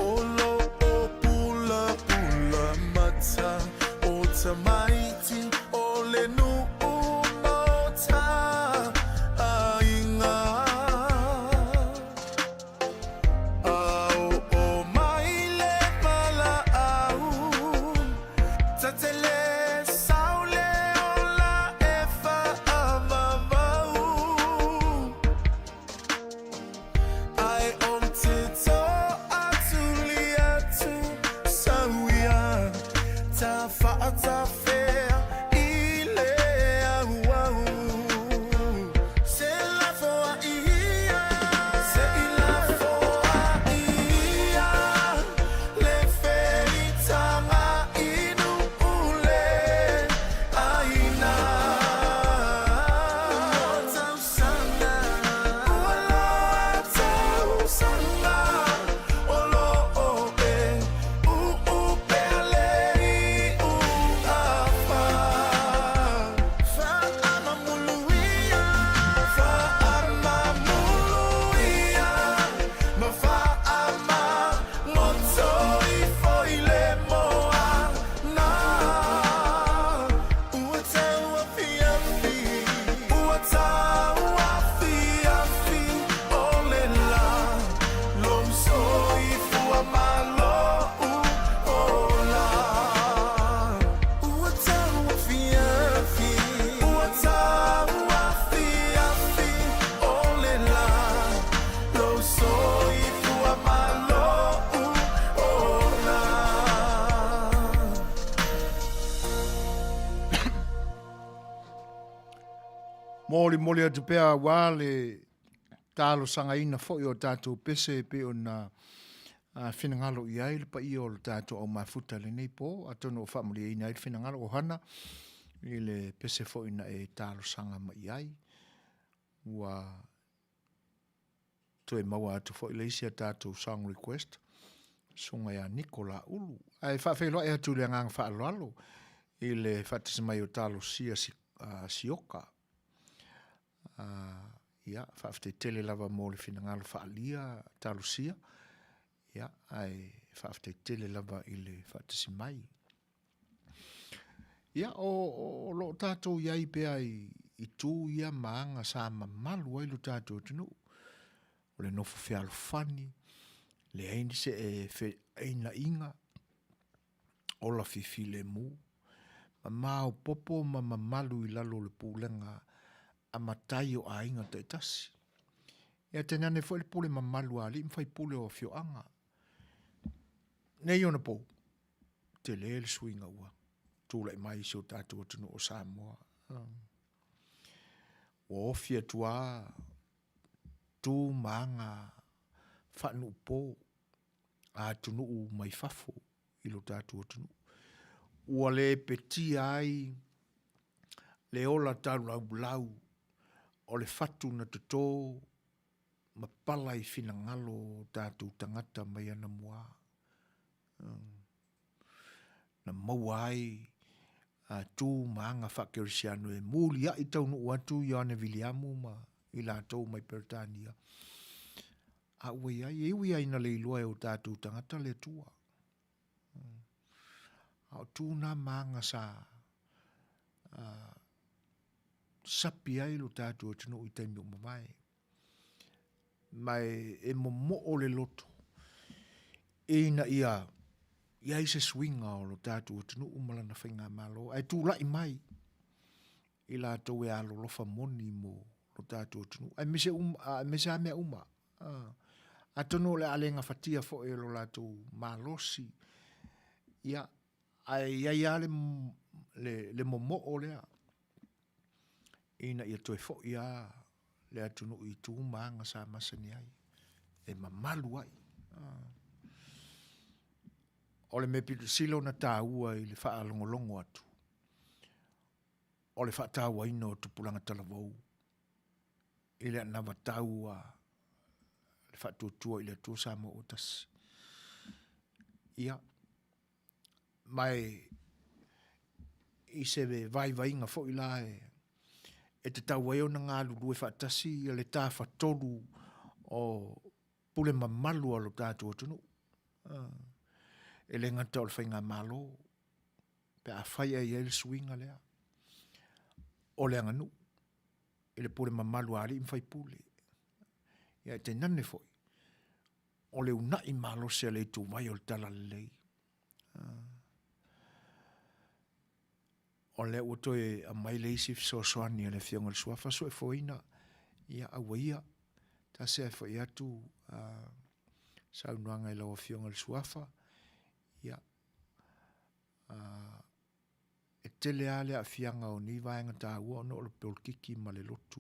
olo o pula pula mata o tamaiti o le nu mota ainga au o mai le pala au tatele saule ola e fa amamau ai on te to atuli atu sauia ta fa'ata fea i le au se la foa ia se i la foa ia le feitanga i nu ule aina ua tau sanga ua loa tau sanga o lo o e u pe alei u afa fa amamuluia ma fa amamoto i foi le moana ua tau afi afi ua tau afi afi o le la lom soi fua malo u o la ua tau afi afi ua tau afi afi o le la lo soi fua malo u o la Moli atu pea wā le tālo sangaina fo'i o tātou pese pe o na whinangalo i ai le pa i o le tātou au mafuta le nei po atono o whamuli i nei whinangalo o hana i le pese fo'i na e tālo sanga ma i ai ua to e maua atu fo'i le isi a tātou song request sunga ya Nikola ulu ai whawhelo e atu le ngang whaaloalo i le whatismai o tālo sioka ia whaafte tele lava mo le whinangalo whaalia talusia ia ai whaafte tele lava i le whaatisi mai ia o lo tātou iai pea i tū ia maanga sa mamalu ai lo tātou tinu o le nofo whialo whani le aini se e eina inga o la fifi le mu mamao popo ma mamalu i lalo le pūlenga a matai o a inga te tasi. Ia tena ne foi le pule mamalu ali, mwhai pule o fioanga. Nei ona po, te le suinga ua. Tūlai mai si o tātua tunu o Samoa. o fia tua tu manga whanu po a tunu mai fafo i lo tātua tunu. Ua le peti ai le ola taru lau o le fatu na toto ma pala i fina ngalo tātou tangata mai ana mua. Na mauai a tu maanga whakerisiano e muli a i tau nu atu i ane Viliamu ma i la tau mai Peritania. A ui ai, e ui ai na le ilua e o tātou tangata le tua. A tu na maanga sa sapi ai lo tātou tino i taimi o mawai. Mai e momo o le loto. E na ia se swinga o lo tātou tino umalana whainga malo. Ai tu lai mai. I la tau e alo lofa moni mo lo tātou tino. Ai mese a mea uma. A tono le alenga fatia fo e lo tātou malosi. Ia. Ai le momo o lea. Ina ia toi fo ia le atunu i tu maanga sa masani ai. E mamalu ai. O le mepitu silo na tāua i le wha longolongo atu. O le wha tāua ino tupulanga talavou. I le anawa tāua le wha tuatua i le tu sama o tasi. Ia. Mai i se vai inga fo i la e te tau eo na ngā lulu e whaatasi i le tā whatolu o pule mamalu alo tātua tunu. E le ngata o le whainga malo, pe a whaia i ele swinga lea. O le anganu, e le pule mamalu ari im whai pule. Ia te nane foi. O le unai malo se le tu vai o le tala lei. O le uto e a mai leisi Suasua le fionga le suafa so e foina ia awaia ta se e foi atu saunuanga i lau fionga le suafa ia e tele ale a fianga o ni vaenga ta ua no le polkiki ma le lotu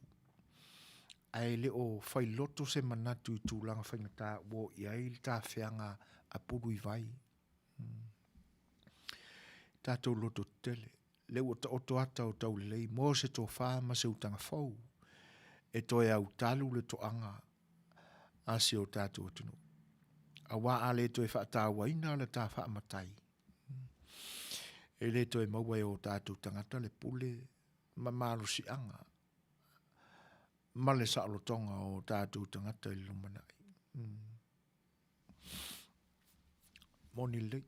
ai le o fai loto se manatu i tūlanga whainga ta ua i ai ta fianga a puru i vai tātou loto tele le o to ata o tau lei mo se to fa ma se utanga fau e to e au talu le to anga a se o tātou tunu a wā a le to e wha tāua ina le tā wha matai e le to e maua e o tātou tangata le pule ma maru si anga ma le sa alotonga o tātou tangata i lumanai moni le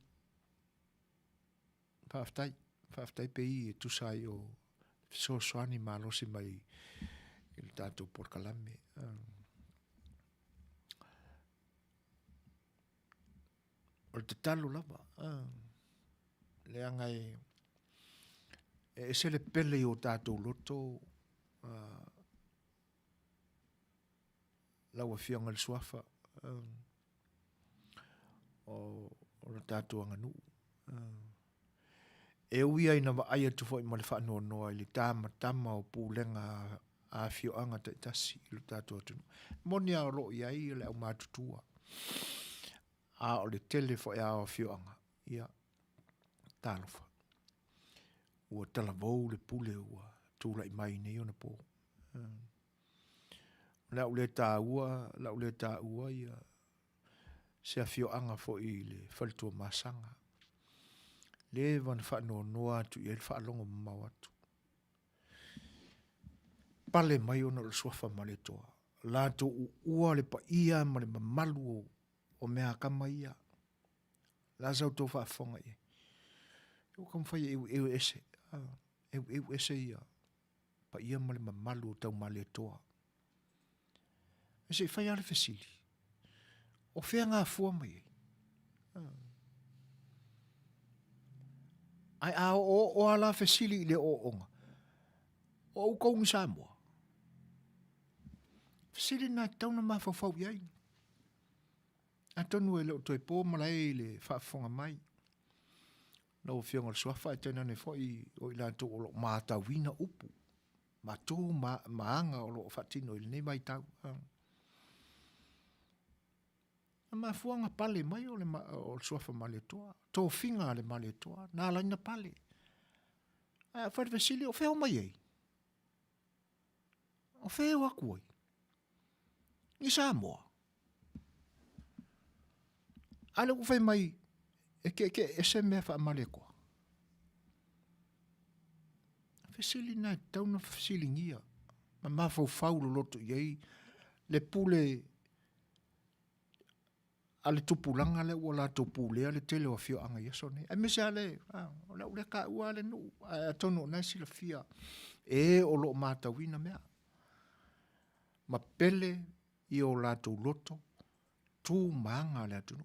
Whaftai pe i e tusai o Suasua malosi mai i le tātou porkalame. O le te talo lava. Le angai e se le pele o tātou loto lau a fionga le suafa o le tātou anganu. E uia ina wa aia tu foi ma le whanua noa i le tama o pūlenga a Fai'oa te tasi i le tātou atunu. Moni a ro i ai le au mātutua. A o le tele foi a o Fai'oa. Ia, tālofa. Ua talavou le pule ua tūla i mai nei ona pō. Lau le tā ua ia se a Fai'oa foi i le whalitua masanga. Le van whanua noa atu i ele whaalongo mau atu. Pale mai ona le suafa ma le toa. Lato ua le pa ia ma le mamalu o mea kama ia. La zau tō whaafonga ia. Eu kam whai eu ese. Eu ese ia. Pa ia ma le mamalu o tau ma le toa. Ese whai ale fesili. O whea ngā fua mai. Ai a o ala fesili le o onga. O ukaungi Samoa. Fesili na tauna mawhawhau iai. A tonu e leo toi pō malai le whaafonga mai. Nau whionga le suafa e tena ne fwoi o ila tō o lo mātawina upu. tū maanga o lo whatino ili nei mai tau. Ma fuanga pale mai o le suafa male toa. Tō whinga le male toa. Nā laina pale. Whare vesili o wheo mai ei. O wheo aku ai. Ni Samoa. Ale ku whai mai e se mea wha male koa. Vesili nai tauna vesili ngia. Ma mawhau whaulo loto iei. Le pule ale tupulanga le wala tupule ale tele o fio anga yeso ne. E mese ale, ole ule ka ua ale nu, tono nai sila fia. E o lo mata wina mea. Ma pele i o la tu loto, tu maanga ale atunu.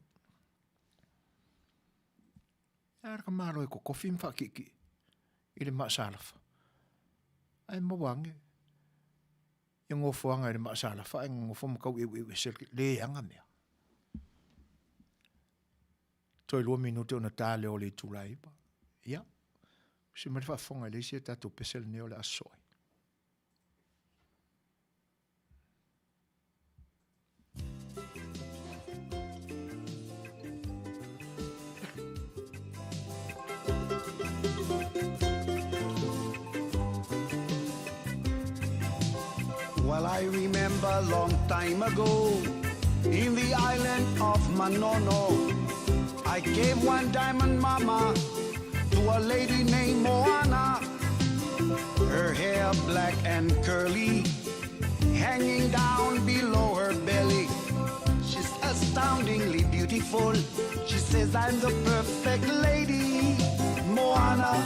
Arka maro e ko kofi mfa kiki, ile ma salafa. Ai mawange. Yung ngofo anga ile ma salafa, yung ngofo makau iwe selki, le anga mea. Toi 2 minute ona tale o le tulai pa. Ia. Se me fa fonga le se tato pesel ne o le asoi. Well, I remember a long time ago in the island of Manono, I gave one diamond mama to a lady named Moana. Her hair black and curly, hanging down below her belly. She's astoundingly beautiful. She says I'm the perfect lady. Moana,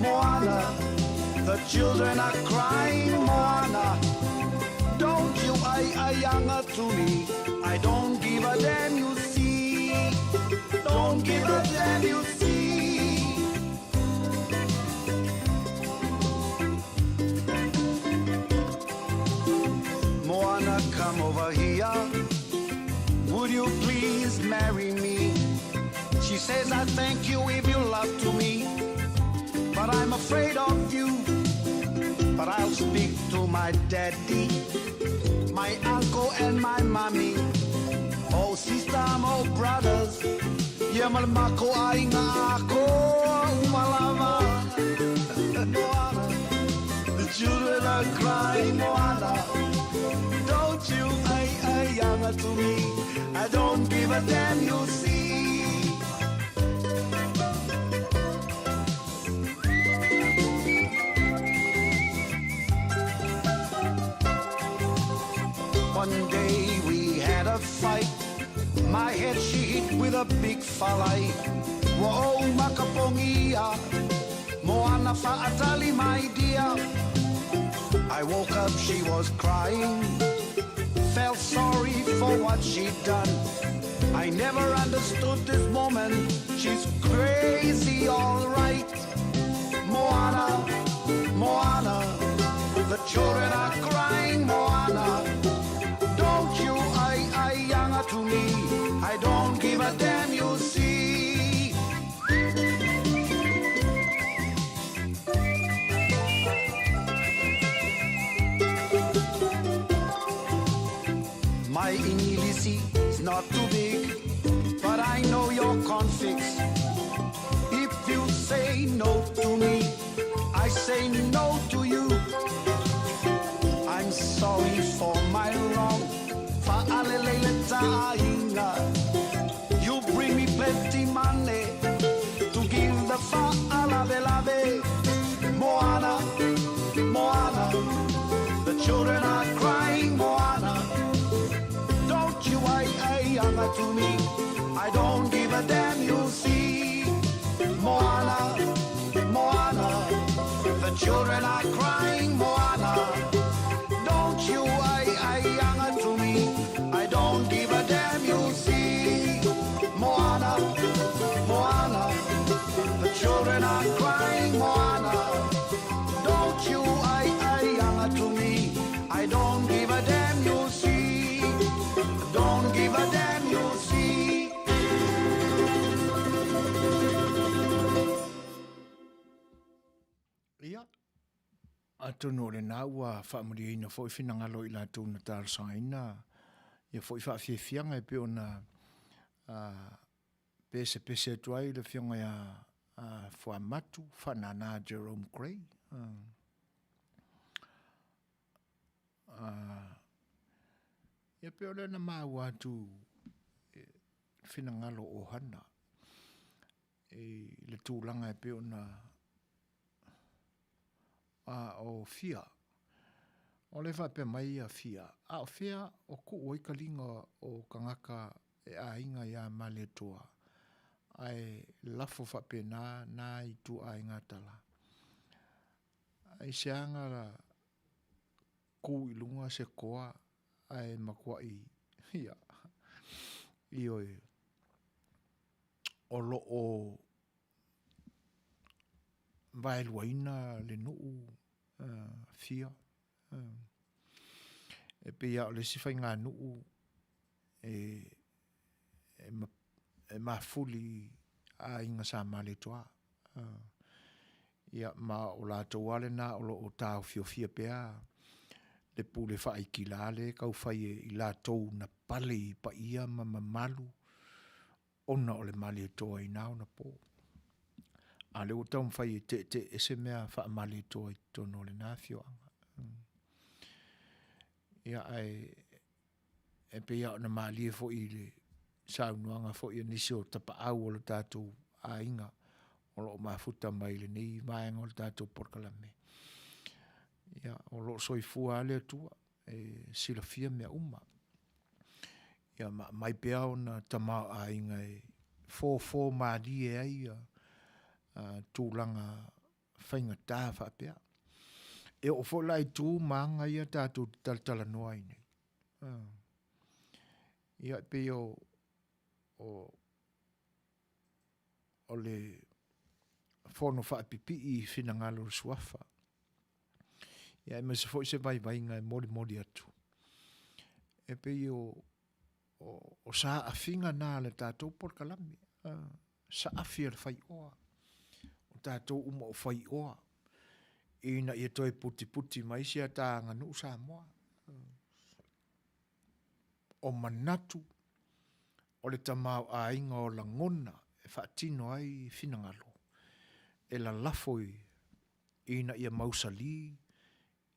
Moana, the children are crying. Moana, don't you younger to me. I don't give a damn, you see. Don't give a damn, you see. Moana, come over here. Would you please marry me? She says, I thank you if you love to me, but I'm afraid of you. But I'll speak to my daddy, my uncle and my mommy. Oh sister, oh brothers, yamalmako ay nga ako umalama. Moana, the children are crying. Moana, don't you younger to me. I don't give a damn, you see. One day we had a fight. My head she hit with a big falai. Whoa, makapongia. Moana fa'atali, my dear. I woke up, she was crying. Felt sorry for what she'd done. I never understood this woman. She's crazy, all right. Moana, Moana, the children are crying. Moana, don't you younger to me. I don't give a damn, you see. My Ingilisi is not too big, but I know your conflicts. If you say no to me, I say no to you. I'm sorry for my wrong. You bring me plenty money to give the fa'alave-lave. Moana, Moana, the children are crying. Moana, don't you younger to me. I don't give a damn, you see. Moana, Moana, the children are crying. Moana, don't you younger to me. I don't give a damn, you see. Moana, Moana, the children are crying. Moana, don't you younger to me. I don't give a damn, you see. Don't give a damn, you see. Ia. tonu le na ua whaamuri ina fo i whinangalo i la tūna tāra saina. Ia fo i whaafiefianga e pe ona pese tuai le fionga ia whaamatu, whanana Jerome Gray. Ia pe ole na maa atu whinangalo o hana. Le tūlanga e pe ona o fia. O le whape mai a fia. O fia o ku o ikalinga o kangaka e a inga ia male toa. Ai lafo whape na i tu a inga tala. Ai seanga la ku ilunga se koa ai makua i ia. I oi. O lo o vaeluaina le nuu fia. E pe ia o le siwhai ngā nuu e mafuli a inga sa male toa. Ia ma o la tawale na o lo o tau fia pea le pule whai ki lale kau whai i la tau na pale i pa ia ma malu ona o le male toa i nao na po. A le o tau mwhai te ese mea wha male toa i tono le nā fioanga. Ia ai e pe ia na malie fo i le saunuanga fo i nisi o tapa au o le tātou a inga o lo mafuta mai le nei vaenga o le tātou porkalame. Ia o lo soifua ale atua e silafia mea uma. Ia mai pea o na tamau a inga e fō maadi e ai tūlanga whainga tā whapea. E o fo lai tū maanga ia tātou tala noa i nei. Ia pe o le whono whaapipi i whinangalo suafa. Ia e mese fo i se vai ngai mori atu. E pe o sa awhinga nā le tātou porkalami. Sa awhia le Fai'oa. O tātou uma o Fai'oa. Ina ia toi puti mai si a tā nganu Samoa. O manatu. O le tamau a inga o la ngona. E whaatino ai whinangalo. E la lafoi. Ina ia mausali.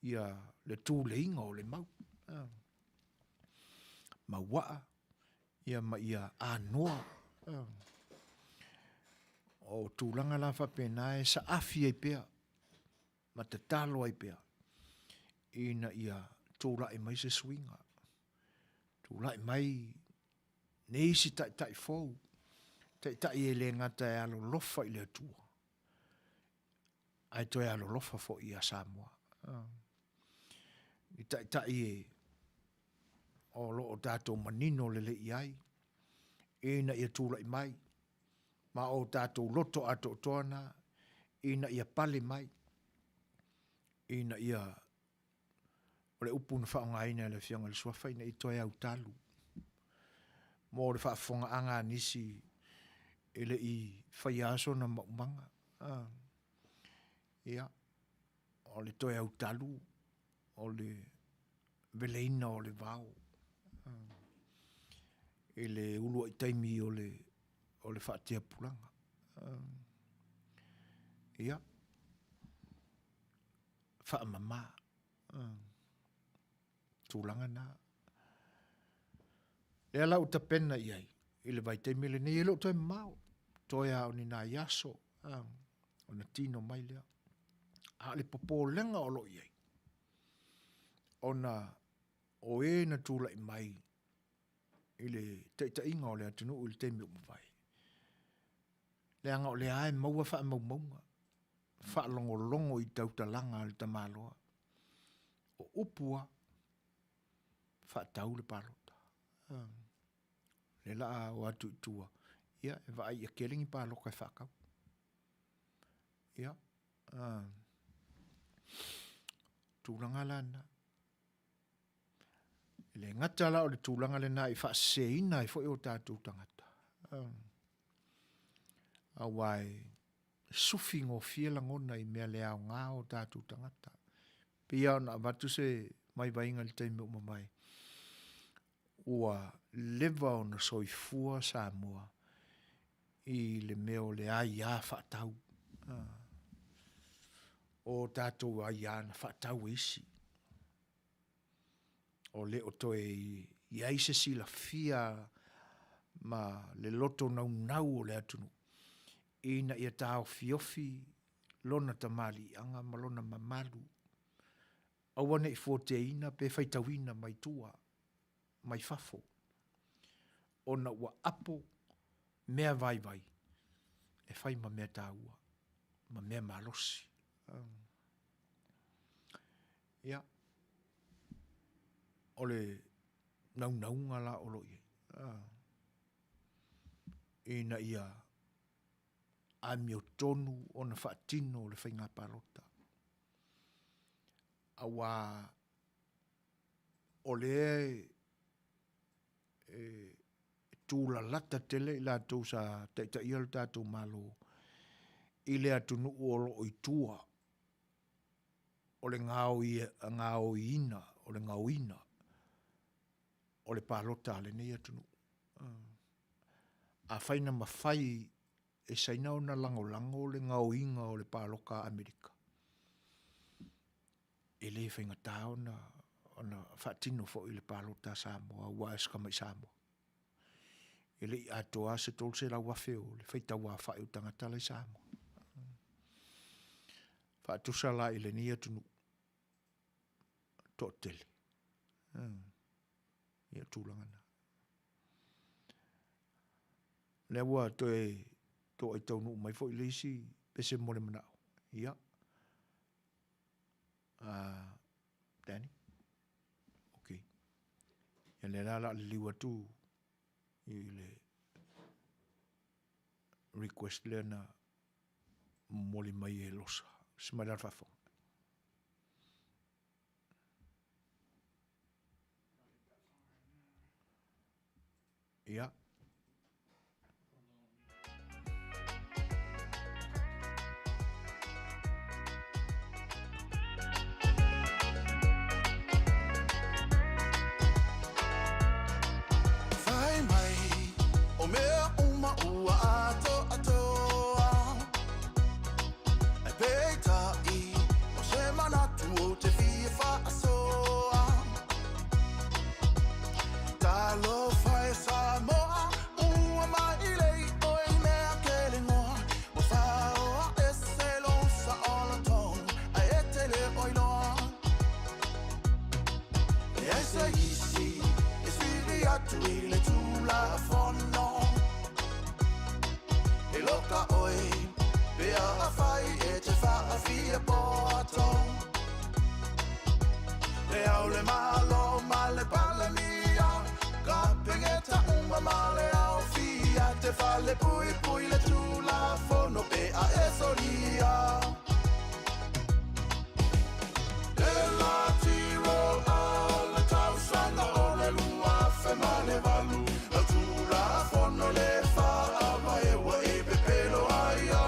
Ia le tū le inga o le mau. Mawaa. Ia ma ia anoa. O tūlanga la whapena e sa awhi e pea. Ma te talo ai pea. Ina ia tūlai mai se swinga. Tūlai mai neisi tai fōu. Tai e le ngata e alo lofa i le atua. Ai toi alo lofa fo i a Samoa. I tai e o lo o tātou manino le le iai. Ina ia tūlai mai. Ma o tātou loto ato toana. Ina ia pale mai. Ina ia o le upu na whaongaina le whianga le suafa ina i toi au talu. Mo le whaafonga anga nisi ele i whaiaso na maumanga. Ia o le toi au talu o le veleina o le vau. Ele ulua i taimi o le whaatea pulanga. Ia whaamama. Tūlanga nā. Lea lau ta pena iai. Ile vai te mele nei elo toi mau. Toi au ni nā yaso. O na tino mai lea. A le popo lenga o lo iai. O na o e na tūla i mai. Ile te inga o lea tunu ili te miu mawai. Lea nga o lea ai maua wha maunga. Wha longo i tautalanga al tamaloa. O upua wha tau le palota. Le la o atu itua. Ia, e wa ai a kelingi paloka e whakau. Ia. Tūlanga lana. Le ngata la o le tūlanga le na i wha seina i fo i o tātou tangata. Awai sufi ngō fia langona i mea le au ngā o tātou tangata. Pia ona watu se mai vainga le teime uma mai. Ua leva ona soifua Samoa i le meo le ai a whaatau. O tātou ai ana whaatau isi. O le o toe i aise sila fia ma le loto nau o le atunu. Ina ia tāo fiofi lona tamali anga malona mamalu. Awane i foteina pe faitawina mai tua, mai fafo. Ona ua apo mea vai. E fai ma mea tāua, ma mea malosi. Ia. Ole naunga la olo i. Ina ia a mio tonu ona whaatino le whainga parota. Awa ole tūla lata tele la tō sa taita ial tātou malo i le atunu olo o i tua o le ngāo ina o le ngāo ina o le pālota le nei atunu. A whaina mawhai e saina o na lango le ngāo inga o le pāloka Amerika. E le whainga tāo na whaatino fo i le pālota Samoa, ua eska mai Samoa. E le atoa se tol se la wafeo, le whaita wā whae tangata le Samoa. Whaatusa la i le nia tunu. Tōtele. Ia tūlangana. Le wā tō ai taunu mai fo i leisi, pese mole manao. Ia. Danny? Okay. Ia le la le liwa tu i le request le na moli mai e losa. Smadar fafo. Ia. Fale pui le tula fono pe a esoria de la tiro alla tausanga o le lua female valu la tula fono le fa ama e wa e pepelo aia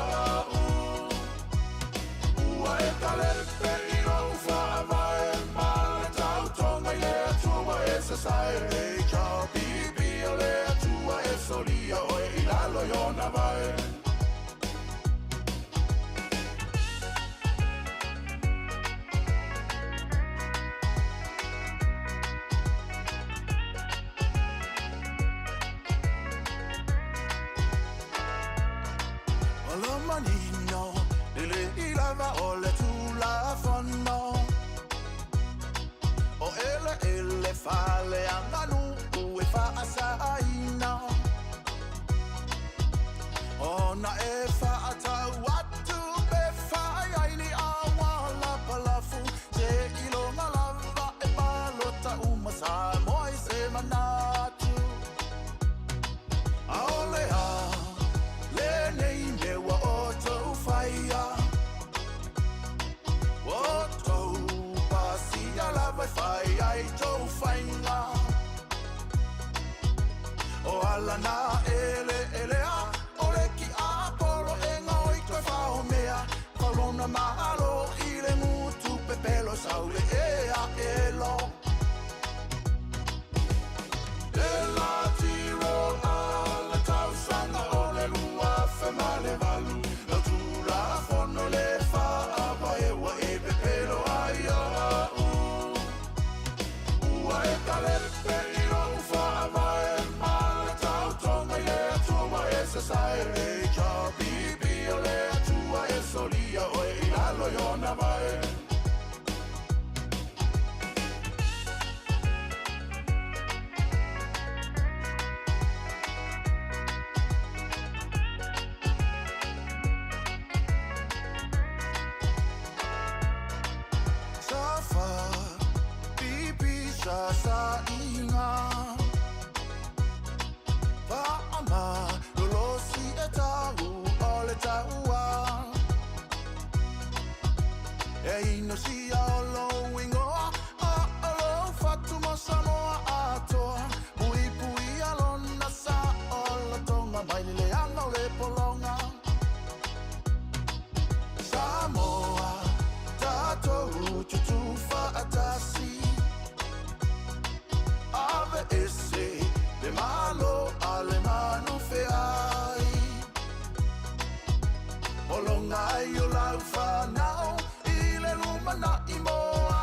ua e tale pe ino fa ama e male tau tonga i le tua e se sai e ciao bibi o le tua e soria o Yona vai Olo manino dele ilava ole tu la fono o ele fale anganu e fa asaina Ona e whaata watu be whaiaini a wala palafu Te ilonga lava e palota umasa moi se manatu Aolea, le nei mewa o tau whaia O tau pasia lava whaiai tau whainga O ala na ele a Corona malo i le mutu pe pelo sau le ea elo E la tiro ala tau sanga o le lua fe male valu La tura fono le fa apa e wa e pe pelo ai a Ua e tale pe i o fa ama e mala tau tonga i le atua e se sai re cha bibi o le atua e solia o e ilalo i ona vai Sa inga Wa'ama Lolosi e tau o le taua E ino si a lo ingoa A lo fatu mo Samoa atoa Pui pui alona sa o la tonga Mai le anga o le polonga Samoa Tatou tutu fa'atasi Ave esse de malo alemano feai Olonga i o lau whanau I le lumana I moa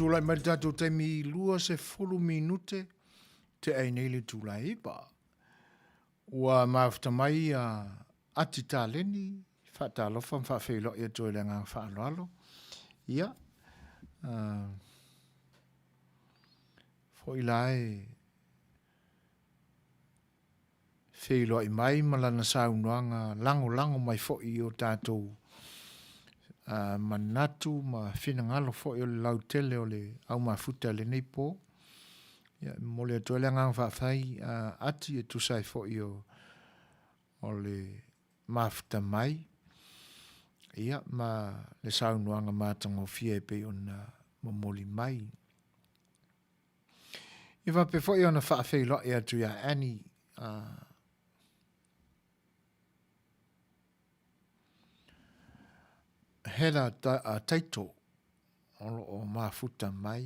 tūlai mai tātou te mi lua se fulu minute te ai nei le tūlai ba. Ua mafta mai ati tāleni, whata alofa, whawhelo ia tō le ngā whaaloalo. Ia, fo i lai, whelo i mai malana saunuanga, lango mai fo i o tātou manatu, ma whina ngalo fo i o le lautele o le au mafuta le nei pō. Ia, mo le tō le ngā whawhai ati e tusai fo i o le mafuta mai. Ia, ma le saunuanga mātango fia e pe ona momoli mai. Iwa pe fo i ona whawhelo e atu ia ani hera taito o mafuta mai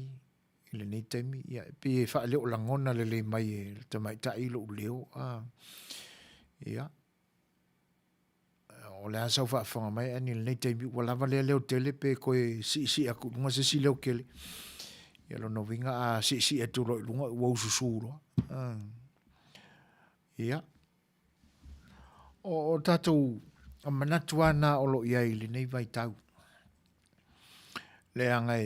i le nei taimi. Ia, pe e wha leo langona le mai e te mai ta ilo u leo. Ia. O le asau whaafonga mai ani le nei taimi ua lava leo tele pe koe si aku lunga se si leo kele. Ia lo no winga si atu roi lunga ua ususuro. Ia. O tatou a manatu ana o lo iai le nei vai tau. Le anga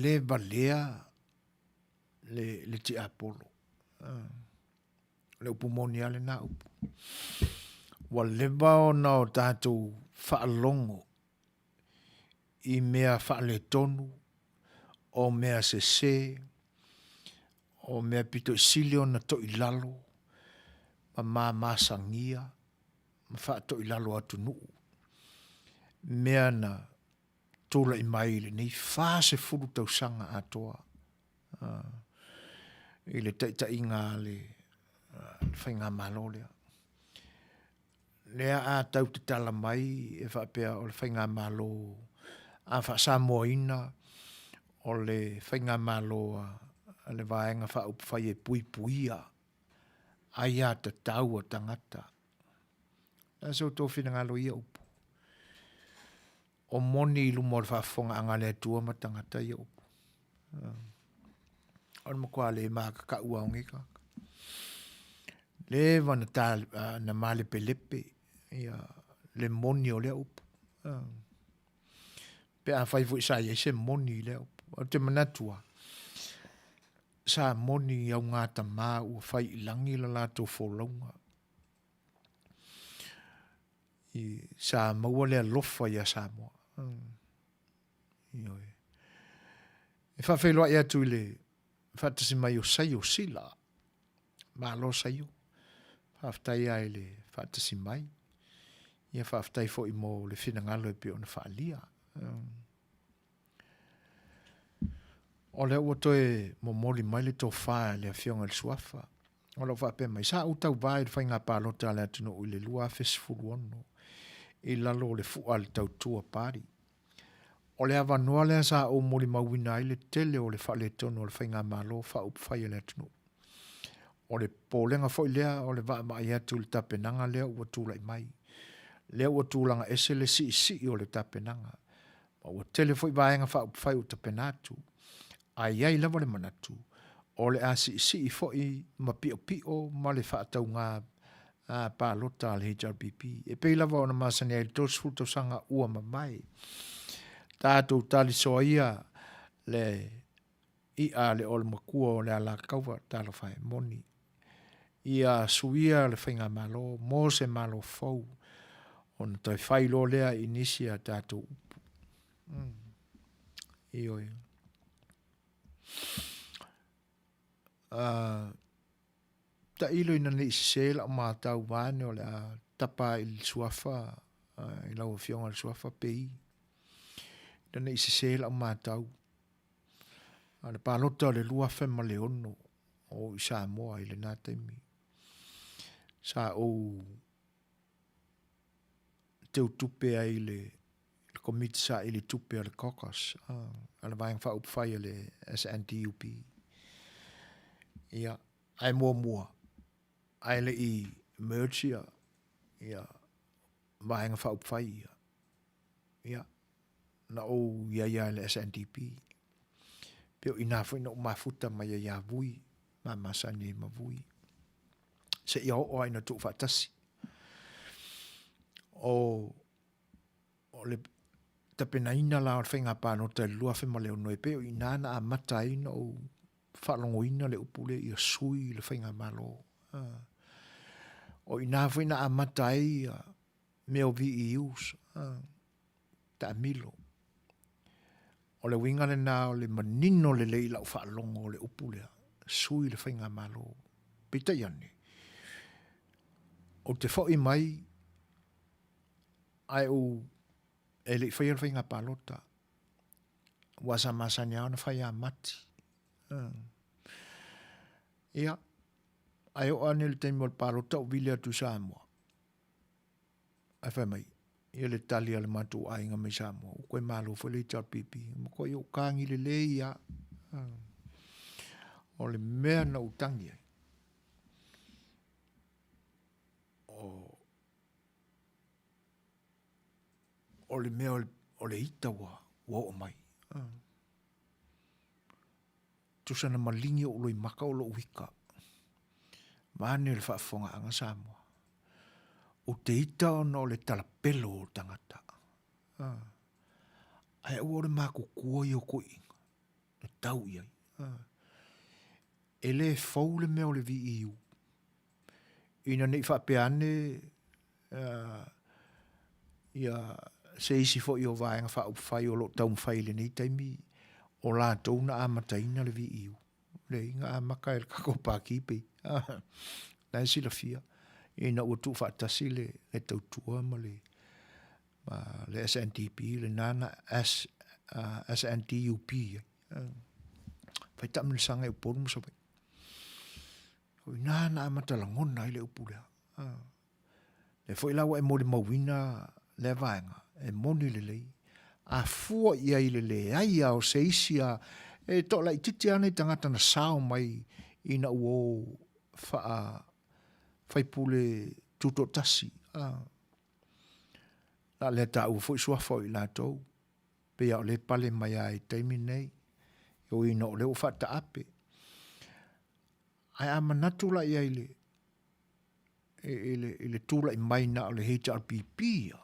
le balea le ti apolo. Le upumoni ale na upu. Wa leba o na o tatou whaalongo i mea whaale tonu o mea se o mea pito silio na to i lalo ma masangia ma wha to i lalo atu nuu mea na tōla i mai le nei whase furu tau sanga atoa i le taita inga le whainga malo lea lea a tau te tala mai e whapea o le whainga malo a wha Samoina o le whainga malo le vaenga wha upwhai e puia ai a ta tau o tangata. A so tō whina ngalo ia upu. O moni ilu mo le whafonga anga le tua ma tangata ia upu. O makua le maka ka ua ongi kaka. Le wana tā na male pelepe ia le moni o le upu. Pe a whai fui sa ia se moni le upu. O te manatua. Sa moni au ngata mā ua whai ilangi la lato wholaunga. I sa maua lea lofa ia sa moa. Ioi. E whawheloa ia tu le whatasi mai o saio sila. Mā lo saio. Whaftai ai le whatasi mai. Ia whaftai fo i mo le whinangalo e pe ona whaalia. O le ua toe momoli mai le tō whae le whionga le suafa. O le whape mai. Sa utau vai le whainga pālota le atunu i le lua fesifuru ono. I lalo le fua le tau tua pari. O le avanua lea sa o moli mawina i le tele o le whale tono o le whainga malo wha upwhai le atunu. O le pōlenga fo i lea o le waa mai atu le tapenanga lea ua tūla i mai. Lea ua tūlanga ese le si o le tapenanga. Ma ua tele fo i vaenga wha upwhai o tapenatu. Ai lava le manatu. O le a si fo i ma pio ma le wha atau ngā pālota le HRPP. E pei lava o na masani ai tos futo sanga ua mamai. Tātou tali soa ia le le o le makua o le ala kauwa talo whae moni. Ia suia le whainga malo, mo se malo fau. O na tai whailo lea inisia tātou upu. Ioi. Ta ilo ina le isela o mātau vāne o le tapa il suafa, i lau whionga il suafa pei. Ina le isela o mātau. Le pālota le lua whema le ono o i Samoa i le nātaimi. Sa o te utupe ai le komiti sa i le tupe a le caucus. A le vaeng wha upwhai le SNDUP. Ia, ai mua. Ai le i mergia. Ia, vaenga whaupwhai ia. Ia. Na o ia le SNDP. Peo ina fwoi na umafuta mai ia vui. Ma masani ma vui. Se ia o aina tu whatasi. O le tapena ina la o whenga pāno te lua whema leo noi peo ina na a mata ina o whalongo ina le upule ia sui le whenga malo. O ina fwoi na a mata ia meo vi i us. Ta milo. O le winga le na o le manino le leila o whalongo le upule sui le whenga malo. Pita iane. O te whoi mai ai o e le whai whainga palota. Wasa masani au na whai a mati. Ia. Ai o ane le teimo le palota o vile atu Samoa. Ai whai mai. Ia le tali ale matu ainga me Samoa. O koe malo whai le tau pipi. Mo koe o kāngi le le ia. O le mea na utangi ai. O le mea o le ita wa o mai. Tusana malingi o loi maka o lo wika. Maane le whaafonga anga Samoa. O te ita o no le talapelo o tangata. Ai o le mako kua i o ko inga. Le tau iai. E le fau le mea o le vi iu. Ina nei whapeane ia se isi fo i o vaenga whai o lo tau mwhai le nei taimi o la tau na amataina le vi iu. Le inga amaka e le kako pākipi. Nai sila fia. Ina ua tu whaatasi le tautua ma le SNDP, le nana SNDUP. Whai tamile sanga e uporu musawai. O nana amatalangona i le upulea. Le fo ilawa e mori mawina le vaenga. E moni le lei. A fua ia i le ai au se isia. E to la i titi ane tangata na sao mai ina uo fai pule tuto tasi. La le ta u fo suafo i la tau. Pe au le pale mai ai taimi nei. O ina o le o fata ape. Ai amanatu la ia ile. Ile tula i mai na o le HRPP ia.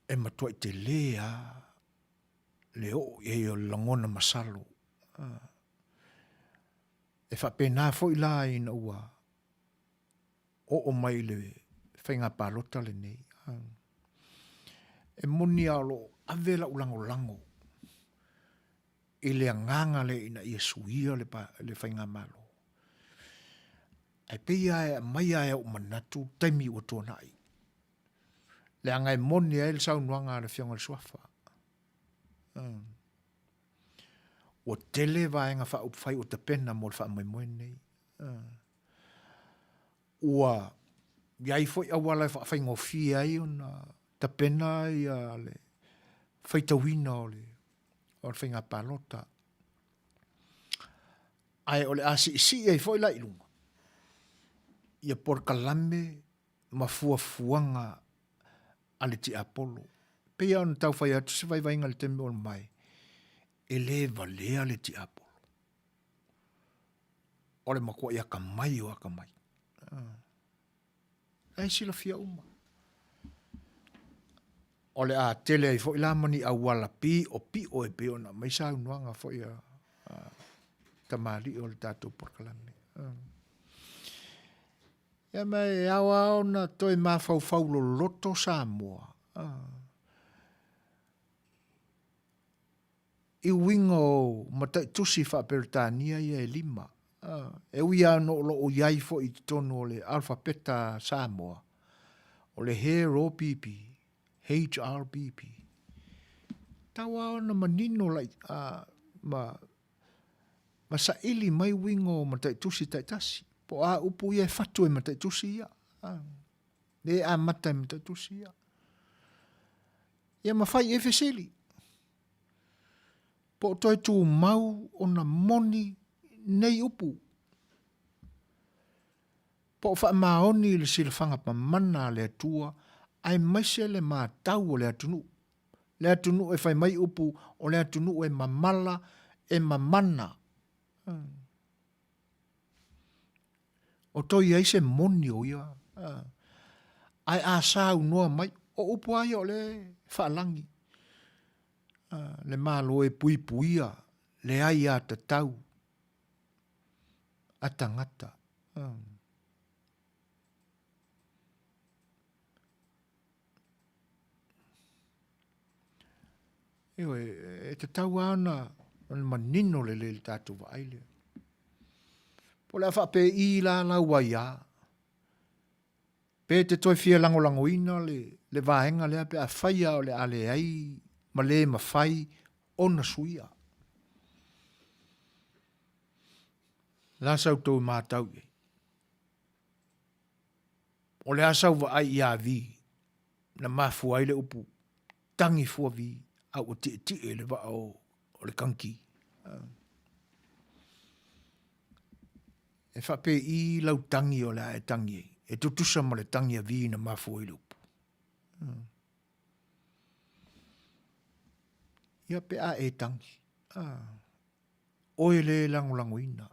E matua i te lea le o e o langona masalo. E whapena fo i la ina ua o mai le whainga palota le nei. E moni alo avela ulango lango. I le anganga le ina i suia le whainga malo. Ai pia e mai ai o manatu taimi o tōna ai. Le angai moni e le saunuanga le whionga le suafa. O tele vaenga wha upwhai o te pena mo le wha mai moe nei. Ua iai foi awala wha whaingo fia ai o na te pena i a le whaitawina o le whainga palota. Ai o le asi isi ai foi la ilunga. Ia por kalame ma fuanga ale ti Apollo. Pea on tau whai atu se vai le teme o mai. E le valea le ti Apollo. O le makua ia kamai o akamai. Ai sila fia uma. O le a tele ai fo ilamani a wala pi o e pe ona. Mai sa unuanga fo ia tamari o le tatou por kalame. Ia mai awa ona toi mawhau lo loto Samoa. I wingo matai tusi whaperitania ia e 5. E uia no lo o iai fo i tono o le alfabeta Samoa. O le HRPP. HRPP. Tawa ona manino lai ma sa ili mai wingo matai tusi taitasi. Po a upu ia e fatu e matai tusi ia. Le a matai matai tusi ia. Ia mawhai e feseli. Po toi tu mau o na moni nei upu. Po fa maoni le silafanga pa mana le atua, ai maise le mātau o le atunu. Le atunu e fai mai upu, o le atunu e mamala, e mamana. O toi ai se moni o ia. Ai a sa unua mai, o upu ai o le whaalangi. Le malo e pui puia, le ai a tatau, a tangata. Io e tatau ana, le manino le le tatu wa aile. Po le afa pe i la waia. Pe te toi fia lango ina le vaenga le pe a faia o le ale ai, ma le ma fai, ona suia. La sau tau mātau e. O le asau wa ai ia vi, na mafu ai le upu, tangi fua vi, au o ti e le wa o le kanki. E whape i lau tangi o le ae tangi e. E tutusa ma le tangi a vi na mafu ai le upu. Ia pe a e tangi. Oe le lango ina.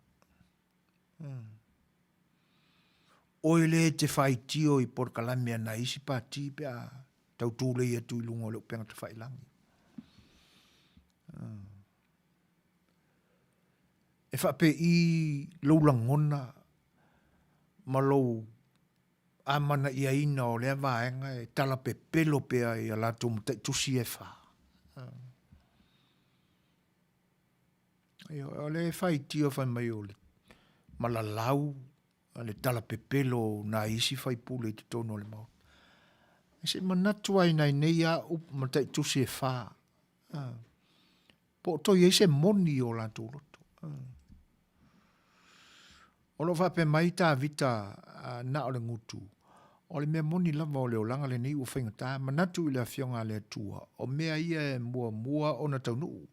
Oe le te whai tio i por kalamea na isi pa ti pe a tau tūle i atu i lunga o le upenga te whai langi. E whape i lau langona ma lau amana ia ina o lea vaenga e tala pe pelo pe a i ala tu tusi e wha. O le whai tio whai mai o le malalau, le tala pe pelo na isi whai pule i te tono le mau. E se manatua i nei nei a up ma te tusi e wha. Po toi e se moni o la tu roto. O lo whape mai ta vita na o le ngutu. O le mea moni lava o le olanga le nei uwhainga ta, manatu i le awhionga le atua. O mea ia e mua o na taunu.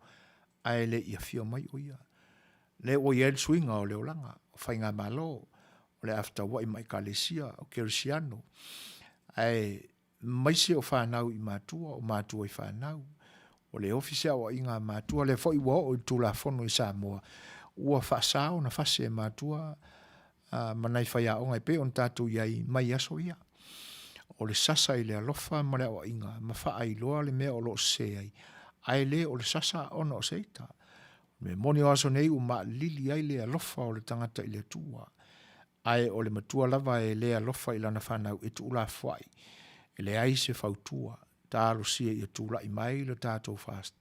Ai le ia whio mai o ia. Le o ia swinga o le olanga. O whainga malo. O le after wai mai kalesia, o kerisiano. Ai maise o whanau i mātua, o mātua i whanau. O le ofisa o inga mātua, le fo iwa o i tula fono i Samoa. Ua whasao na whase e mātua, manai whaia o ngai pe on tātou iai mai aso ia. O le sasa i le alofa ma le o inga, ma wha ai loa le mea o lo se ai. Ai le o le sasa ona o seita. Me moni o aso nei u ma lili ai le alofa o le tangata i le tua. Ai o le matua lava e le alofa i lana whanau e tu ula fwai. E le ai se fautua. Tālo sia i tūla i mai le tātou fast.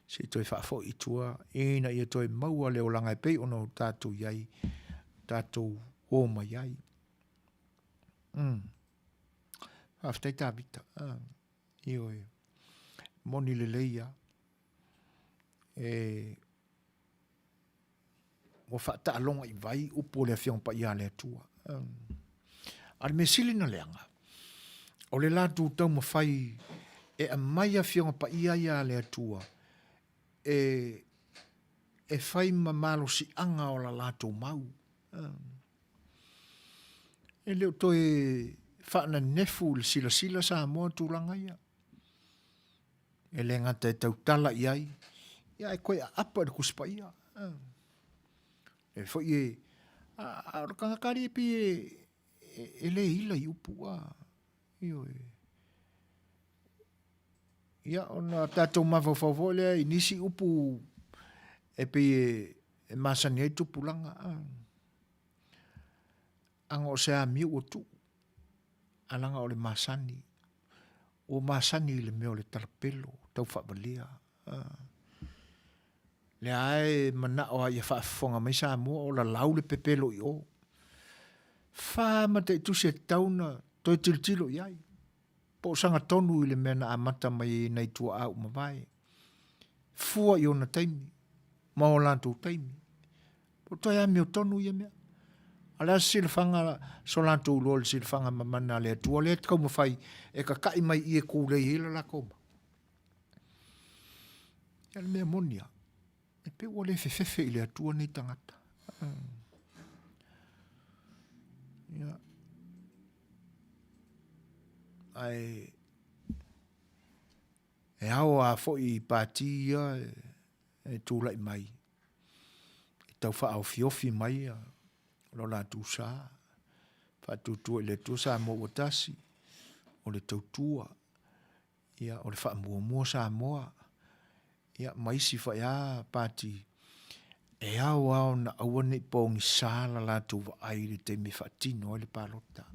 Se toi whaafo i tua, ina i toi maua leo langa pei ono tātou iai, tātou oma iai. Haftai tā vita. Io e. Moni le leia. O whata alonga i vai, upo le whiong pa ia le tua. Ar me silina leanga. O le lātou tau ma whai, e a mai a whionga pa ia le atua, e whai ma malo si anga o la lātou mau. E leo toi whaana nefu le sila sa moa tūranga ia. E le ngata e tau tala iai, ia e koe a apa de kuspa ia. E fo ie, a rakangakari e pi e le ila i upu a. Io e. Ia ona tātou mawhawhawho lea i nisi upu e pi e masani ai tupulanga. Anga o sea miu o tu. Alanga o le masani. O masani le meo le tarapelo, tau whabalea. Le ae mana o ia whaafonga mai sa mua o la lau le pepelo i o. Wha te tu se tauna toi tiltilo iai. Po sanga tonu i le mena amata mai nei tua au mawai. Fua i ona taimi. Ma o lantou taimi. Po toi a meo tonu i mea. Ala silfanga so lantou lol silfanga mamana le tua le kau mawhai e ka kai mai i e kule i hila la koma. Ia le mea monia. E pe ua le fefefe i le atua nei tangata. Ia. ai e au a fo I pati ia e tūlai mai. E tau wha au fiofi mai lo la tu sa. Wha tu le tu sa mo watasi. O le tautua. Ia o le wha mua sa moa. Ia maisi wha ia pati. E au na awane pongi sa la tu wa ai le te me whatino le palota.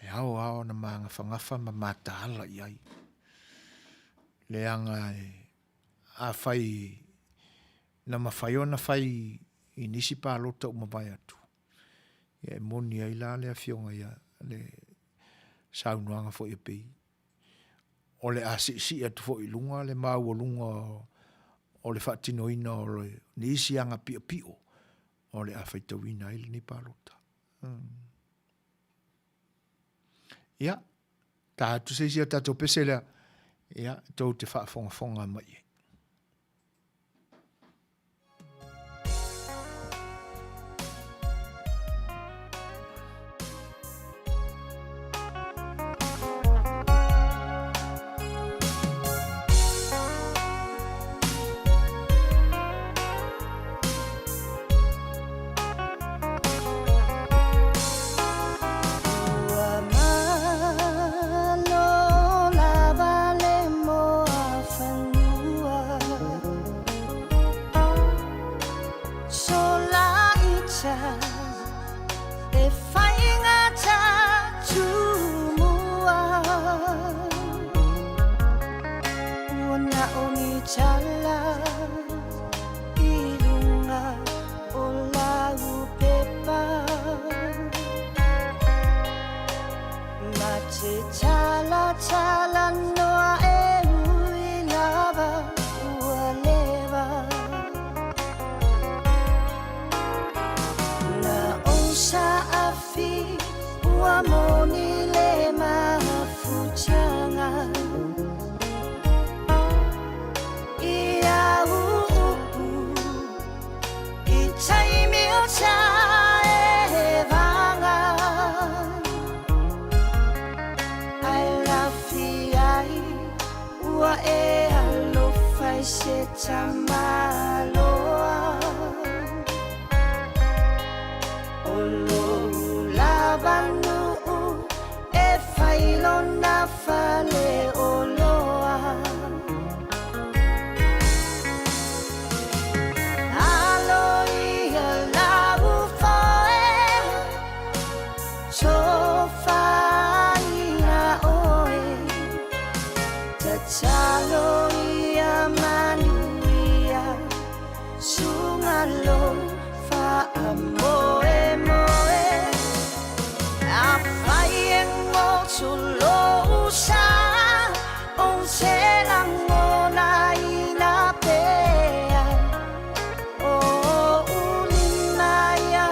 E au na manga whangafa ma mataala iai. Le anga a whai na mawhaio na whai I nisi palota umawai atu. E moni ai la le a fionga ia le saunuanga fo I pei. O le asisi atu fo I lunga le mau o lunga o le whatino ina o le nisi anga pio pio. O le a whaitawina ai le ni palota. Ia, tātu se sia tātou pese lea, ia, tau te whaafonga mai. Manuia, sungalo fa'amoe moe, apaeng mo sulosa, on selang mo na inapea, o ulimaya,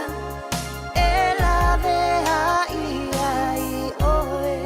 elavea iai oe.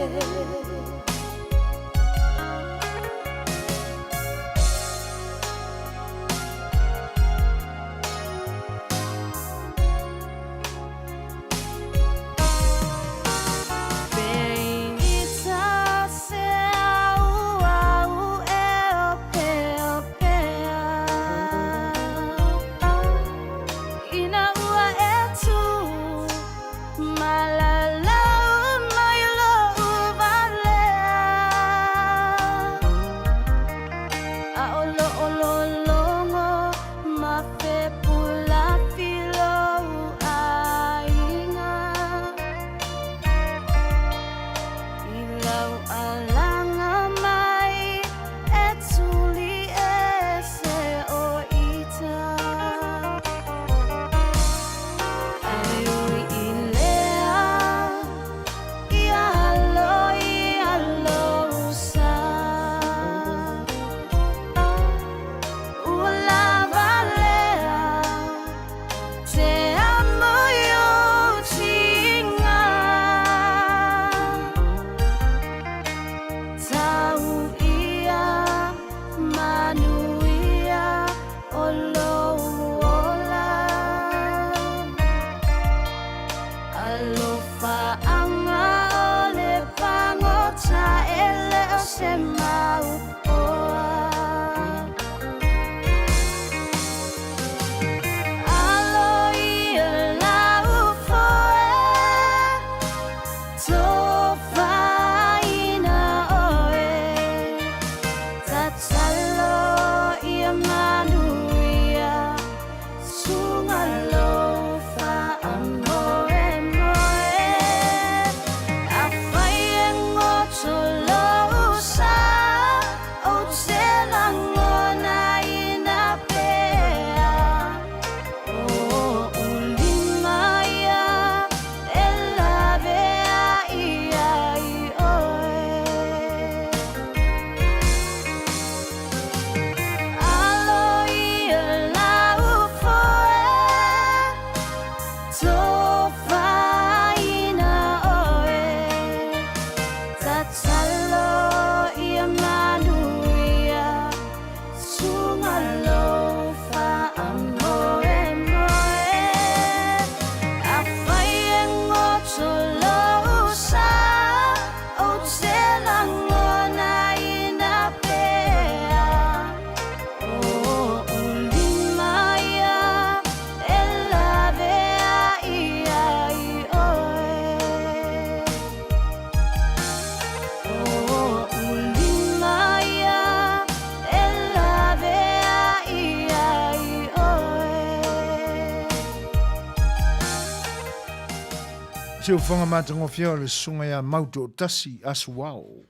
Se o whanga mātango whia o le sunga ia mauto o tasi asu wao.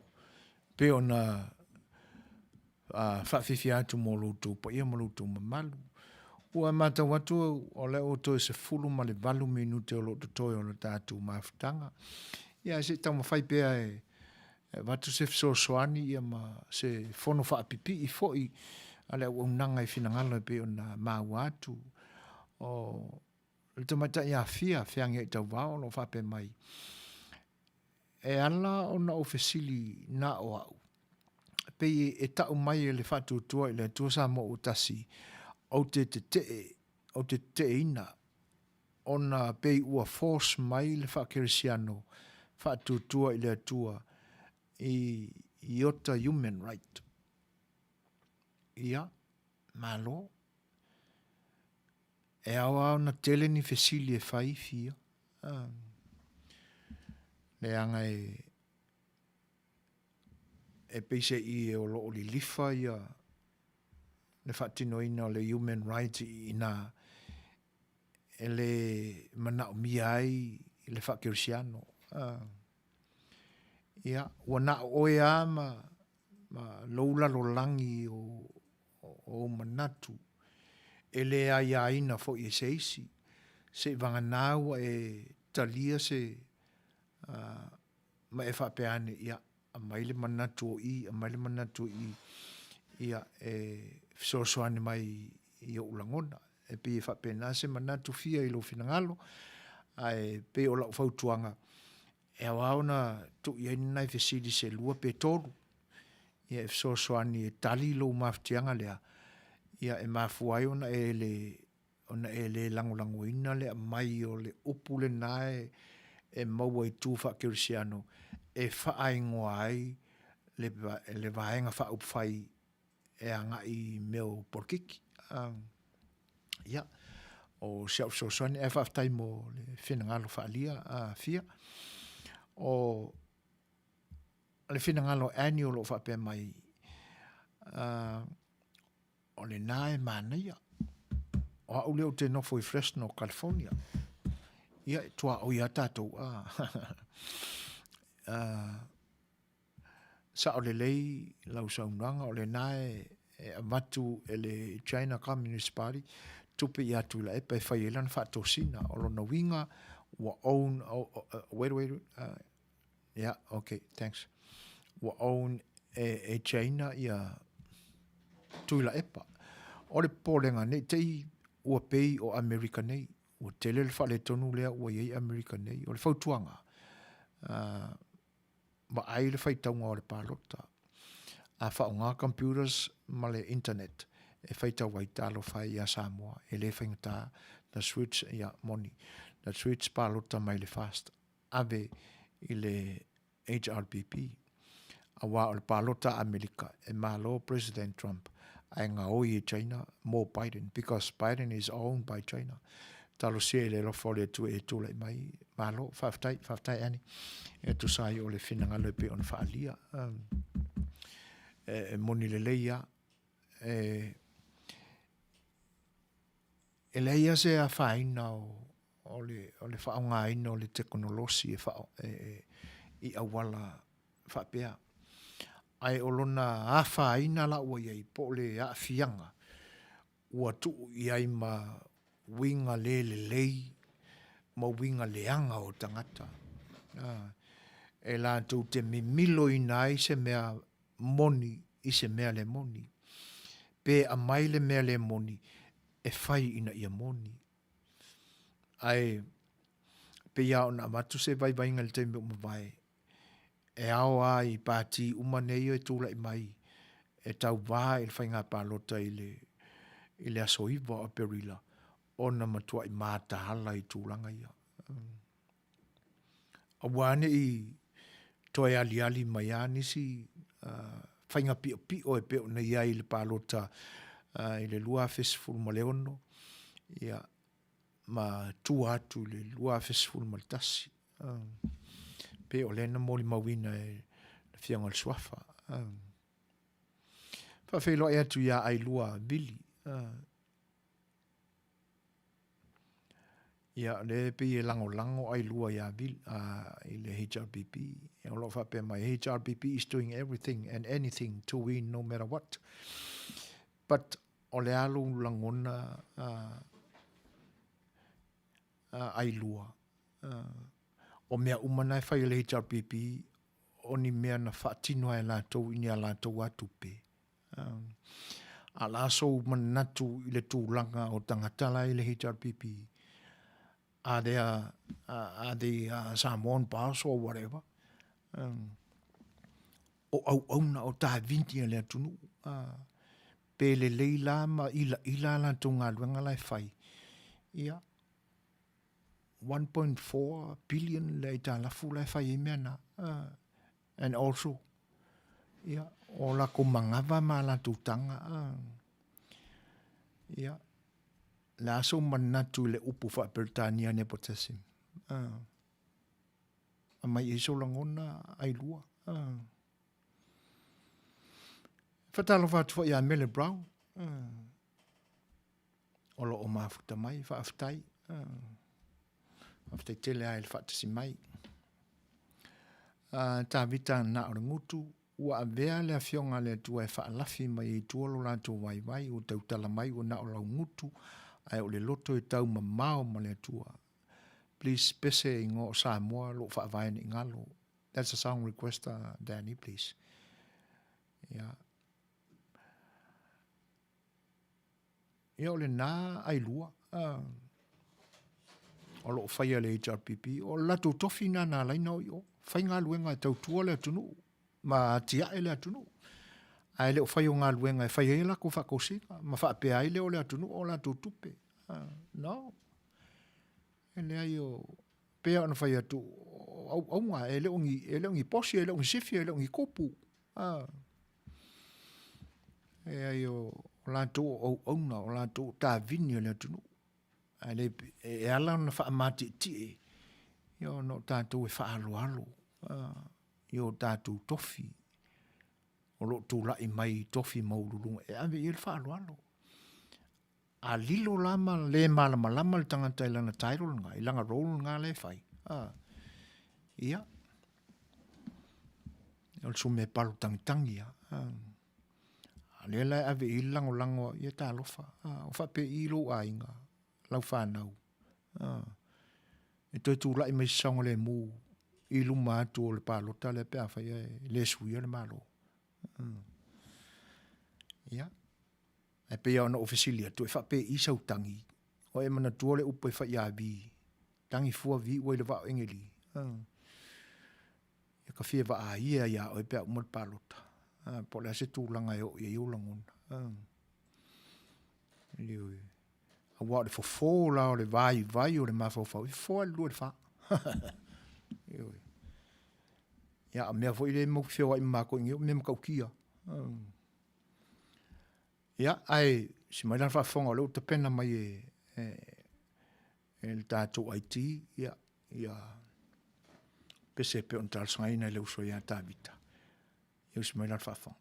Pe o na whawhiwhi atu mō loutou pa ia mō loutou mamalu. Ua mātau watu o le o toi se fulu ma le valu minute o lo toi o le tātou mawhitanga. Ia se tau mawhai pēa watu se Suasua ia ma se whono whaapipi I foi a le au nanga I whinangalo pe o na mau atu. O le tamata ia whiange I tau wao no whape mai. E ala o na ofesili na o au. Pe e tau mai e le whatu tua I le tua sa mo o tasi o te te ina o na pe ua force mai le whakerisiano whatu tua I le tua I ota human right. Ia, malo. E awa na tele ni fesili e whai fia. Le anga e peise I o lo li lifa ia le whatino ina o le human rights I na e le mana o miai I le whakerisiano. Ia, wana oe a ma loula lo langi o manatu. Ele a ina fo I se isi. Se vanganau e talia se ma e whapeane ia a maile manatu o I, a maile manatu I ia e Suasua mai I o ulangona. E pe e whapena se manatu fia I lo finangalo. Ai pe o lau whautuanga. E awao na tu I nai fesili se lua pe toru. Ia e Suasua e tali lo maftianga lea. Ia e mafuai ona e le lango ina le mai o le upu le nae e maua I tu whakerisiano e whaaingoa ai le vaenga whaupwhai e anga I meo porkiki. Ia, o siau Suasua e whaftai mo le whenangalo whaalia fia. O le whenangalo annual o whape mai o le nae Manuia. O au leo te nofo I Fresno, California. Ia, tua o ia tātou. Sa o le lei lau saunanga, o le nae amatu e le China Communist Party, tupe I atu la epa e whai elan whaatosina. O lo na winga, wa own, wait, yeah, okay, thanks. Wa own e China ia tuila epa. O le pōlenga nei, tei ua pei o Amerika nei. Ua tele le whale tonu lea ua iei Amerika nei. O le whautuanga. Ma ai le whaitaunga o le pālota. A whaunga computers ma le internet. E whaitau wai talo whai ia Samoa. E le whaingata na switch ia moni. Na switch pālota mai le fast. Ave I le HRPP. Awa o le palota Amerika e malo President Trump ai ngā oi e China more Biden because Biden is owned by China. Talo se le lo fole tu e tu le mai malo faftai ani e tu sai o le finanga le pe on faalia e moni le leia e leia se a faina o le faonga ina o le teknolosi e fa i awala fapea ai olona a faina la o ye po le a fianga ua tu i ai ma winga lei ma winga leanga o tangata e la tu te milo ina i se mea moni i se mea le moni pe a mai le mea le moni e fai ina ia moni ai pe ia ona matu se vai vai ngal te mo vai e ao ai pati umanei e tula i mai e tau vā e whai ngā pālota i le asoiva o perila ona matua i māta hala i tūlanga ia. A wane i toi ali mai anisi whai ngā pio e peo nei ai le pālota i le lua festival ma leono ia ma tu atu le lua festival ma le tasi. Pe o lena moli mawina e fianga le suafa. Whawhelo e atu ia ai lua bili. Ia le pe e lango ai lua ia bili i le HRBP. E o lo whape mai HRBP is doing everything and anything to win no matter what. But o le alu langona ai lua. O mea umana e whai le HRPP, o ni mea na whaatinoa e lātou ini a lātou atupe. A laso manatu i le tūlanga o tangatala i le HRPP. Are they Samoan pass or whatever? O auna o tā vinti a le atunu. Pe le leila ma ila lātou ngā luenga lai whai. Ia. 1.4 billion le ta la fula fa yemena and also o la ko mangava mala tutanga la so manatu le upu fa pertania ne potassium mai iso langona ai lua fatalo fa fo ya mele brown o lo o mafuta mai fa aftai After tele ai fa tsi mai. Ta vita na o ngutu ua avea le afionga le tua e fa lafi mai i tuolo la tu vai o tau tala mai o na o la ngutu ai o le loto e tau mamao ma le tua. Please pese i ngo Samoa lo fa vai ni ngalo. That's a song request, Danny, please. Yeah. Ia o le na ai lua. O lo whaia le HRPP, o latu tofi na lai nao i o. Whai ngā luenga tau tua le atunu, ma tia e le atunu. Ai le o whai o ngā luenga e whai e la ko whakosika, ma whaapea ai le o le atunu, o latu tupe. No. E le ai o, pea ana whai atu, au ngā, e le ongi posi, e le ongi sifi, e le ongi kopu. E ai o latu au ngā, o latu tā vini o le atunu. Ale e ala na fa mati ti yo no tanto e fa alo yo tanto tofi o lo tu la i mai tofi maululu e ave il fa alo a lilo lama le malama le tanga taila na title nga ilanga role nga le fai ia o sume palu tangia ale la ave ilango lango ia ta lofa o fa pe ilo ainga lau whanau. E toi tū lai mai songa le mū i luma atu o le pālota le pēa whai le suia le malo. Ia. E pēa ona ofisilia tu e whape i sau tangi. O e mana tua le upo e whai a vi. Tangi fua vi ua i le wao engeli. E ka whia wa a ia ia o e pēa umar pālota. Po le ase tūlanga e o i ulangona. Lioi. Wa le fo la o le vai o le mafo fo i fo lu le fa Ia mea foi le mo feo ai mako ngi me mo kia. Ia ai si mai la fa fonga lo te pena mai el tato Haiti ia pese pe on tal sangaina le uso ia ta vita. Ia si mai la fa fonga.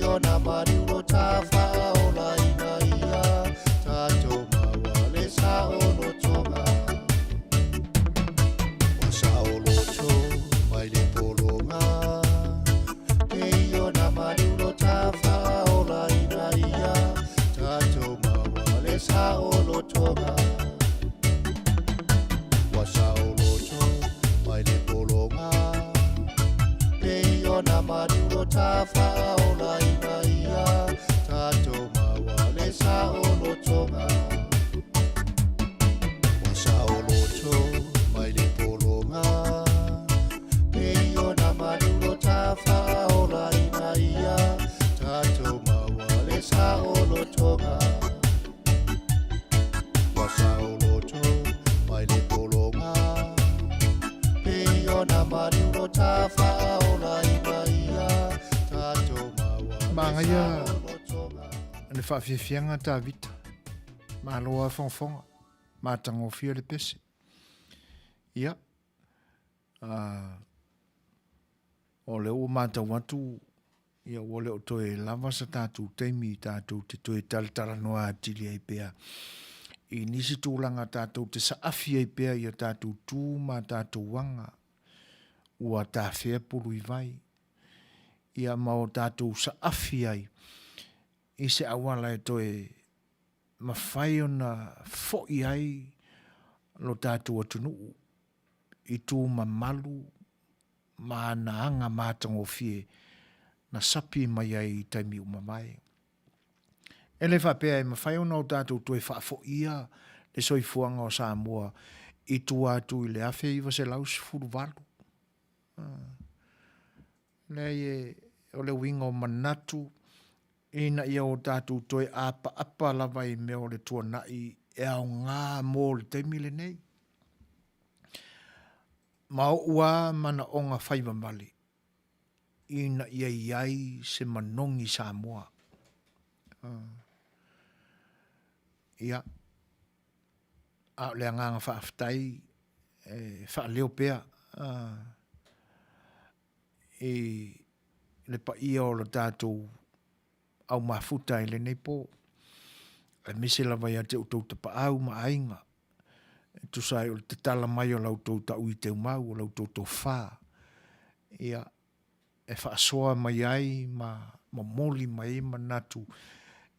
ona mariuro ta whaola ina ia tātou maua le sa ono tonga o sa olo tō mai le polonga Ei ona mariuro ta whaola ina ia tātou maua le sa ono tonga wa sa olo tō mai le polonga Ei ona mariuro ta whaola ina ia tātou maua le sa ono tonga wa sa olo tō mai le polonga Ei ona mariuro ta whaola ina ia tātou maua le sa ono tonga wa sa olo tō mai le polonga Ei ona mariuro ta whaola ina ia tātou maua Mangaia le whawhiawhianga tā vita. Ma loa whongwhonga. Ma tangofia le pese. Ia. O leo o mātau atu. Ia o leo toe lava sa tātou teimi tātou te toe talatara noa atili ai pēa. I nisi tūlanga tātou te saafi ai pēa ia tātou tū ma tātou wanga. Ua tā whea puru i vai. Ia mao tātou saafi ai. I se awala e toe mawhai ona fo'i ai lo tātou atunuu. I tū mamalu ma anga mātango fie na sapi mai ai i taimi umamai. E le whapea e mawhai ona o tātou toe whaafo'ia le soifuanga o Samoa i tū atu i le awhi iwa se laus furu walu. Nei o le winga o manatu ina ia o tātou toe apa lava i mea o le tua nai e au ngā mō le teimi le nei. Ma o ua mana o ngā whaiva mali ina ia iai se manongi Samoa. Ia a le anganga whaaftai whaaleo pea e le pa ia o le tātou au mafuta i le nei po. E mise la vai a te utou te pa au ma ainga. E tu sai o te tala mai o lau tau ta ui te umau o lau tau tau whā. Ia e whaasoa mai ai ma moli mai ma natu.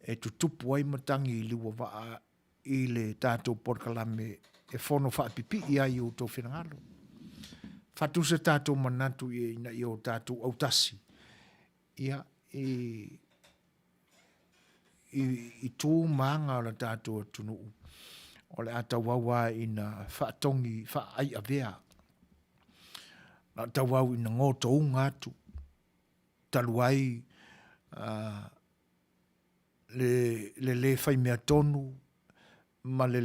E tu tupu ai matangi i liwa waa i le tātou porkalame e whono whaapipi i ai o tau whenangalo. Whatu se tātou manatu i ina i o tātou autasi. Ia i tū maanga o la tātou atunuu. O le ata wawa ina whaatongi, whaai avea. La ata wau ina ngoto unga atu. Taluai le whai mea tonu, ma le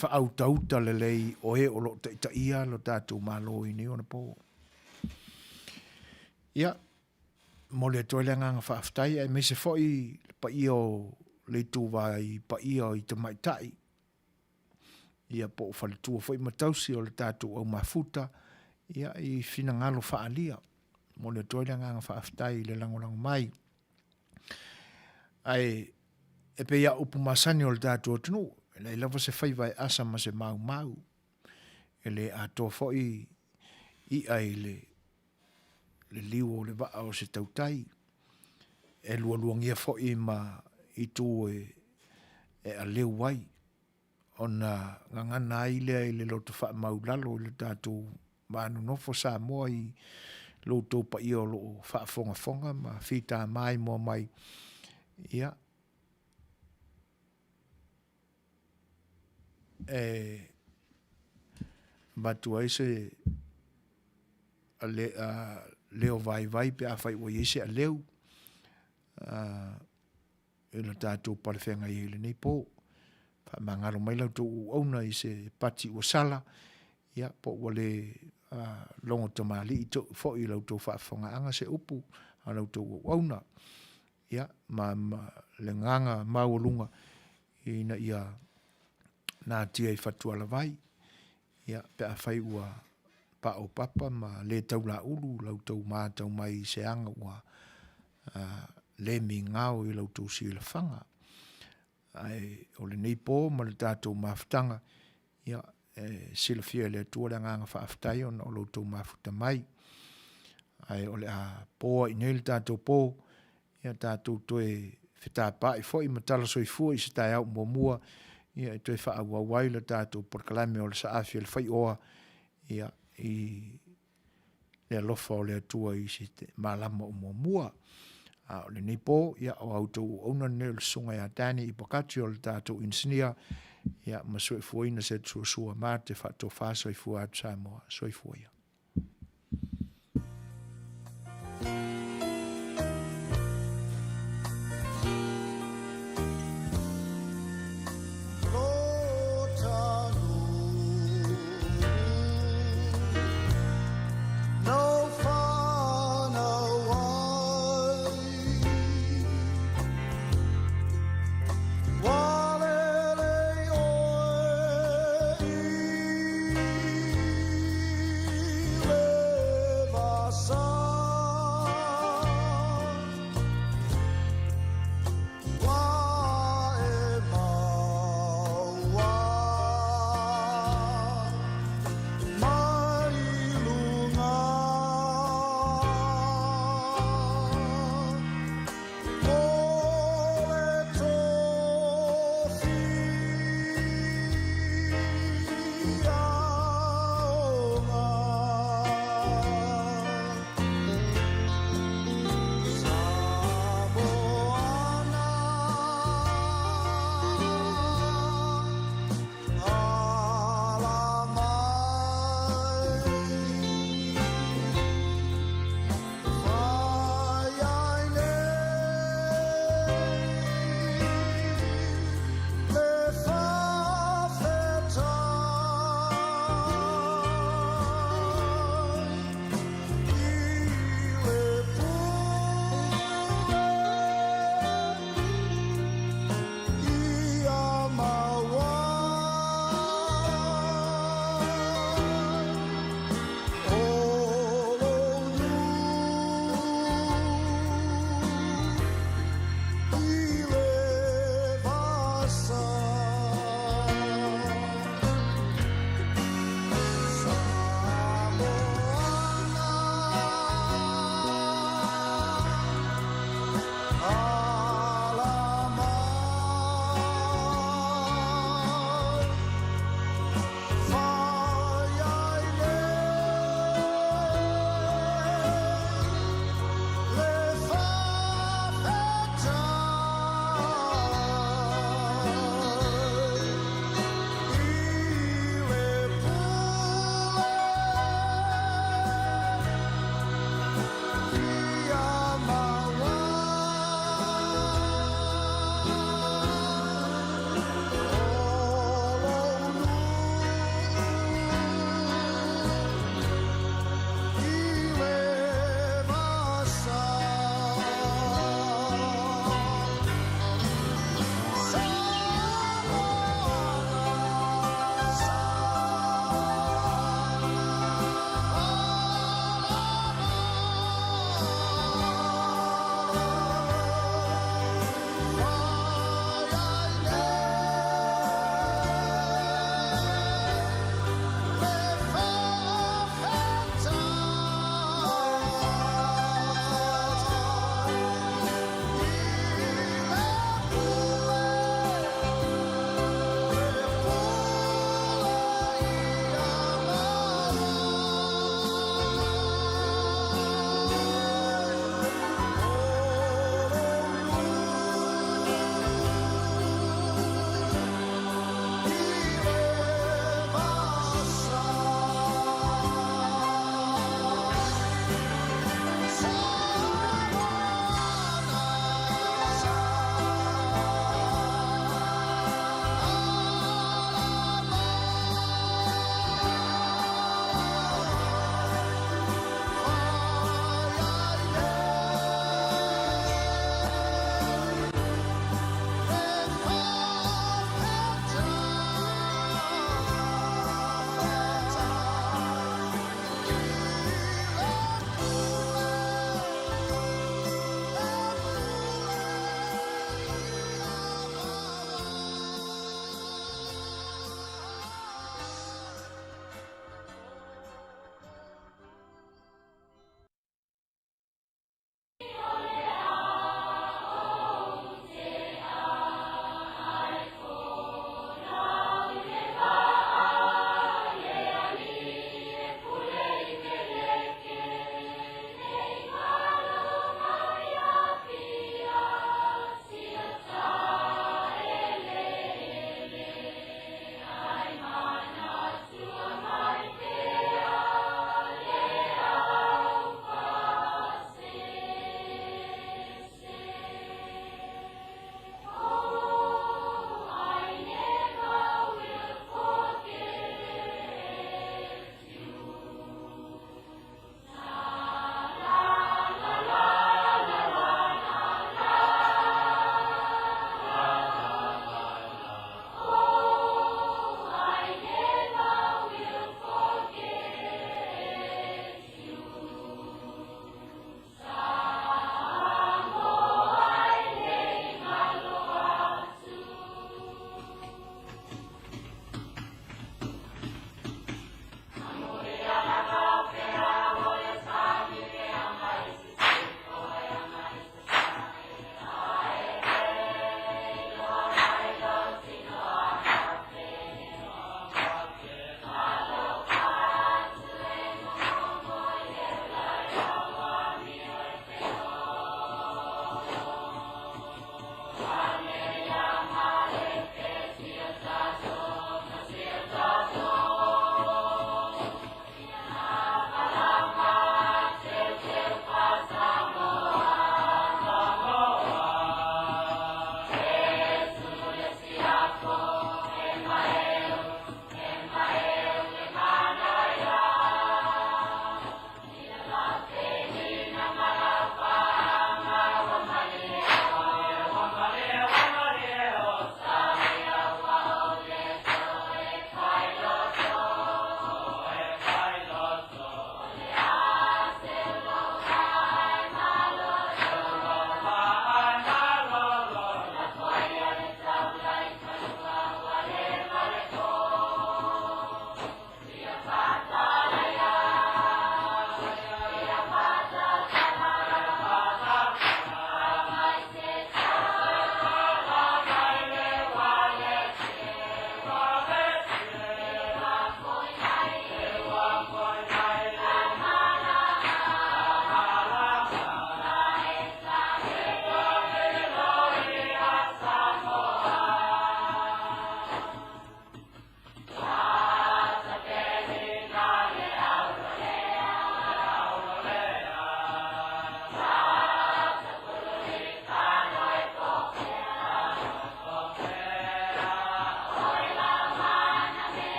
whaauta le lei o e o lo ta ia lo tātou malo i ni ona po. Ia, mo le toilenga nga whaaftai, e me se foi pa ia o le tūwai, pa ia o i te maitai. Ia po whale tua foi matausi o le tātou au mafuta, ia i whina ngalo whaalia. Mo le toilenga nga whaaftai le langolango mai. Ai, e pe ia upu masani o le tātou atunu, e le lava se whaiwai asa ma se mau. E le ato foi i ai le liu o le waa o se tautai. E luangia foi ma i tū e a leu wai. Ona ngangana ai le loto wha maulalo le tātou manu nofo Samoa i loto pa i o lo wha fonga ma whita mai mo mai. Ia. Batu ai se leo vai pe a whai o iese a leu. E la tātou parewhenga i ele nei po. Pa mangaro mai lau tō auna i se pati o sala. Ia, po wale longo tamali i tō fo i lau tō whaafonga anga se upu. A lau tō auna. Ia, ma le nganga maulunga i na ia nā tia i whatua la vai. Ia, pe a whai ua pa o papa ma le tau la ulu lau tau mātau mai se anga ua le mi ngau I lau tau si le whanga. Ai, o le nei pō, ma le tātou mawhitanga, ia, sila fia le tua le nganga whaaftai o lau tau mawhita mai. Ai, o le a pōa I nei le tātou pō, ia tātou toe whita pai fo I matala soi fua I se tai au mua, ia I toe wha awa wai le tātou porkalame o le saafia le Fai'oa, ia I le alofa o le atua I se malama o mua. O le nei pō, ia o autou ona ne le sunga ia tani I pakati o le tātou insinia, ia masoi fuaina se Suasua ma te whato whāsoi fua atu Samoa, soi fuaia.